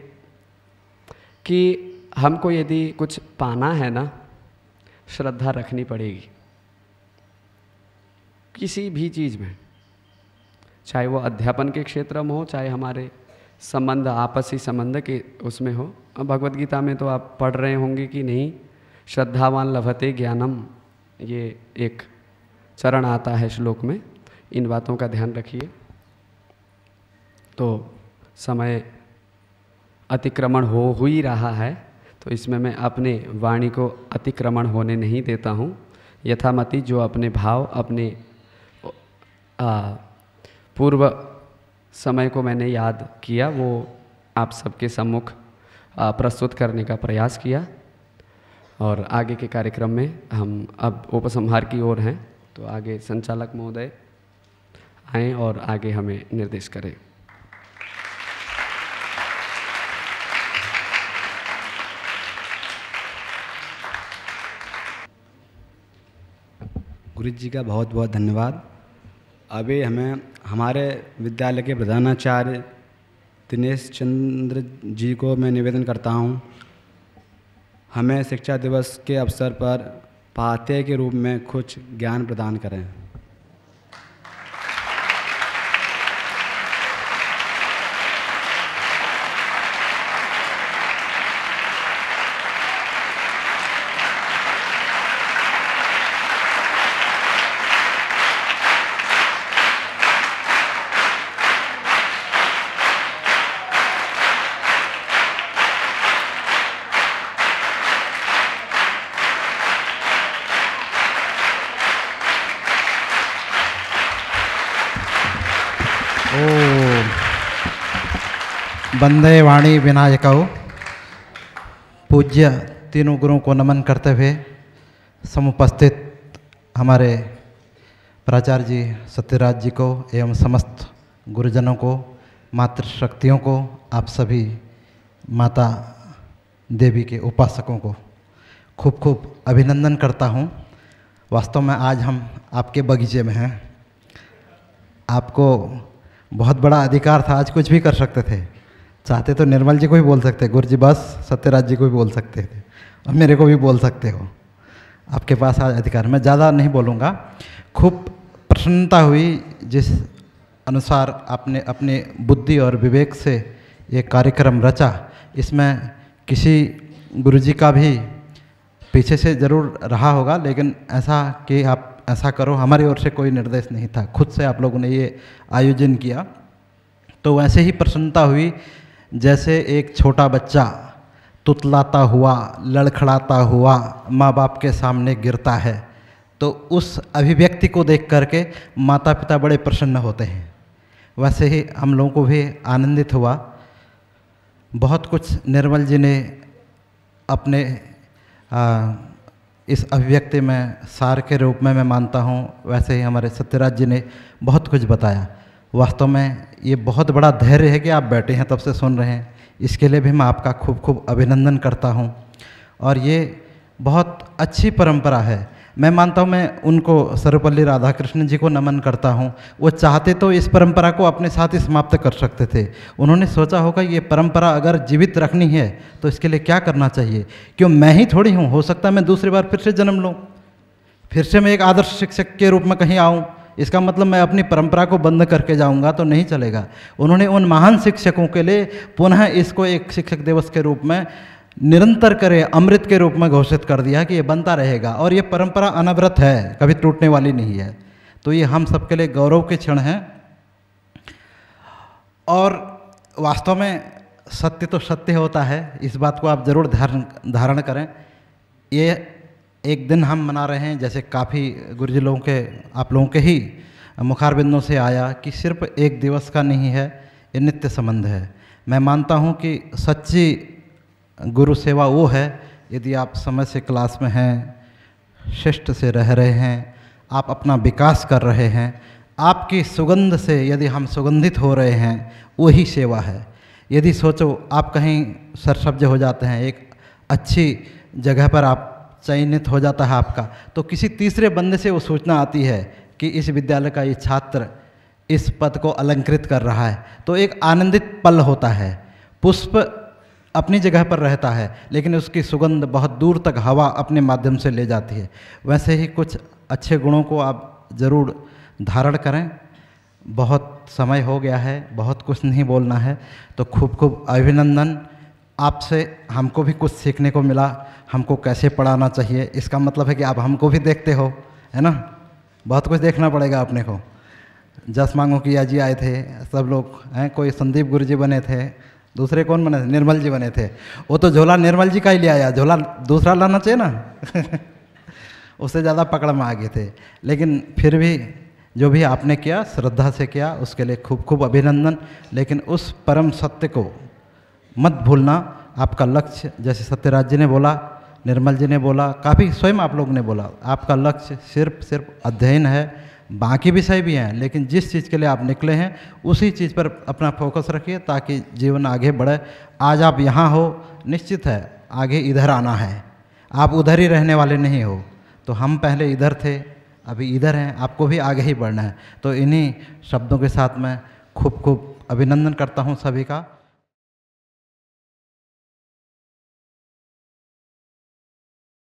कि हमको यदि कुछ पाना है ना, श्रद्धा रखनी पड़ेगी किसी भी चीज़ में, चाहे वो अध्यापन के क्षेत्र में हो, चाहे हमारे संबंध आपसी संबंध के उसमें हो। अब भगवत गीता में तो आप पढ़ रहे होंगे कि नहीं, श्रद्धावान लभते ज्ञानम, ये एक चरण आता है श्लोक में। इन बातों का ध्यान रखिए। तो समय अतिक्रमण हो ही रहा है, तो इसमें मैं अपने वाणी को अतिक्रमण होने नहीं देता हूँ। यथामति जो अपने भाव अपने पूर्व समय को मैंने याद किया वो आप सबके सम्मुख प्रस्तुत करने का प्रयास किया। और आगे के कार्यक्रम में हम अब उपसंहार की ओर हैं, तो आगे संचालक महोदय आएँ और आगे हमें निर्देश करें। गुरु जी का बहुत बहुत धन्यवाद। अभी हमें हमारे विद्यालय के प्रधानाचार्य दिनेश चंद्र जी को मैं निवेदन करता हूँ, हमें शिक्षा दिवस के अवसर पर पाठ्य के रूप में कुछ ज्ञान प्रदान करें। वंदे वाणी विनायकौ। पूज्य तीनों गुरुओं को नमन करते हुए समुपस्थित हमारे प्राचार्य जी सत्यराज जी को एवं समस्त गुरुजनों को, मातृशक्तियों को, आप सभी माता देवी के उपासकों को खूब खूब अभिनंदन करता हूँ। वास्तव में आज हम आपके बगीचे में हैं। आपको बहुत बड़ा अधिकार था, आज कुछ भी कर सकते थे। चाहते तो निर्मल जी को भी बोल सकते, गुरु जी बस सत्यराज जी को भी बोल सकते थे, और मेरे को भी बोल सकते हो। आपके पास आज अधिकार, मैं ज़्यादा नहीं बोलूँगा। खूब प्रसन्नता हुई जिस अनुसार आपने अपने बुद्धि और विवेक से ये कार्यक्रम रचा। इसमें किसी गुरु जी का भी पीछे से ज़रूर रहा होगा, लेकिन ऐसा कि आप ऐसा करो, हमारी ओर से कोई निर्देश नहीं था, खुद से आप लोगों ने ये आयोजन किया। तो वैसे ही प्रसन्नता हुई जैसे एक छोटा बच्चा तुतलाता हुआ, लड़खड़ाता हुआ माँ बाप के सामने गिरता है, तो उस अभिव्यक्ति को देख करके माता पिता बड़े प्रसन्न होते हैं। वैसे ही हम लोगों को भी आनंदित हुआ। बहुत कुछ निर्मल जी ने अपने इस अभिव्यक्ति में सार के रूप में मैं मानता हूँ। वैसे ही हमारे सत्यराज जी ने बहुत कुछ बताया। वास्तव में ये बहुत बड़ा धैर्य है कि आप बैठे हैं तब से सुन रहे हैं, इसके लिए भी मैं आपका खूब खूब अभिनंदन करता हूँ। और ये बहुत अच्छी परंपरा है। मैं मानता हूँ, मैं उनको सर्वपल्ली राधाकृष्णन जी को नमन करता हूँ। वो चाहते तो इस परंपरा को अपने साथ ही समाप्त कर सकते थे। उन्होंने सोचा होगा ये परंपरा अगर जीवित रखनी है तो इसके लिए क्या करना चाहिए। क्यों मैं ही थोड़ी हूँ, हो सकता है मैं दूसरी बार फिर से जन्म लूँ, फिर से मैं एक आदर्श शिक्षक के रूप में कहीं आऊँ। इसका मतलब मैं अपनी परंपरा को बंद करके जाऊंगा तो नहीं चलेगा। उन्होंने उन महान शिक्षकों के लिए पुनः इसको एक शिक्षक दिवस के रूप में निरंतर करे, अमृत के रूप में घोषित कर दिया कि ये बनता रहेगा और ये परंपरा अनवरत है, कभी टूटने वाली नहीं है। तो ये हम सबके लिए गौरव के क्षण हैं। और वास्तव में सत्य तो सत्य होता है, इस बात को आप ज़रूर धारण करें। ये एक दिन हम मना रहे हैं, जैसे काफ़ी गुरुजी लोगों के, आप लोगों के ही मुखारबिंदों से आया कि सिर्फ एक दिवस का नहीं है, ये नित्य संबंध है। मैं मानता हूँ कि सच्ची गुरु सेवा वो है यदि आप समय से क्लास में हैं, शिष्ट से रह रहे हैं, आप अपना विकास कर रहे हैं, आपकी सुगंध से यदि हम सुगंधित हो रहे हैं, वही सेवा है। यदि सोचो आप कहीं सरसब्ज हो जाते हैं, एक अच्छी जगह पर आप चयनित हो जाता है आपका, तो किसी तीसरे बंदे से वो सूचना आती है कि इस विद्यालय का ये छात्र इस पद को अलंकृत कर रहा है, तो एक आनंदित पल होता है। पुष्प अपनी जगह पर रहता है लेकिन उसकी सुगंध बहुत दूर तक हवा अपने माध्यम से ले जाती है। वैसे ही कुछ अच्छे गुणों को आप ज़रूर धारण करें। बहुत समय हो गया है, बहुत कुछ नहीं बोलना है, तो खूब खूब अभिनंदन। आपसे हमको भी कुछ सीखने को मिला, हमको कैसे पढ़ाना चाहिए। इसका मतलब है कि आप हमको भी देखते हो, है ना। बहुत कुछ देखना पड़ेगा अपने को। जस मांगो किया जी आए थे सब लोग हैं, कोई संदीप गुरुजी बने थे, दूसरे कौन बने थे, निर्मल जी बने थे। वो तो झोला निर्मल जी का ही ले आया, झोला दूसरा लाना चाहिए ना उससे ज़्यादा पकड़ में आ गए थे। लेकिन फिर भी जो भी आपने किया श्रद्धा से किया, उसके लिए खूब खूब अभिनंदन। लेकिन उस परम सत्य को मत भूलना। आपका लक्ष्य, जैसे सत्यराज जी ने बोला, निर्मल जी ने बोला, काफ़ी स्वयं आप लोग ने बोला, आपका लक्ष्य सिर्फ अध्ययन है। बाकी विषय भी हैं, लेकिन जिस चीज़ के लिए आप निकले हैं उसी चीज़ पर अपना फोकस रखिए ताकि जीवन आगे बढ़े। आज आप यहाँ हो, निश्चित है आगे इधर आना है, आप उधर ही रहने वाले नहीं हो। तो हम पहले इधर थे, अभी इधर हैं, आपको भी आगे ही बढ़ना है। तो इन्हीं शब्दों के साथ मैं खूब खूब अभिनंदन करता हूँ सभी का।